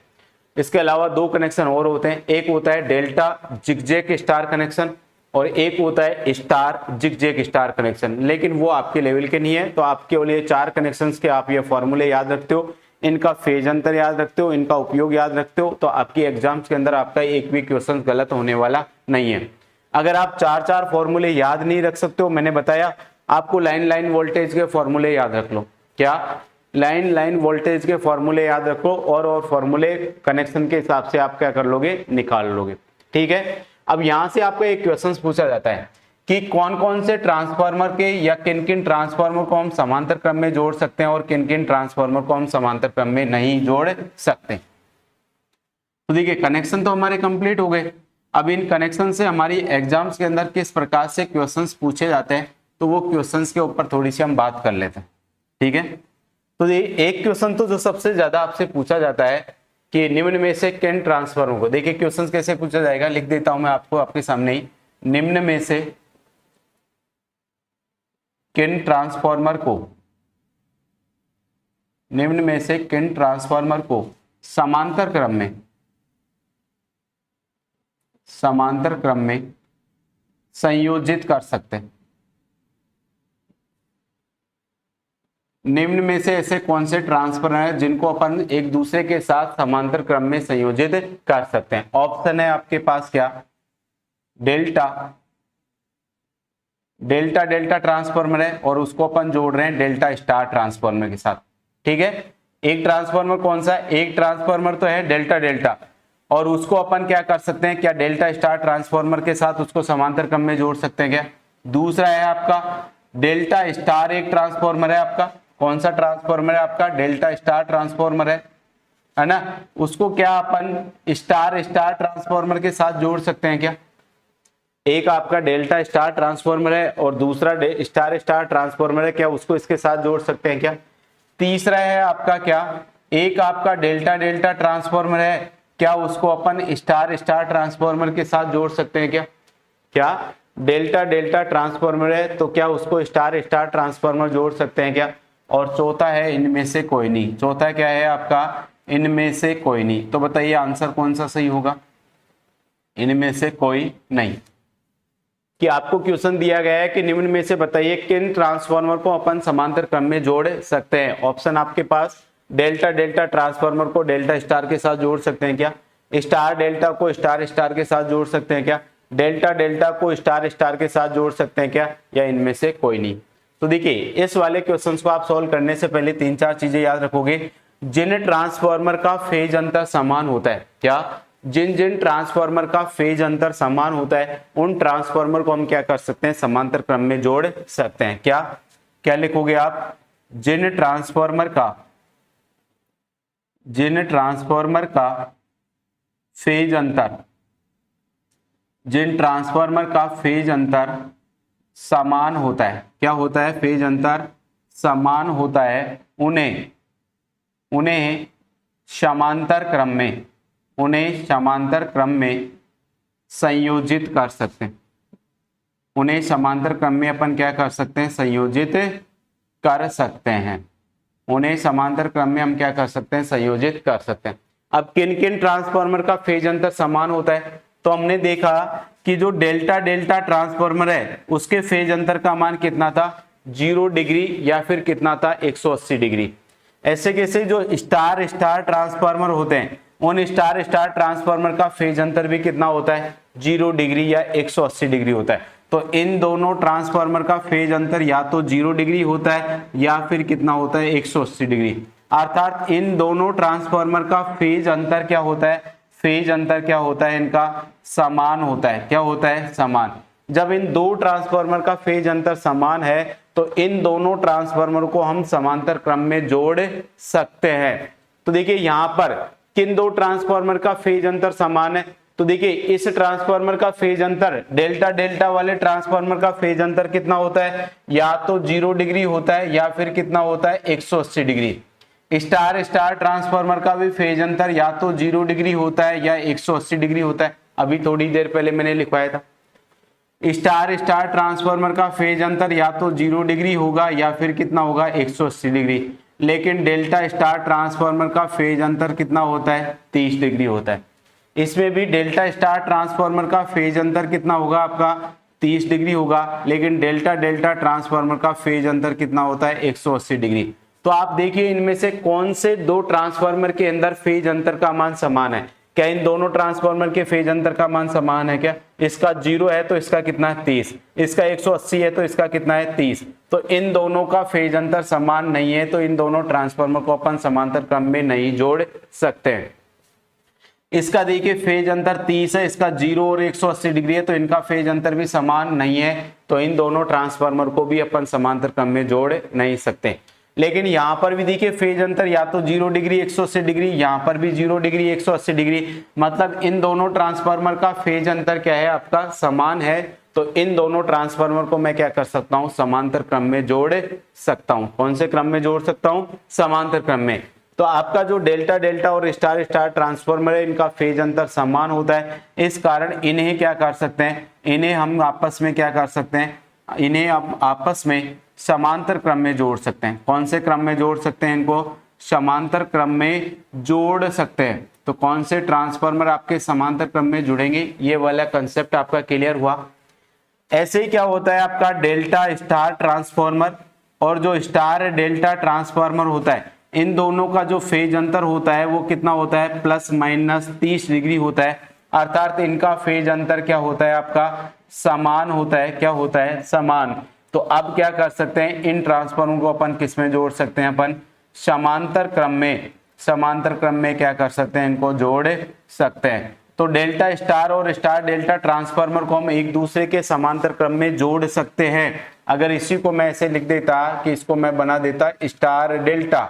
इसके अलावा 2 कनेक्शन और होते हैं, एक होता है डेल्टा जिगजैग स्टार कनेक्शन, और एक होता है स्टार जिगजैग स्टार कनेक्शन, लेकिन वो आपके लेवल के नहीं है। तो आपके लिए 4 कनेक्शंस के आप ये फॉर्मूले याद रखते हो, इनका फेज अंतर याद रखते हो, इनका उपयोग याद रखते हो, तो आपकी एग्जाम्स के अंदर आपका एक भी क्वेश्चन गलत होने वाला नहीं है। अगर आप 4 फॉर्मूले याद नहीं रख सकते हो, मैंने बताया आपको लाइन वोल्टेज के फॉर्मूले याद रख लो। क्या, लाइन वोल्टेज के फॉर्मूले याद रखो, और फॉर्मूले कनेक्शन के हिसाब से आप क्या कर लोगे, निकाल लोगे। ठीक है। अब यहां से आपको एक क्वेश्चन पूछा जाता है कि कौन कौन से ट्रांसफार्मर के या किन किन ट्रांसफार्मर को हम समांतर क्रम में जोड़ सकते हैं और किन किन ट्रांसफार्मर को हम समांतर क्रम में नहीं जोड़ सकते। तो देखिए कनेक्शन तो हमारे कंप्लीट हो गए। अब इन कनेक्शन से हमारी एग्जाम्स के अंदर किस प्रकार से क्वेश्चंस पूछे जाते हैं, तो वो क्वेश्चंस के ऊपर थोड़ी सी हम बात कर लेते हैं, ठीक है। तो ये एक क्वेश्चन तो जो सबसे ज्यादा आपसे पूछा जाता है कि निम्न में से किन ट्रांसफार्मर को, देखिए क्वेश्चन कैसे पूछा जाएगा, लिख देता हूं मैं आपको आपके सामने ही, निम्न में से किन ट्रांसफार्मर को, निम्न में से किन ट्रांसफार्मर को समांतर क्रम में संयोजित कर सकते हैं। निम्न में से ऐसे कौन से ट्रांसफार्मर हैं जिनको अपन एक दूसरे के साथ समांतर क्रम में संयोजित कर सकते हैं। ऑप्शन है आपके पास क्या, डेल्टा डेल्टा ट्रांसफार्मर है और उसको अपन जोड़ रहे हैं डेल्टा स्टार ट्रांसफार्मर के साथ, ठीक है। एक ट्रांसफार्मर कौन सा, एक ट्रांसफार्मर तो है डेल्टा और उसको अपन क्या कर सकते हैं, क्या डेल्टा स्टार ट्रांसफार्मर के साथ उसको समांतर क्रम में जोड़ सकते हैं क्या। दूसरा है आपका डेल्टा स्टार, एक ट्रांसफार्मर है आपका, कौन सा ट्रांसफार्मर है आपका, डेल्टा स्टार ट्रांसफार्मर है ना, उसको क्या अपन स्टार ट्रांसफार्मर के साथ जोड़ सकते हैं क्या। एक आपका डेल्टा स्टार ट्रांसफार्मर है और दूसरा स्टार ट्रांसफार्मर है, क्या उसको इसके साथ जोड़ सकते हैं क्या। तीसरा है आपका क्या, एक आपका डेल्टा ट्रांसफार्मर है, क्या उसको अपन स्टार ट्रांसफार्मर के साथ जोड़ सकते हैं क्या डेल्टा ट्रांसफार्मर है तो क्या उसको स्टार ट्रांसफार्मर जोड़ सकते हैं क्या। और चौथा है इनमें से कोई नहीं, चौथा क्या है आपका, इनमें से कोई नहीं। तो बताइए आंसर कौन सा सही होगा, इनमें से कोई नहीं। कि आपको क्वेश्चन दिया गया है कि निम्न में से बताइए किन ट्रांसफार्मर को अपन समांतर क्रम में जोड़ सकते हैं। ऑप्शन आपके पास डेल्टा ट्रांसफार्मर को डेल्टा स्टार के साथ जोड़ सकते हैं क्या, स्टार डेल्टा को स्टार के साथ जोड़ सकते हैं क्या, डेल्टा को स्टार के साथ जोड़ सकते हैं क्या, या इनमें से कोई नहीं। तो देखिए इस वाले क्वेश्चंस को आप सॉल्व करने से पहले 3-4 चीजें याद रखोगे। जिन ट्रांसफार्मर का फेज अंतर समान होता है, क्या जिन ट्रांसफार्मर का फेज अंतर समान होता है उन ट्रांसफार्मर को हम क्या कर सकते हैं, समांतर क्रम में जोड़ सकते हैं। क्या लिखोगे आप, जिन ट्रांसफार्मर का फेज अंतर, जिन ट्रांसफार्मर का फेज अंतर समान होता है, क्या होता है, फेज अंतर समान होता है, उन्हें समांतर क्रम में संयोजित कर सकते हैं। उन्हें समांतर क्रम में अपन क्या कर सकते हैं, संयोजित कर सकते हैं। उन्हें समांतर क्रम में हम क्या कर सकते हैं, संयोजित कर सकते हैं। अब किन किन ट्रांसफार्मर का फेज अंतर समान होता है, तो हमने देखा कि जो डेल्टा ट्रांसफार्मर है उसके फेज अंतर का मान कितना था, 0 डिग्री या फिर कितना था, 180 डिग्री। ऐसे कैसे जो स्टार ट्रांसफार्मर होते हैं उन स्टार ट्रांसफार्मर का फेज अंतर भी कितना होता है, 0 डिग्री या 180 डिग्री होता है। तो इन दोनों ट्रांसफार्मर का फेज अंतर या तो 0 डिग्री होता है या फिर कितना होता है, 180 डिग्री। अर्थात इन दोनों ट्रांसफार्मर का फेज अंतर क्या होता है, फेज अंतर क्या होता है, इनका समान होता है। क्या होता है, समान। जब इन दो ट्रांसफार्मर का फेज अंतर समान है तो इन दोनों ट्रांसफार्मर को हम समांतर क्रम में जोड़ सकते हैं। तो देखिए यहां पर किन दो ट्रांसफार्मर का फेज अंतर समान है, तो देखिए इस ट्रांसफार्मर का फेज अंतर डेल्टा वाले ट्रांसफार्मर का फेज अंतर कितना होता है, या तो 0 डिग्री होता है या फिर कितना होता है, 180 डिग्री। स्टार ट्रांसफार्मर का भी फेज अंतर या तो 0 डिग्री होता है या 180 डिग्री होता है। अभी थोड़ी देर पहले मैंने लिखवाया था, स्टार ट्रांसफार्मर का फेज अंतर या तो 0 डिग्री होगा या फिर कितना होगा, 180 डिग्री। लेकिन डेल्टा स्टार ट्रांसफार्मर का फेज अंतर कितना होता है, 30 डिग्री होता है। इसमें भी डेल्टा स्टार ट्रांसफार्मर का फेज अंतर कितना होगा आपका, 30 डिग्री होगा। लेकिन डेल्टा ट्रांसफार्मर का फेज अंतर कितना होता है, 180 डिग्री। तो आप देखिए इनमें से कौन से दो ट्रांसफार्मर के अंदर फेज अंतर का मान समान है। क्या इन दोनों ट्रांसफार्मर के फेज अंतर का मान समान है क्या, इसका 0 है तो इसका कितना है, 30। इसका 180 है तो इसका कितना है, 30। तो इन दोनों का फेज अंतर समान नहीं है, तो इन दोनों ट्रांसफार्मर को अपन समांतर क्रम में नहीं जोड़ सकते हैं। इसका देखिए फेज अंतर 30 है, इसका 0 और 180 डिग्री है, तो इनका फेज अंतर भी समान नहीं है, तो इन दोनों ट्रांसफार्मर को भी अपन समांतर क्रम में जोड़ नहीं सकते। लेकिन यहां पर भी देखिए फेज अंतर या तो 0 डिग्री 180 डिग्री, यहां पर भी 0 डिग्री 180 डिग्री, मतलब इन दोनों ट्रांसफार्मर का फेज अंतर क्या है आपका समान है, तो इन दोनों ट्रांसफार्मर को मैं क्या कर सकता हूं समांतर क्रम में जोड़ सकता हूं। कौन से क्रम में जोड़ सकता हूं समांतर क्रम में। तो आपका जो डेल्टा डेल्टा और स्टार स्टार ट्रांसफार्मर है इनका फेज अंतर समान होता है, इस कारण इन्हें क्या कर सकते हैं, इन्हें हम आपस में क्या कर सकते हैं, इन्हें आप आपस में समांतर क्रम में जोड़ सकते हैं। कौन से क्रम में जोड़ सकते हैं, इनको समांतर क्रम में जोड़ सकते हैं। तो कौन से ट्रांसफार्मर आपके समांतर क्रम में जुड़ेंगे, ये वाला कंसेप्ट आपका क्लियर हुआ। ऐसे ही क्या होता है आपका डेल्टा स्टार ट्रांसफार्मर और जो स्टार डेल्टा ट्रांसफार्मर होता है, इन दोनों का जो फेज अंतर होता है वो कितना होता है ±30 डिग्री होता है, अर्थात इनका फेज अंतर क्या होता है आपका समान होता है। क्या होता है समान। तो अब क्या कर सकते हैं, इन ट्रांसफार्मर को अपन किस में जोड़ सकते हैं, अपन समांतर क्रम में, समांतर क्रम में क्या कर सकते हैं, इनको जोड़ सकते हैं। तो डेल्टा स्टार और स्टार डेल्टा ट्रांसफार्मर को हम एक दूसरे के समांतर क्रम में जोड़ सकते हैं। अगर इसी को मैं ऐसे लिख देता कि इसको मैं बना देता स्टार डेल्टा,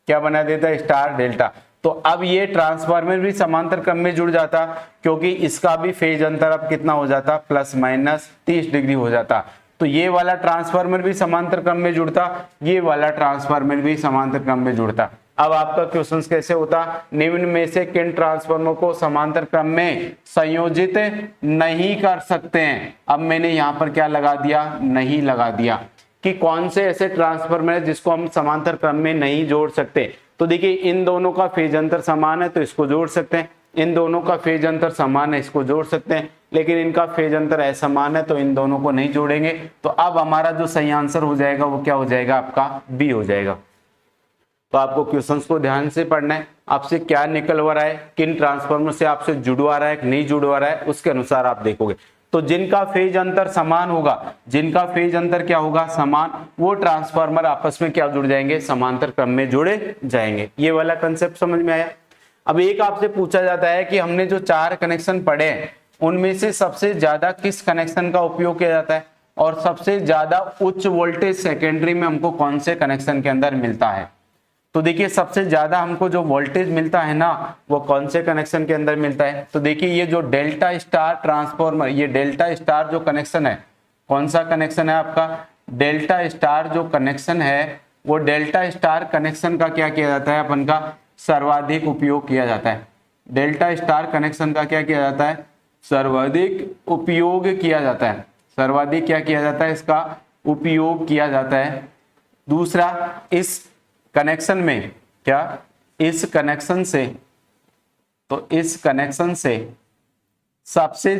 क्या बना देता स्टार डेल्टा, तो अब ये ट्रांसफार्मर भी समांतर क्रम में जुड़ जाता, क्योंकि इसका भी फेज अंतर अब कितना हो जाता ±30 डिग्री हो जाता। तो ये वाला ट्रांसफार्मर भी समांतर क्रम में जुड़ता, ये वाला ट्रांसफार्मर भी समांतर क्रम में जुड़ता। अब आपका क्वेश्चन कैसे होता, निम्न में से किन ट्रांसफार्मर को समांतर क्रम में संयोजित नहीं कर सकते हैं। अब मैंने यहां पर क्या लगा दिया, नहीं लगा दिया कि कौन से ऐसे ट्रांसफार्मर है जिसको हम समांतर क्रम में नहीं जोड़ सकते। तो देखिए इन दोनों का फेज अंतर समान है तो इसको जोड़ सकते हैं, इन दोनों का फेज अंतर समान है इसको जोड़ सकते हैं, लेकिन इनका फेज अंतर असमान है तो इन दोनों को नहीं जोड़ेंगे। तो अब हमारा जो सही आंसर हो जाएगा वो क्या हो जाएगा आपका बी हो जाएगा। तो आपको क्वेश्चंस को ध्यान से पढ़ना है, आपसे क्या निकलवा रहा है, किन ट्रांसफार्मर से आपसे जुड़वा रहा है नहीं जुड़वा रहा है, उसके अनुसार आप देखोगे। तो जिनका फेज अंतर समान होगा, जिनका फेज अंतर क्या होगा समान, वो ट्रांसफार्मर आपस में क्या जुड़ जाएंगे समांतर क्रम में जुड़े जाएंगे। ये वाला कंसेप्ट समझ में आया। अब एक आपसे पूछा जाता है कि हमने जो 4 कनेक्शन पढ़े हैं उनमें से सबसे ज्यादा किस कनेक्शन का उपयोग किया जाता है और सबसे ज्यादा उच्च वोल्टेज सेकेंडरी में हमको कौन से कनेक्शन के अंदर मिलता है। तो देखिए सबसे ज्यादा हमको जो वोल्टेज मिलता है ना वो कौन से कनेक्शन के अंदर मिलता है। तो देखिए ये जो डेल्टा स्टार ट्रांसफार्मर, ये डेल्टा स्टार जो कनेक्शन है, कौन सा कनेक्शन है आपका डेल्टा स्टार जो कनेक्शन है, वो डेल्टा स्टार कनेक्शन का क्या किया जाता है अपन का सर्वाधिक उपयोग किया जाता है। डेल्टा स्टार कनेक्शन का क्या किया जाता है सर्वाधिक उपयोग किया जाता है, सर्वाधिक क्या किया जाता है इसका उपयोग किया जाता है। दूसरा इस कनेक्शन में क्या, इस कनेक्शन से, तो इस कनेक्शन से सबसे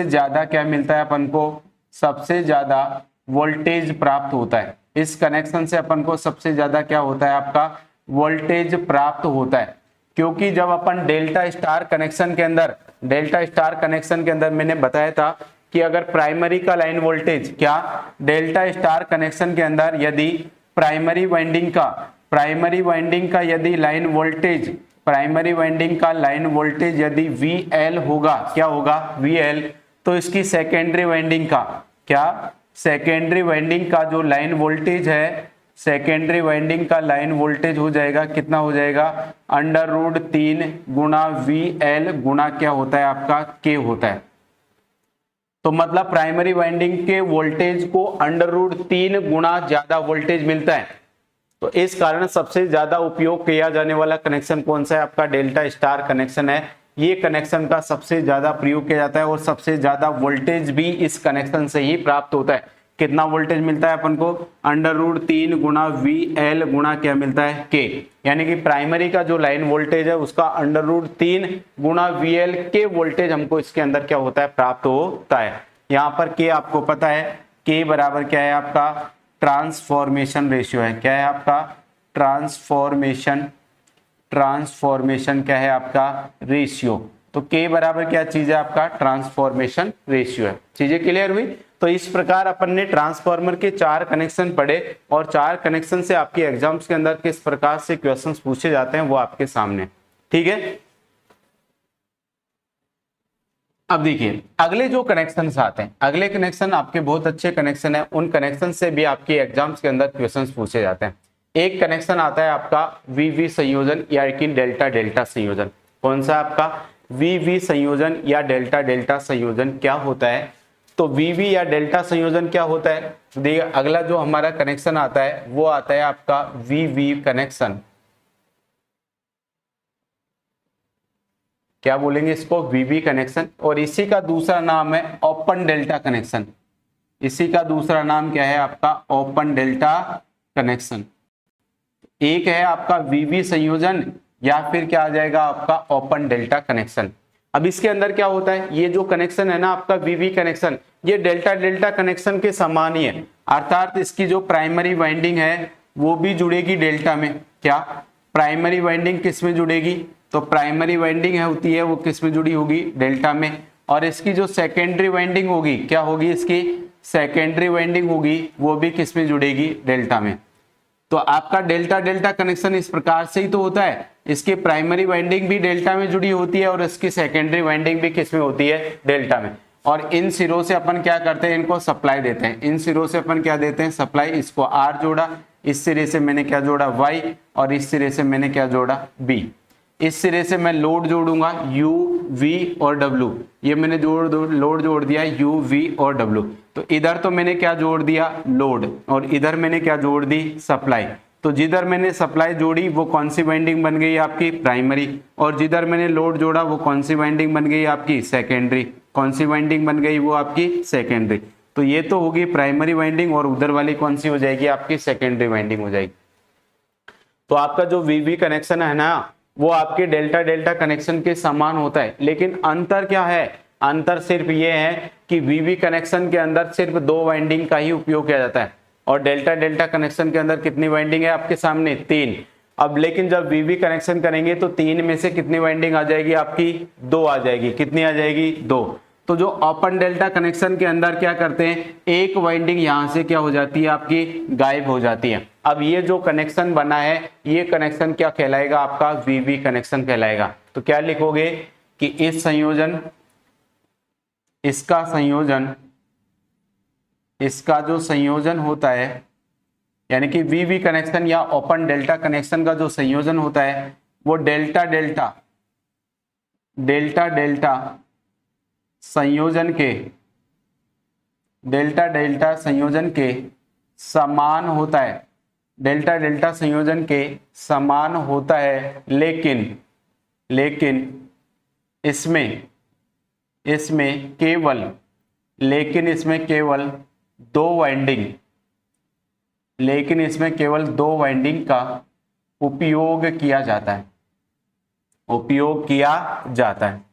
ज्यादा क्या मिलता है अपन को, सबसे ज्यादा वोल्टेज प्राप्त होता है। इस कनेक्शन से अपन को सबसे ज्यादा क्या होता है आपका वोल्टेज प्राप्त होता है, क्योंकि जब अपन डेल्टा स्टार कनेक्शन के अंदर, डेल्टा स्टार कनेक्शन के अंदर मैंने बताया था कि अगर प्राइमरी का लाइन वोल्टेज, क्या डेल्टा स्टार कनेक्शन के अंदर यदि प्राइमरी वाइंडिंग का यदि लाइन वोल्टेज, प्राइमरी वाइंडिंग का लाइन वोल्टेज यदि VL होगा, क्या होगा VL, तो इसकी सेकेंडरी वाइंडिंग का क्या, सेकेंडरी वाइंडिंग का जो लाइन वोल्टेज है, सेकेंडरी वाइंडिंग का लाइन वोल्टेज हो जाएगा कितना हो जाएगा √3 गुणा VL गुणा क्या होता है आपका K होता है। तो मतलब प्राइमरी वाइंडिंग के वोल्टेज को √3 गुणा ज्यादा वोल्टेज मिलता है। तो इस कारण सबसे ज्यादा उपयोग किया जाने वाला कनेक्शन कौन सा है आपका डेल्टा स्टार कनेक्शन है। ये कनेक्शन का सबसे ज्यादा प्रयोग किया जाता है और सबसे ज्यादा वोल्टेज भी इस कनेक्शन से ही प्राप्त होता है। कितना वोल्टेज मिलता है अपन को √3 गुणा VL गुणा क्या मिलता है K, यानी कि प्राइमरी का जो लाइन वोल्टेज है उसका √3 गुणा VL के वोल्टेज हमको इसके अंदर क्या होता है प्राप्त होता है। यहाँ पर K आपको पता है, K बराबर क्या है आपका ट्रांसफॉर्मेशन रेशियो है। क्या है आपका ट्रांसफॉर्मेशन क्या है आपका रेशियो। तो K बराबर क्या चीज है आपका ट्रांसफॉर्मेशन रेशियो है। चीजें क्लियर हुई। तो इस प्रकार अपन ने ट्रांसफार्मर के 4 कनेक्शन पढ़े और 4 कनेक्शन से आपके एग्जाम्स के अंदर किस प्रकार से क्वेश्चंस पूछे जाते हैं वो आपके सामने। ठीक है। अब देखिए अगले जो कनेक्शंस आते हैं, अगले कनेक्शन आपके बहुत अच्छे कनेक्शन है, उन कनेक्शन से भी आपके एग्जाम्स के अंदर क्वेश्चंस पूछे जाते हैं। एक कनेक्शन आता है आपका वी संयोजन या कि डेल्टा डेल्टा संयोजन। कौन सा आपका वी संयोजन या डेल्टा डेल्टा संयोजन क्या होता है? तो वी या डेल्टा संयोजन क्या होता है? देखिए अगला जो हमारा कनेक्शन आता है वो आता है आपका वी कनेक्शन। क्या बोलेंगे इसको? वीवी कनेक्शन। और इसी का दूसरा नाम है ओपन डेल्टा कनेक्शन। इसी का दूसरा नाम क्या है आपका? Open delta connection. एक है आपका वीवी संयोजन या फिर क्या आ जाएगा आपका ओपन डेल्टा कनेक्शन। अब इसके अंदर क्या होता है, ये जो कनेक्शन है ना आपका वीवी कनेक्शन, ये डेल्टा डेल्टा कनेक्शन के समान ही है, अर्थात इसकी जो प्राइमरी वाइंडिंग है वो भी जुड़ेगी डेल्टा में। क्या प्राइमरी वाइंडिंग किस में जुड़ेगी? तो प्राइमरी वाइंडिंग है होती है वो किस में जुड़ी होगी? डेल्टा में। और इसकी जो सेकेंडरी वाइंडिंग होगी क्या होगी? इसकी सेकेंडरी वाइंडिंग होगी वो भी किस में जुड़ेगी? डेल्टा में। तो आपका डेल्टा डेल्टा कनेक्शन इस प्रकार से ही तो होता है, इसकी प्राइमरी वाइंडिंग भी डेल्टा में जुड़ी होती है और इसकी सेकेंडरी वाइंडिंग भी किस में होती है? डेल्टा में। और इन सिरों से अपन क्या करते हैं? इनको सप्लाई देते हैं। इन सिरों से अपन क्या देते हैं? सप्लाई। इसको आर जोड़ा, इस सिरे से मैंने क्या जोड़ा? वाई, और इस सिरे से मैंने क्या जोड़ा? बी। इस सिरे से मैं लोड जोड़ूंगा यू वी और डब्ल्यू, ये मैंने लोड जोड़ दिया यू वी और डब्ल्यू। तो इधर तो मैंने क्या जोड़ दिया? लोड। और इधर मैंने क्या जोड़ दी? सप्लाई। तो जिधर मैंने सप्लाई जोड़ी वो कौन सी वाइंडिंग बन गई आपकी? प्राइमरी। और जिधर मैंने लोड जोड़ा वो कौन सी वाइंडिंग बन गई आपकी? सेकेंडरी। कौन सी वाइंडिंग बन गई? वो आपकी सेकेंडरी। तो ये तो होगी प्राइमरी वाइंडिंग और उधर वाली कौन सी हो जाएगी? आपकी सेकेंडरी वाइंडिंग हो जाएगी। तो आपका जो वीवी कनेक्शन है ना वो आपके डेल्टा डेल्टा कनेक्शन के समान होता है, लेकिन अंतर क्या है? अंतर सिर्फ ये है कि वीवी कनेक्शन के अंदर सिर्फ 2 वाइंडिंग का ही उपयोग किया जाता है और डेल्टा डेल्टा कनेक्शन के अंदर कितनी वाइंडिंग है आपके सामने? 3। अब लेकिन जब वीवी कनेक्शन करेंगे तो 3 में से कितनी वाइंडिंग आ जाएगी आपकी? 2 आ जाएगी। कितनी आ जाएगी? 2। तो जो ओपन डेल्टा कनेक्शन के अंदर क्या करते हैं? एक वाइंडिंग यहां से क्या हो जाती है आपकी? गायब हो जाती है। अब ये जो कनेक्शन बना है ये कनेक्शन क्या कहलाएगा आपका? वीवी कनेक्शन कहलाएगा। तो क्या लिखोगे कि इस संयोजन, इसका संयोजन, इसका जो संयोजन होता है यानी कि वीवी कनेक्शन या ओपन डेल्टा कनेक्शन का जो संयोजन होता है वो डेल्टा डेल्टा डेल्टा डेल्टा संयोजन के, डेल्टा डेल्टा संयोजन के समान होता है। डेल्टा डेल्टा संयोजन के समान होता है, लेकिन इसमें केवल 2 वाइंडिंग, लेकिन इसमें केवल 2 वाइंडिंग का उपयोग किया जाता है, उपयोग किया जाता है।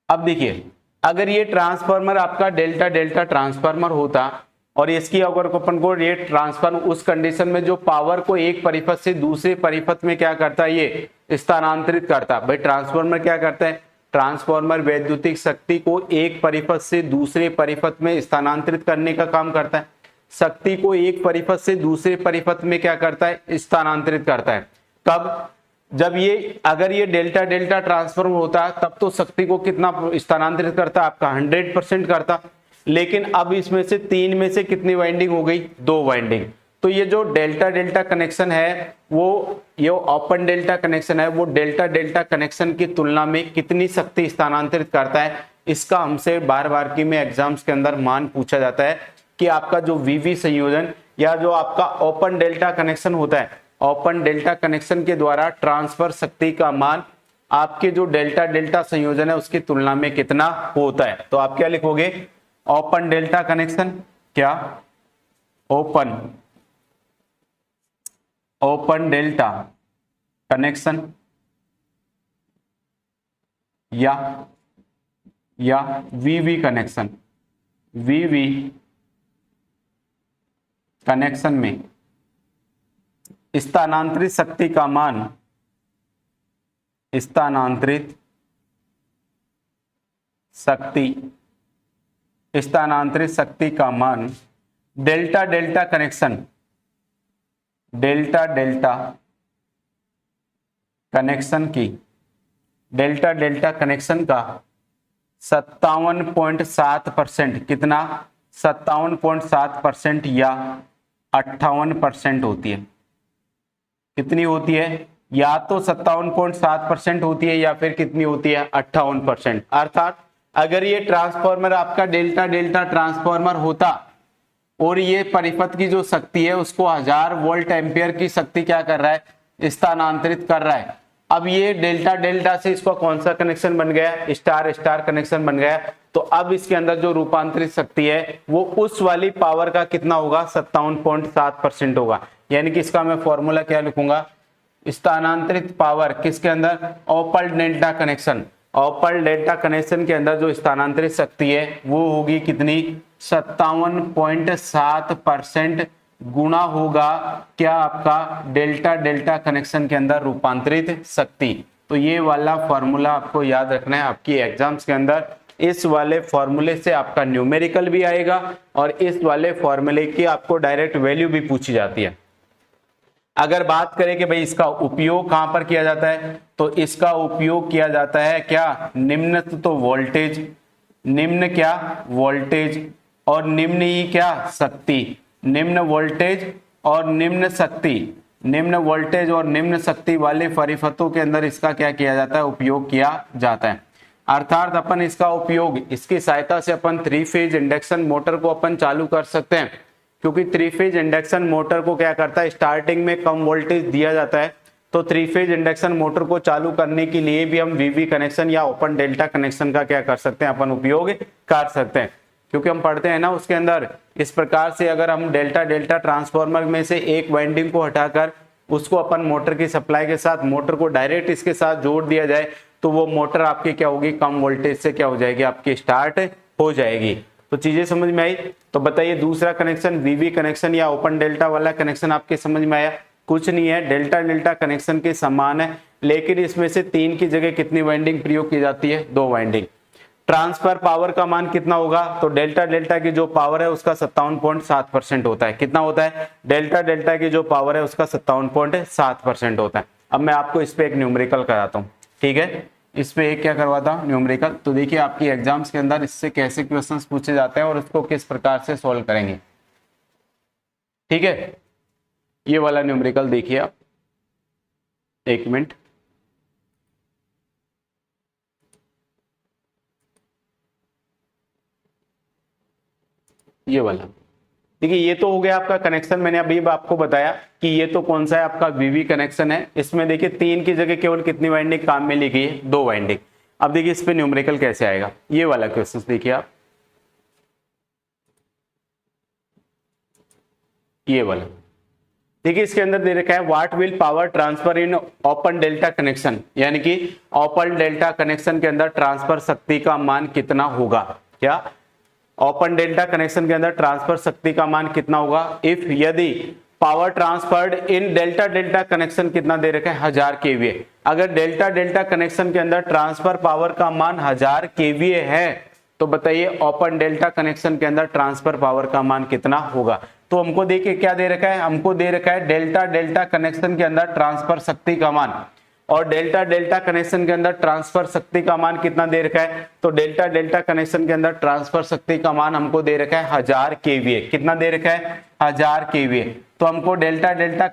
अब देखिए अगर ये ट्रांसफार्मर आपका डेल्टा डेल्टा ट्रांसफार्मर होता और इसकी अगर अपन को ये ट्रांसफार्मर उस कंडीशन में जो पावर को एक परिपथ से दूसरे परिपथ में क्या करता है? ये स्थानांतरित करता। भाई ट्रांसफार्मर क्या करता है? ट्रांसफार्मर वैद्युतिक शक्ति को एक परिपथ से दूसरे परिपथ में स्थानांतरित करने का काम करता है। शक्ति को एक परिपथ से दूसरे परिपथ में क्या करता है? स्थानांतरित करता है। कब? जब ये अगर ये डेल्टा डेल्टा ट्रांसफार्मर होता तब तो शक्ति को कितना स्थानांतरित करता? आपका 100% करता। लेकिन अब इसमें से 3 में से कितनी वाइंडिंग हो गई? 2 वाइंडिंग। तो ये जो डेल्टा डेल्टा कनेक्शन है वो, ये ओपन डेल्टा कनेक्शन है, वो डेल्टा डेल्टा कनेक्शन की तुलना में कितनी शक्ति स्थानांतरित करता है? इसका हमसे बार बार की में एग्जाम्स के अंदर मान पूछा जाता है कि आपका जो वीवी संयोजन या जो आपका ओपन डेल्टा कनेक्शन होता है, ओपन डेल्टा कनेक्शन के द्वारा ट्रांसफर शक्ति का मान आपके जो डेल्टा डेल्टा संयोजन है उसकी तुलना में कितना होता है? तो आप क्या लिखोगे? ओपन डेल्टा कनेक्शन, क्या ओपन डेल्टा कनेक्शन या वीवी कनेक्शन, वीवी कनेक्शन में स्थानांतरित शक्ति का मान, स्थानांतरित शक्ति का मान delta delta connection, delta delta connection की, डेल्टा डेल्टा कनेक्शन का 57.7%, कितना 57.7% या 58% होती है। कितनी होती है? या तो 57.7% होती है या फिर कितनी होती है? 58%। अर्थात अगर ये ट्रांसफॉर्मर आपका डेल्टा डेल्टा ट्रांसफॉर्मर होता और ये परिपथ की जो शक्ति है उसको 1000 वोल्ट एम्पियर की शक्ति क्या कर रहा है? स्थानांतरित कर रहा है। अब ये डेल्टा डेल्टा से इसका कौन सा कनेक्शन बन गया? स्टार स्टार कनेक्शन बन गया। तो अब इसके अंदर जो रूपांतरित शक्ति है वो उस वाली पावर का कितना होगा? 57.7% होगा। यानी कि इसका मैं फॉर्मूला क्या लिखूंगा? स्थानांतरित पावर किसके अंदर? ओपल डेल्टा कनेक्शन। ओपल डेल्टा कनेक्शन के अंदर जो स्थानांतरित शक्ति है वो होगी कितनी? 57.7% गुणा होगा क्या? आपका डेल्टा डेल्टा कनेक्शन के अंदर रूपांतरित शक्ति। तो ये वाला फॉर्मूला आपको याद रखना है आपकी एग्जाम्स के अंदर। इस वाले फॉर्मूले से आपका न्यूमेरिकल भी आएगा और इस वाले फॉर्मूले की आपको डायरेक्ट वैल्यू भी पूछी जाती है। अगर बात करें कि भाई इसका उपयोग कहां पर किया जाता है, तो इसका उपयोग किया जाता है क्या? निम्न तो वोल्टेज, निम्न क्या? वोल्टेज और निम्न ही क्या? शक्ति। निम्न वोल्टेज और निम्न शक्ति, निम्न वोल्टेज और निम्न शक्ति वाले परिपथों के अंदर इसका क्या किया जाता है? उपयोग किया जाता है। अर्थात अपन इसका उपयोग, इसकी सहायता से अपन 3 फेज इंडक्शन मोटर को अपन चालू कर सकते हैं, क्योंकि 3 फेज इंडक्शन मोटर को क्या करता है? स्टार्टिंग में कम वोल्टेज दिया जाता है। तो 3 फेज इंडक्शन मोटर को चालू करने के लिए भी हम वीवी कनेक्शन या ओपन डेल्टा कनेक्शन का क्या कर सकते हैं? अपन उपयोग कर सकते हैं। क्योंकि हम पढ़ते हैं ना उसके अंदर इस प्रकार से, अगर हम डेल्टा डेल्टा ट्रांसफॉर्मर में से एक वाइंडिंग को हटाकर उसको अपन मोटर की सप्लाई के साथ, मोटर को डायरेक्ट इसके साथ जोड़ दिया जाए तो वो मोटर आपकी क्या होगी? कम वोल्टेज से क्या हो जाएगी? आपकी स्टार्ट हो जाएगी। तो चीजें समझ में आई? तो बताइए दूसरा कनेक्शन वीवी कनेक्शन या ओपन डेल्टा वाला कनेक्शन आपके समझ में आया? कुछ नहीं है, डेल्टा डेल्टा कनेक्शन के समान है, लेकिन इसमें से 3 की जगह कितनी वाइंडिंग प्रयोग की जाती है? 2 वाइंडिंग। ट्रांसफर पावर का मान कितना होगा? तो डेल्टा डेल्टा की जो पावर है उसका 57.7% होता है। कितना होता है? डेल्टा डेल्टा की जो पावर है उसका 57.7% होता है। अब मैं आपको इस पे एक न्यूमेरिकल कराता हूँ, ठीक है? इस पे एक क्या करवाता हूँ? न्यूमेरिकल। तो देखिए आपकी एग्जाम्स के अंदर इससे कैसे क्वेश्चंस पूछे जाते हैं और उसको किस प्रकार से सॉल्व करेंगे, ठीक है? ये वाला न्यूमेरिकल देखिए आप, 1 मिनट। ये वाला देखिए, ये तो हो गया आपका कनेक्शन। मैंने अभी आपको बताया कि ये तो कौन सा है? आपका वीवी कनेक्शन है। इसमें देखिए 3 की जगह केवल कितनी वाइंडिंग काम में ली गई है? 2 वाइंडिंग। अब देखिए इस पे न्यूमेरिकल कैसे आएगा, ये वाला क्वेश्चन देखिए आप, ये वाला देखिए इसके अंदर दे रखा है what will power transfer in open delta connection, यानी कि ओपन डेल्टा कनेक्शन के अंदर ट्रांसफर शक्ति का मान कितना होगा? क्या ओपन डेल्टा कनेक्शन के अंदर ट्रांसफर शक्ति का मान कितना होगा? इफ यदि पावर ट्रांसफर्ड इन डेल्टा डेल्टा कनेक्शन कितना दे रखा है? 1000 केवीए। अगर डेल्टा डेल्टा कनेक्शन के अंदर ट्रांसफर पावर का मान 1000 केवीए है तो बताइए ओपन डेल्टा कनेक्शन के अंदर ट्रांसफर पावर का मान कितना होगा? तो हमको देखिए क्या दे रखा है? हमको दे रखा है डेल्टा डेल्टा कनेक्शन के अंदर ट्रांसफर शक्ति का मान, और डेल्टा डेल्टा कनेक्शन के अंदर ट्रांसफर शक्ति का मान कितना दे रखा है? तो डेल्टा डेल्टा कनेक्शन के अंदर ट्रांसफर शक्ति का मान हमको दे रखा है 1000 केवीए। कितना दे रखा है? 1000 केवीए। तो हमको डेल्टा डेल्टा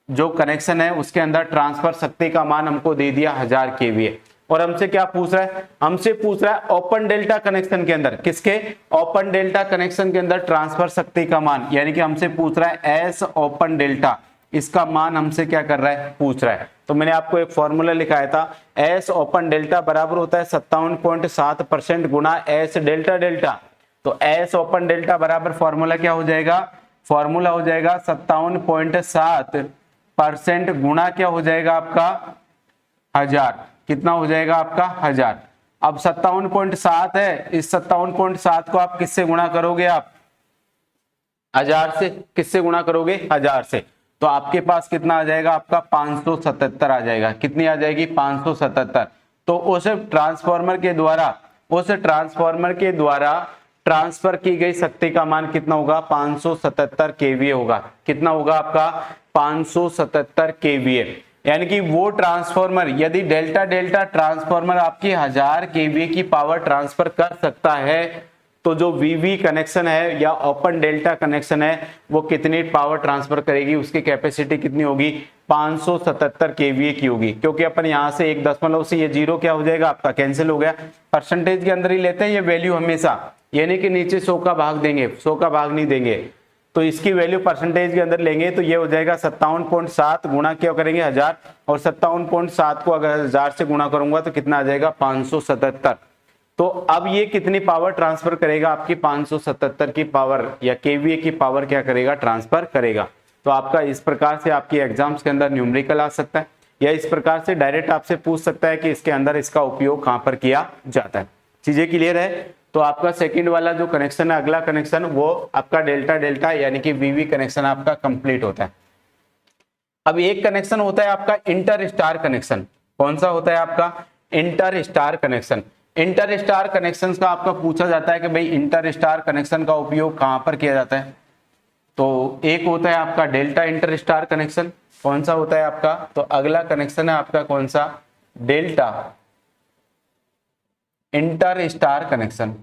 जो कनेक्शन है उसके अंदर ट्रांसफर शक्ति का मान हमको दे दिया 1000 केवीए। और हमसे क्या पूछ रहा है? हमसे पूछ रहा है ओपन डेल्टा कनेक्शन के अंदर, किसके? ओपन डेल्टा कनेक्शन के अंदर ट्रांसफर शक्ति का मान, यानी कि हमसे पूछ रहा है एस ओपन डेल्टा, इसका मान हमसे क्या कर रहा है? पूछ रहा है। तो मैंने आपको एक फॉर्मूला लिखाया था, एस ओपन डेल्टा बराबर होता है 57.7% गुना एस डेल्टा डेल्टा। तो एस ओपन डेल्टा बराबर फॉर्मूला क्या हो जाएगा? फॉर्मूला हो जाएगा 57.7% गुना क्या हो जाएगा आपका? 1000। कितना हो जाएगा आपका? 1000। अब 57.7 है, इस 57.7 को आप किससे गुणा करोगे? आप 1000 से। किससे गुणा करोगे? 1000 से। तो आपके पास कितना आ जाएगा? आपका 577 आ जाएगा। कितनी आ जाएगी? 577। तो उस ट्रांसफॉर्मर के द्वारा ट्रांसफर की गई शक्ति का मान कितना होगा? 577 केवीए होगा। कितना होगा आपका? 577 केवीए। यानी कि वो ट्रांसफॉर्मर, यदि डेल्टा डेल्टा ट्रांसफॉर्मर आपकी 1000 केवीए की पावर ट्रांसफर कर सकता है, तो जो वीवी कनेक्शन है या ओपन डेल्टा कनेक्शन है वो कितनी पावर ट्रांसफर करेगी, उसकी कैपेसिटी कितनी होगी, 577 केवीए की होगी। क्योंकि अपन यहां से 1 से ये जीरो क्या हो जाएगा आपका, कैंसिल हो गया। परसेंटेज के अंदर ही लेते हैं ये वैल्यू हमेशा, यानी कि नीचे 100 का भाग देंगे, 100 का भाग नहीं देंगे, तो इसकी वैल्यू परसेंटेज के अंदर लेंगे तो ये हो जाएगा 57.7 गुणा क्या करेंगे 1000, और 57.7 को अगर 1000 से गुणा करूंगा तो कितना आ जाएगा 577। तो अब ये कितनी पावर ट्रांसफर करेगा, आपकी 577 की पावर या केवीए की पावर क्या करेगा, ट्रांसफर करेगा। तो आपका इस प्रकार से आपकी एग्जाम्स के अंदर न्यूमेरिकल आ सकता है, या इस प्रकार से डायरेक्ट आपसे पूछ सकता है कि इसके अंदर इसका उपयोग कहां पर किया जाता है। चीजें क्लियर है? तो आपका सेकंड वाला जो कनेक्शन है, अगला कनेक्शन, वो आपका डेल्टा डेल्टा यानी कि वीवी कनेक्शन आपका कंप्लीट होता है। अब एक कनेक्शन होता है आपका इंटर स्टार कनेक्शन। कौन सा होता है आपका, inter star connection. Inter star connection का आपका पूछा जाता है कि भाई इंटर स्टार कनेक्शन का उपयोग कहां पर किया जाता है। तो एक होता है आपका डेल्टा इंटर स्टार कनेक्शन। कौन सा होता है आपका, तो अगला कनेक्शन है आपका कौन सा, डेल्टा इंटर स्टार कनेक्शन।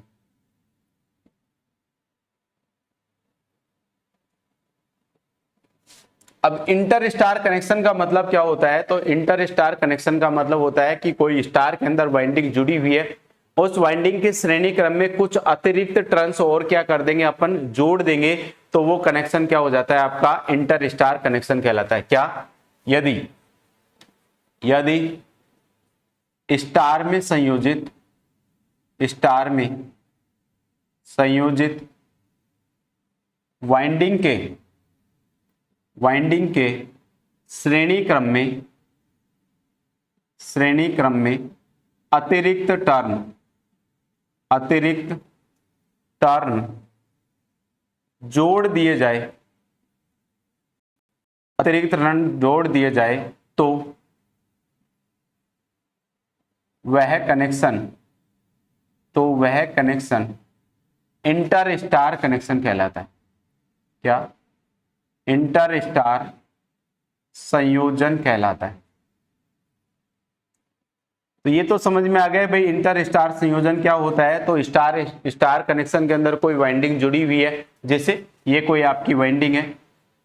अब इंटर स्टार कनेक्शन का मतलब क्या होता है, तो इंटर स्टार कनेक्शन का मतलब होता है कि कोई स्टार के अंदर वाइंडिंग जुड़ी हुई है, उस वाइंडिंग के श्रेणी क्रम में कुछ अतिरिक्त टर्न्स और क्या कर देंगे अपन, जोड़ देंगे, तो वो कनेक्शन क्या हो जाता है आपका, इंटर स्टार कनेक्शन कहलाता है। क्या, यदि स्टार में संयोजित वाइंडिंग के श्रेणी क्रम में अतिरिक्त टर्न जोड़ दिए जाए, तो वह कनेक्शन इंटर स्टार कनेक्शन कहलाता है। क्या, इंटर स्टार संयोजन कहलाता है। तो ये तो समझ में आ गया भाई इंटर स्टार संयोजन क्या होता है। तो स्टार कनेक्शन के अंदर कोई वाइंडिंग जुड़ी हुई है, जैसे ये कोई आपकी वाइंडिंग है,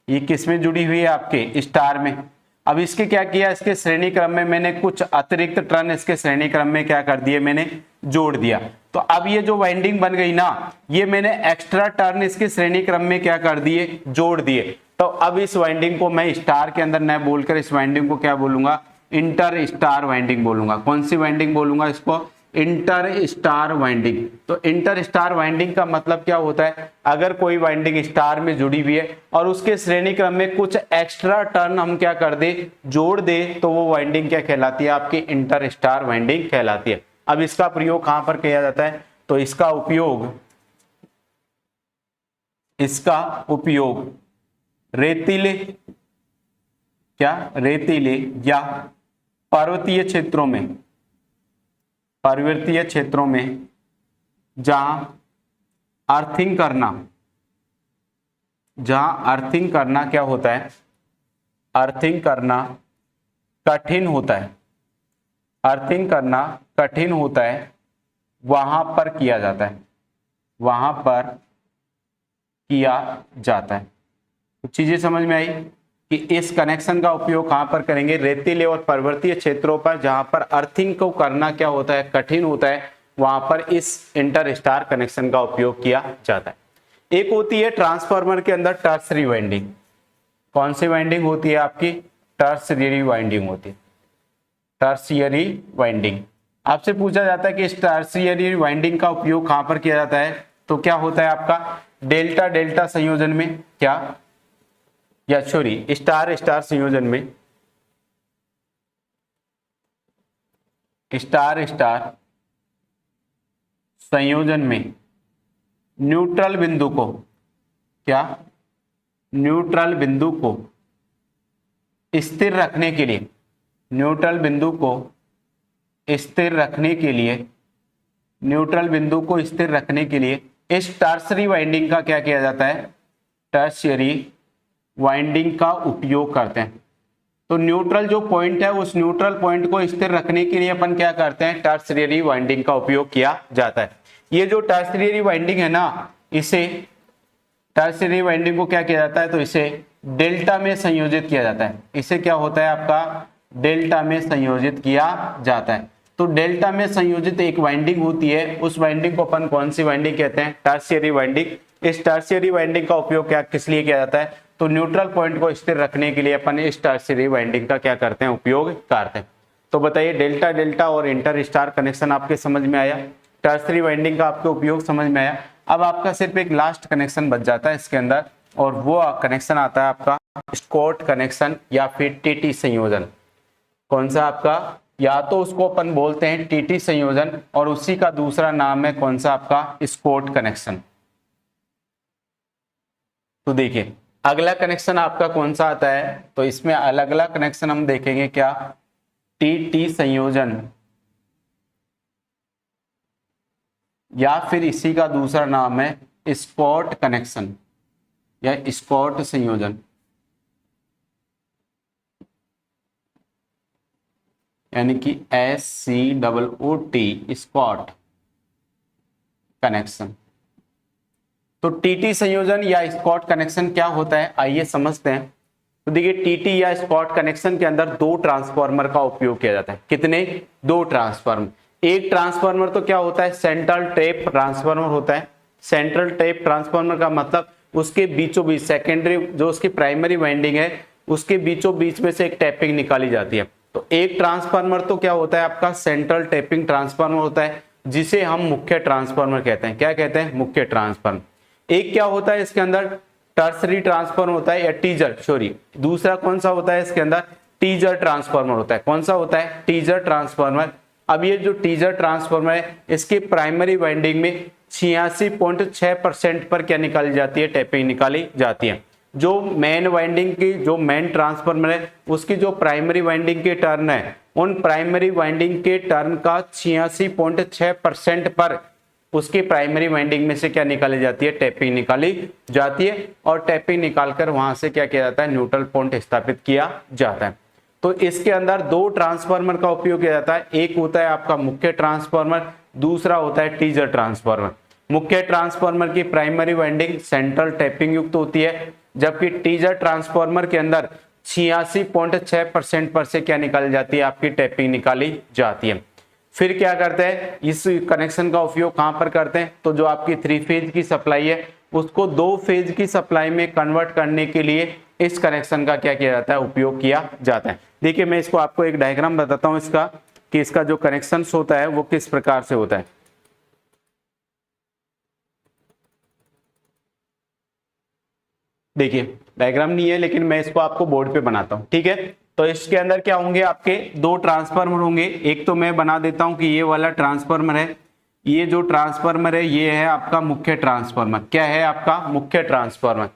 ये किस में जुड़ी हुई है, आपके स्टार में। अब इसके क्या किया, इसके श्रेणी क्रम में मैंने कुछ अतिरिक्त टर्न इसके श्रेणी क्रम में क्या कर दिए, मैंने जोड़ दिया। तो अब ये जो वाइंडिंग बन गई ना, ये मैंने एक्स्ट्रा टर्न इसके श्रेणी क्रम में क्या कर दिए, जोड़ दिए। तो अब इस वाइंडिंग को मैं स्टार के अंदर न बोलकर इस वाइंडिंग को क्या बोलूंगा, इंटर स्टार वाइंडिंग बोलूंगा। कौन सी वाइंडिंग बोलूंगा इसको, इंटर स्टार वाइंडिंग। तो इंटर स्टार वाइंडिंग का मतलब क्या होता है, अगर कोई वाइंडिंग स्टार में जुड़ी हुई है और उसके श्रेणी क्रम में कुछ एक्स्ट्रा टर्न हम क्या कर दे, जोड़ दे, तो वो वाइंडिंग क्या कहलाती है, आपकी इंटर स्टार वाइंडिंग कहलाती है। अब इसका प्रयोग कहां पर किया जाता है, तो इसका उपयोग रेतीले या पर्वतीय क्षेत्रों में जहां अर्थिंग करना क्या होता है, अर्थिंग करना कठिन होता है, वहां पर किया जाता है। तो चीजें समझ में आई कि इस कनेक्शन का उपयोग कहां पर करेंगे, रेतीले और पर्वतीय क्षेत्रों पर जहां पर अर्थिंग को करना क्या होता है, कठिन होता है, वहां पर इस इंटर स्टार कनेक्शन का उपयोग किया जाता है। एक होती है ट्रांसफार्मर के अंदर टर्शियरी वाइंडिंग। कौन सी वाइंडिंग होती है आपकी, टर्शियरी वाइंडिंग होती है। टर्शियरी वाइंडिंग आपसे पूछा जाता है कि इस टर्शियरी वाइंडिंग का उपयोग कहां पर किया जाता है, तो क्या होता है आपका डेल्टा डेल्टा संयोजन में, क्या, या सॉरी स्टार स्टार संयोजन में, स्टार स्टार संयोजन में न्यूट्रल बिंदु को, क्या, न्यूट्रल बिंदु को स्थिर रखने के लिए, न्यूट्रल बिंदु को स्थिर रखने के लिए इस टर्शियरी वाइंडिंग का क्या किया जाता है, टर्शियरी वाइंडिंग का उपयोग करते हैं। तो न्यूट्रल जो पॉइंट है उस न्यूट्रल पॉइंट को स्थिर रखने के लिए अपन क्या करते हैं, टर्शियरी वाइंडिंग का उपयोग किया जाता है। ये जो टर्शियरी वाइंडिंग है ना, इसे टर्शियरी वाइंडिंग को क्या किया जाता है, तो इसे डेल्टा में संयोजित किया जाता है। इसे क्या होता है आपका, डेल्टा में संयोजित किया जाता है। तो डेल्टा में संयोजित एक वाइंडिंग होती है, उस वाइंडिंग को अपन कौन सी वाइंडिंग कहते हैं, टर्शियरी वाइंडिंग। इस टर्शियरी वाइंडिंग का उपयोग क्या किस लिए किया जाता है, तो न्यूट्रल पॉइंट को स्थिर रखने के लिए अपन इस टर्शियरी वाइंडिंग का क्या करते हैं, उपयोग करते हैं। तो बताइए डेल्टा डेल्टा और इंटर स्टार कनेक्शन आपके समझ में आया, टर्शियरी वाइंडिंग का आपको उपयोग समझ में आया। अब आपका सिर्फ एक लास्ट कनेक्शन बच जाता है इसके अंदर, और वो कनेक्शन आता है आपका स्कॉट कनेक्शन या फिर टीटी संयोजन। कौन सा आपका, या तो उसको अपन बोलते हैं टीटी संयोजन और उसी का दूसरा नाम है कौन सा आपका, स्कॉट कनेक्शन। तो देखिए अगला कनेक्शन आपका कौन सा आता है, तो इसमें अलग अलग कनेक्शन हम देखेंगे, क्या, टीटी संयोजन या फिर इसी का दूसरा नाम है स्कॉट कनेक्शन या स्कॉट संयोजन, यानी कि SCOOT, स्कॉट कनेक्शन। तो टीटी संयोजन या स्कॉट कनेक्शन क्या होता है, आइए समझते हैं। तो देखिए टीटी या स्कॉट कनेक्शन के अंदर दो ट्रांसफार्मर का उपयोग किया जाता है। कितने, दो ट्रांसफार्मर। एक ट्रांसफार्मर तो क्या होता है, सेंट्रल टैप ट्रांसफार्मर होता है। सेंट्रल टैप ट्रांसफार्मर का मतलब उसके बीचों बीच सेकेंडरी जो उसकी प्राइमरी वाइंडिंग है उसके बीचों बीच में से एक टैपिंग निकाली जाती है। तो एक ट्रांसफार्मर तो क्या होता है आपका, सेंट्रल टैपिंग ट्रांसफार्मर होता है, जिसे हम मुख्य ट्रांसफार्मर कहते हैं। क्या कहते हैं, मुख्य ट्रांसफार्मर। एक क्या होता है इसके अंदर, टर्सरी ट्रांसफार्मर होता है, या टीजर, सॉरी दूसरा कौन सा होता है इसके अंदर, टीजर ट्रांसफार्मर होता है। कौन सा होता है, टीजर ट्रांसफार्मर। अब ये जो टीजर ट्रांसफार्मर है इसकी प्राइमरी वाइंडिंग में 86.6% पर क्या निकाली जाती है, टैपिंग निकाली जाती है। जो मेन वाइंडिंग की, जो मेन ट्रांसफार्मर है उसकी जो प्राइमरी वाइंडिंग के टर्न है, उन प्राइमरी वाइंडिंग के टर्न का 86.6% पर उसकी प्राइमरी वाइंडिंग में से क्या निकाली जाती है, टैपिंग निकाली जाती है। और टैपिंग निकालकर वहां से क्या किया जाता है, न्यूट्रल पॉइंट स्थापित किया जाता है। तो इसके अंदर दो ट्रांसफार्मर का उपयोग किया जाता है। एक होता है आपका मुख्य ट्रांसफार्मर, दूसरा होता है टीजर ट्रांसफार्मर। मुख्य ट्रांसफार्मर की प्राइमरी वाइंडिंग सेंट्रल टैपिंग युक्त होती है, जबकि टीजर ट्रांसफार्मर के अंदर 86.6% पर से क्या निकाली जाती है, आपकी टैपिंग निकाली जाती है। फिर क्या करते हैं, इस कनेक्शन का उपयोग कहां पर करते हैं, तो जो आपकी 3 फेज की सप्लाई है उसको 2 फेज की सप्लाई में कन्वर्ट करने के लिए इस कनेक्शन का क्या किया जाता है, उपयोग किया जाता है। देखिए मैं इसको आपको एक डायग्राम बताता हूं इसका, कि इसका जो कनेक्शन होता है वो किस प्रकार से होता है। देखिए डायग्राम नहीं है लेकिन मैं इसको आपको बोर्ड पे बनाता हूं, ठीक है। तो इसके अंदर क्या होंगे, आपके दो ट्रांसफार्मर होंगे। एक तो मैं बना देता हूं कि ये वाला ट्रांसफार्मर है, ये जो ट्रांसफार्मर है ये है आपका मुख्य ट्रांसफार्मर। क्या है आपका, मुख्य ट्रांसफार्मर।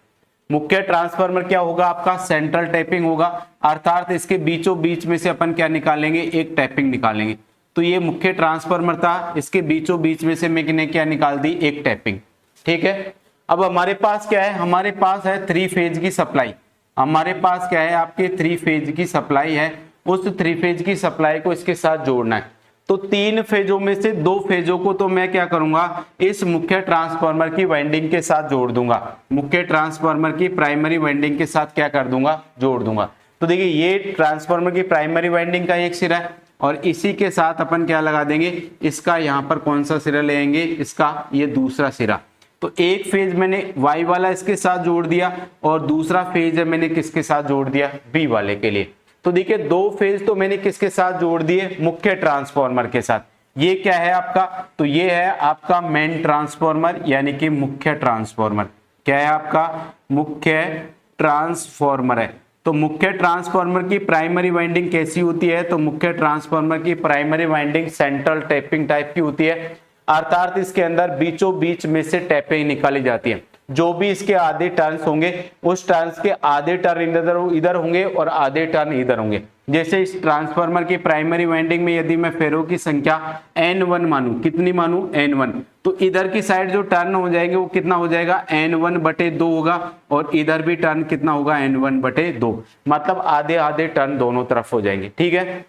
मुख्य ट्रांसफार्मर क्या होगा आपका, सेंट्रल टैपिंग होगा, अर्थात इसके बीचों बीच में से अपन क्या निकालेंगे, एक टैपिंग निकालेंगे। तो ये मुख्य ट्रांसफार्मर था, इसके बीचों बीच में से मैंने क्या निकाल दी, एक टैपिंग, ठीक है। अब हमारे पास क्या है, हमारे पास है 3 फेज की सप्लाई। हमारे पास क्या है, आपके 3 फेज की सप्लाई है। उस 3 फेज की सप्लाई को इसके साथ जोड़ना है। तो 3 फेजों में से 2 फेजों को तो मैं क्या करूंगा, इस मुख्य ट्रांसफार्मर की वाइंडिंग के साथ जोड़ दूंगा। मुख्य ट्रांसफार्मर की प्राइमरी वाइंडिंग के साथ क्या कर दूंगा, जोड़ दूंगा। तो देखिए ये ट्रांसफार्मर की प्राइमरी वाइंडिंग का एक सिरा है, और इसी के साथ अपन क्या लगा देंगे, इसका यहाँ पर कौन सा सिरा लेंगे, इसका ये दूसरा सिरा। तो एक फेज मैंने Y वाला इसके साथ जोड़ दिया, और दूसरा फेज है मैंने किसके साथ जोड़ दिया, B वाले के लिए। तो देखिए 2 फेज तो मैंने किसके साथ जोड़ दिए, मुख्य ट्रांसफार्मर के साथ। ये क्या है आपका, तो ये है आपका मेन ट्रांसफार्मर यानी कि मुख्य ट्रांसफार्मर। क्या है आपका, मुख्य ट्रांसफार्मर है। तो मुख्य ट्रांसफार्मर की प्राइमरी वाइंडिंग कैसी होती है, तो मुख्य ट्रांसफार्मर की primary winding central tapping type की होती है, अर्थात इसके अंदर बीचों बीच में से टैपिंग निकाली जाती है। जो भी इसके आधे टर्न्स होंगे उस टर्न्स के आधे टर्न इधर होंगे और आधे टर्न इधर होंगे। जैसे इस ट्रांसफार्मर की प्राइमरी वाइंडिंग में यदि मैं फेरों की संख्या N1 मानूं, कितनी मानूं N1, तो इधर की साइड जो टर्न हो जाएंगे वो कितना हो जाएगा N1/2 होगा और इधर भी टर्न कितना होगा N1/2, मतलब आधे आधे टर्न दोनों तरफ हो जाएंगे। ठीक है,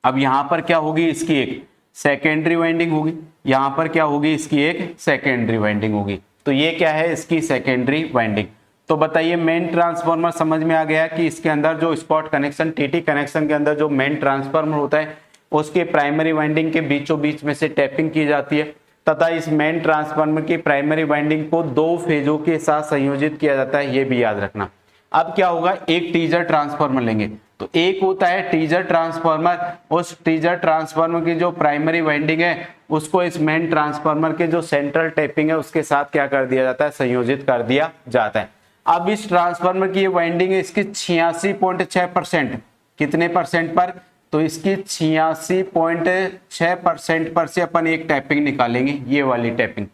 अब यहां पर क्या होगी, इसकी एक सेकेंडरी वाइंडिंग होगी, यहां पर क्या होगी, इसकी एक सेकेंडरी वाइंडिंग होगी। तो ये क्या है, इसकी सेकेंडरी वाइंडिंग। तो बताइए मेन ट्रांसफार्मर समझ में आ गया कि इसके अंदर जो स्पॉट कनेक्शन टीटी कनेक्शन के अंदर जो मेन ट्रांसफार्मर होता है उसके प्राइमरी वाइंडिंग के बीचों बीच में से टैपिंग की जाती है तथा इस मेन ट्रांसफार्मर की प्राइमरी वाइंडिंग को 2 फेजों के साथ संयोजित किया जाता है, ये भी याद रखना। अब क्या होगा, एक टीजर ट्रांसफार्मर लेंगे, तो एक होता है टीजर ट्रांसफार्मर, उस टीजर ट्रांसफार्मर की जो प्राइमरी वाइंडिंग है उसको इस मेन ट्रांसफार्मर के जो सेंट्रल टैपिंग है उसके साथ क्या कर दिया जाता है, संयोजित कर दिया जाता है। अब इस ट्रांसफार्मर की ये वाइंडिंग है इसकी 86.6%, कितने परसेंट पर, तो इसकी 86.6% पर से अपन एक टैपिंग निकालेंगे, ये वाली टैपिंग।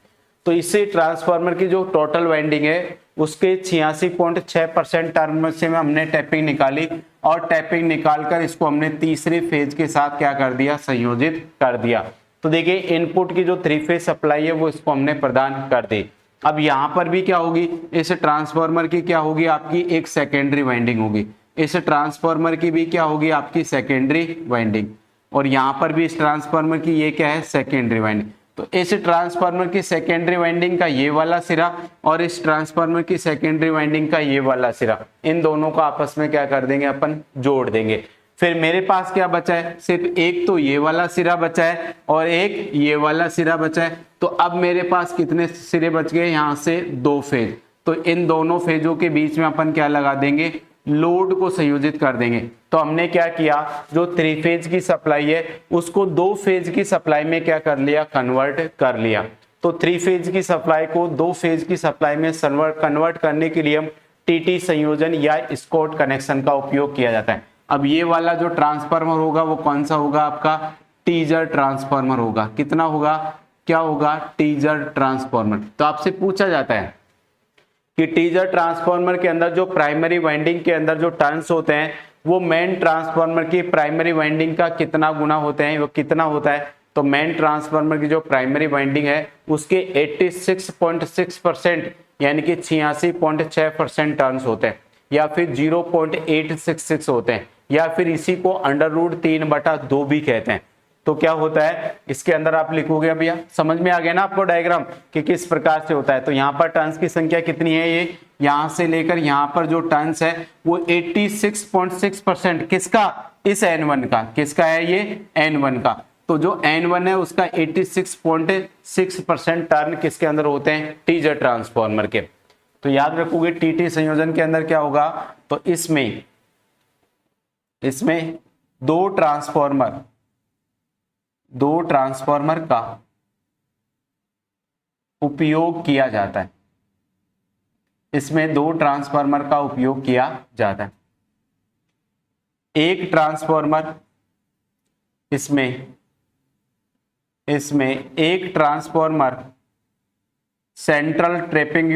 तो इससे ट्रांसफार्मर की जो टोटल वाइंडिंग है उसके 86.6% टर्म से हमने टैपिंग निकाली और टैपिंग निकालकर इसको हमने तीसरे फेज के साथ क्या कर दिया, संयोजित कर दिया। तो देखिए इनपुट की जो 3 फेज सप्लाई है वो इसको हमने प्रदान कर दी। अब यहां पर भी क्या होगी, इस ट्रांसफार्मर की क्या होगी, आपकी एक सेकेंडरी वाइंडिंग होगी, इस ट्रांसफार्मर की भी क्या होगी, आपकी सेकेंडरी वाइंडिंग, और यहां पर भी इस ट्रांसफार्मर की ये क्या है, सेकेंडरी वाइंडिंग। तो इस ट्रांसफार्मर की सेकेंडरी वाइंडिंग का ये वाला सिरा और इस ट्रांसफार्मर की सेकेंडरी वाइंडिंग का ये वाला सिरा, इन दोनों को आपस में क्या कर देंगे, अपन जोड़ देंगे। फिर मेरे पास क्या बचा है, सिर्फ एक तो ये वाला सिरा बचा है और एक ये वाला सिरा बचा है। तो अब मेरे पास कितने सिरे बच गए, यहां से 2 फेज। तो इन दोनों फेजों के बीच में अपन क्या लगा देंगे, लोड को संयोजित कर देंगे। तो हमने क्या किया, जो 3 फेज की सप्लाई है उसको 2 फेज की सप्लाई में क्या कर लिया, कन्वर्ट कर लिया। तो 3 फेज की सप्लाई को 2 फेज की सप्लाई में कन्वर्ट करने के लिए हम टीटी संयोजन या स्कॉट कनेक्शन का उपयोग किया जाता है। अब ये वाला जो ट्रांसफार्मर होगा वो कौन सा होगा, आपका टीजर ट्रांसफार्मर होगा। कितना होगा, क्या होगा, टीजर ट्रांसफार्मर। तो आपसे पूछा जाता है कि टीजर ट्रांसफार्मर के अंदर जो प्राइमरी वाइंडिंग के अंदर जो टर्न्स होते हैं वो मेन ट्रांसफार्मर की प्राइमरी वाइंडिंग का कितना गुना होते हैं, वो कितना होता है। तो मेन ट्रांसफार्मर की जो प्राइमरी वाइंडिंग है उसके 86.6% यानी कि 86.6% टर्न्स होते हैं, या फिर 0.866 होते हैं, या फिर इसी को √3/2 भी कहते हैं। तो क्या होता है, इसके अंदर आप लिखोगे, भैया समझ में आ गया ना आपको डायग्राम कि किस प्रकार से होता है। तो यहाँ पर टर्न्स की संख्या कितनी है, ये यहां से लेकर यहां पर जो टर्न्स है वो 86.6% किसका, इस N1 का, किसका है ये N1 का। तो जो N1 है उसका 86.6% टर्न किसके अंदर होते हैं, टीजर ट्रांसफार्मर के। तो याद रखोगे टीटी संयोजन के अंदर क्या होगा, तो इसमें दो ट्रांसफार्मर का उपयोग किया जाता है, इसमें 2 ट्रांसफार्मर का उपयोग किया जाता है। एक ट्रांसफार्मर इसमें एक ट्रांसफार्मर सेंट्रल टैपिंग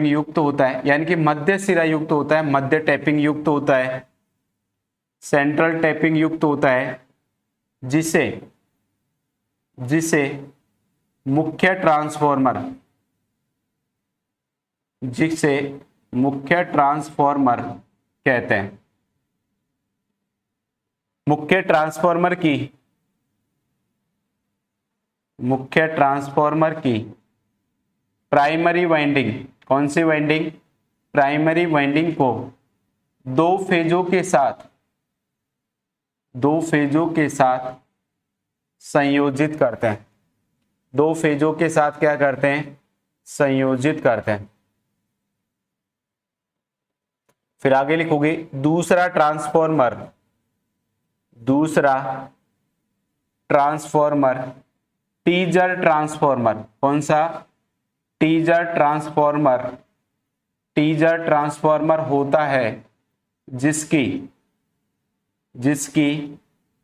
युक्त होता है, यानी कि मध्य सिरा युक्त होता है, मध्य टैपिंग युक्त होता है, सेंट्रल टैपिंग युक्त होता है, जिसे मुख्य ट्रांसफार्मर कहते हैं। मुख्य ट्रांसफार्मर की प्राइमरी वाइंडिंग, कौन सी वाइंडिंग, प्राइमरी वाइंडिंग को 2 फेजों के साथ संयोजित करते हैं। 2 फेजों के साथ क्या करते हैं, संयोजित करते हैं। फिर आगे लिखोगे दूसरा ट्रांसफार्मर टीजर ट्रांसफार्मर, कौन सा, टीजर ट्रांसफार्मर होता है जिसकी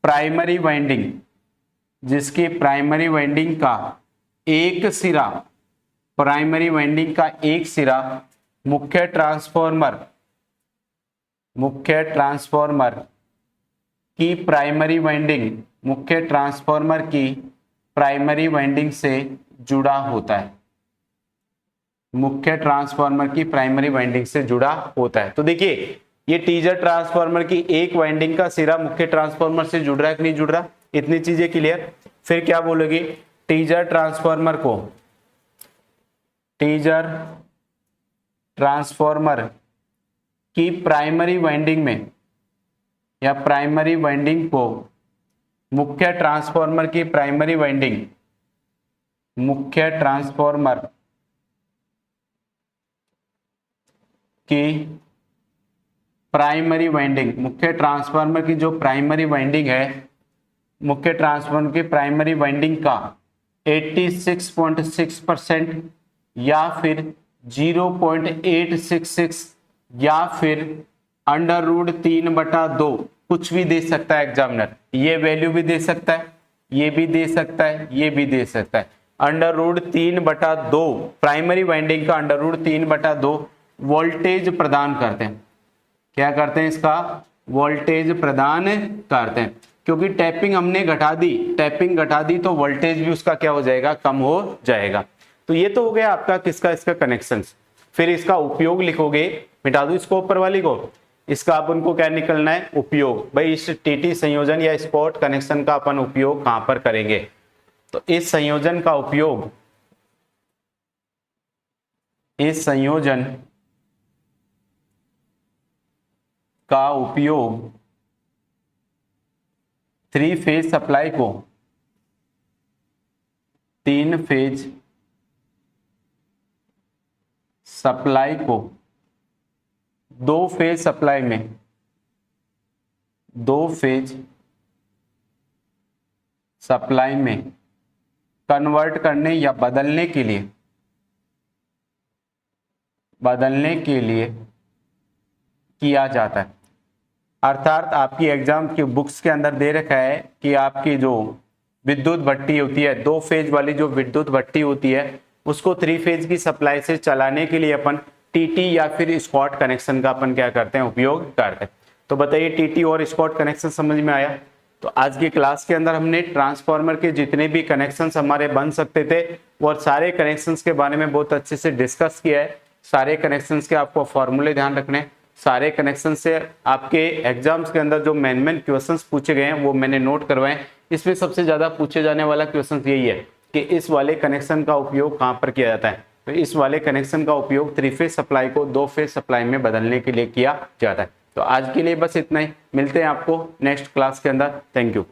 प्राइमरी वाइंडिंग, जिसकी प्राइमरी वाइंडिंग का एक सिरा, प्राइमरी वाइंडिंग का एक सिरा मुख्य ट्रांसफॉर्मर की प्राइमरी वाइंडिंग, मुख्य ट्रांसफॉर्मर की प्राइमरी वाइंडिंग से जुड़ा होता है, मुख्य ट्रांसफॉर्मर की प्राइमरी वाइंडिंग से जुड़ा होता है। तो देखिए ये टीजर ट्रांसफॉर्मर की एक वाइंडिंग का सिरा मुख्य ट्रांसफॉर्मर से जुड़ रहा है कि नहीं जुड़ रहा, इतनी चीजें क्लियर। फिर क्या बोलोगे, टीजर ट्रांसफॉर्मर को, टीजर ट्रांसफॉर्मर की प्राइमरी वाइंडिंग में या प्राइमरी वाइंडिंग को मुख्य ट्रांसफॉर्मर की प्राइमरी वाइंडिंग, मुख्य ट्रांसफॉर्मर की प्राइमरी वाइंडिंग, मुख्य ट्रांसफार्मर की जो प्राइमरी वाइंडिंग है, मुख्य ट्रांसफार्मर की प्राइमरी वाइंडिंग का 86.6% या फिर 0.866 या फिर √3/2 कुछ भी दे सकता है एग्जामिनर। ये वैल्यू भी दे सकता है, ये भी दे सकता है, ये भी दे सकता है। √3/2 प्राइमरी वाइंडिंग का √3/2 वोल्टेज प्रदान करते हैं। क्या करते हैं, इसका वोल्टेज प्रदान करते हैं, क्योंकि टैपिंग हमने घटा दी, टैपिंग घटा दी तो वोल्टेज भी उसका क्या हो जाएगा, कम हो जाएगा। तो ये तो हो गया आपका किसका, इसका कनेक्शन। फिर इसका उपयोग लिखोगे, मिटा दो इसको ऊपर वाली को, इसका अपन को क्या निकलना है, उपयोग। भाई इस टीटी संयोजन या स्पॉट कनेक्शन का अपन उपयोग कहां पर करेंगे, तो इस संयोजन का उपयोग, इस संयोजन का उपयोग 3 फेज सप्लाई को 3 फेज सप्लाई को 2 फेज सप्लाई में, 2 फेज सप्लाई में कन्वर्ट करने या बदलने के लिए किया जाता है। अर्थात आपकी एग्जाम की बुक्स के अंदर दे रखा है कि आपकी जो विद्युत भट्टी होती है, 2 फेज वाली जो विद्युत भट्टी होती है, उसको 3 फेज की सप्लाई से चलाने के लिए अपन टीटी या फिर स्पॉट कनेक्शन का अपन क्या करते हैं, उपयोग करते हैं। तो बताइए टीटी और स्पॉट कनेक्शन समझ में आया। तो आज की क्लास के अंदर हमने ट्रांसफार्मर के जितने भी कनेक्शंस हमारे बन सकते थे और सारे कनेक्शंस के बारे में बहुत अच्छे से डिस्कस किया है। सारे कनेक्शंस के आपको फॉर्मूले ध्यान रखने हैं। सारे कनेक्शन से आपके एग्जाम्स के अंदर जो मेन क्वेश्चंस पूछे गए हैं वो मैंने नोट करवाए। इसमें सबसे ज्यादा पूछे जाने वाला क्वेश्चन यही है कि इस वाले कनेक्शन का उपयोग कहां पर किया जाता है। तो इस वाले कनेक्शन का उपयोग 3 फेज सप्लाई को 2 फेज सप्लाई में बदलने के लिए किया जाता है। तो आज के लिए बस इतना ही, मिलते हैं आपको नेक्स्ट क्लास के अंदर। Thank you.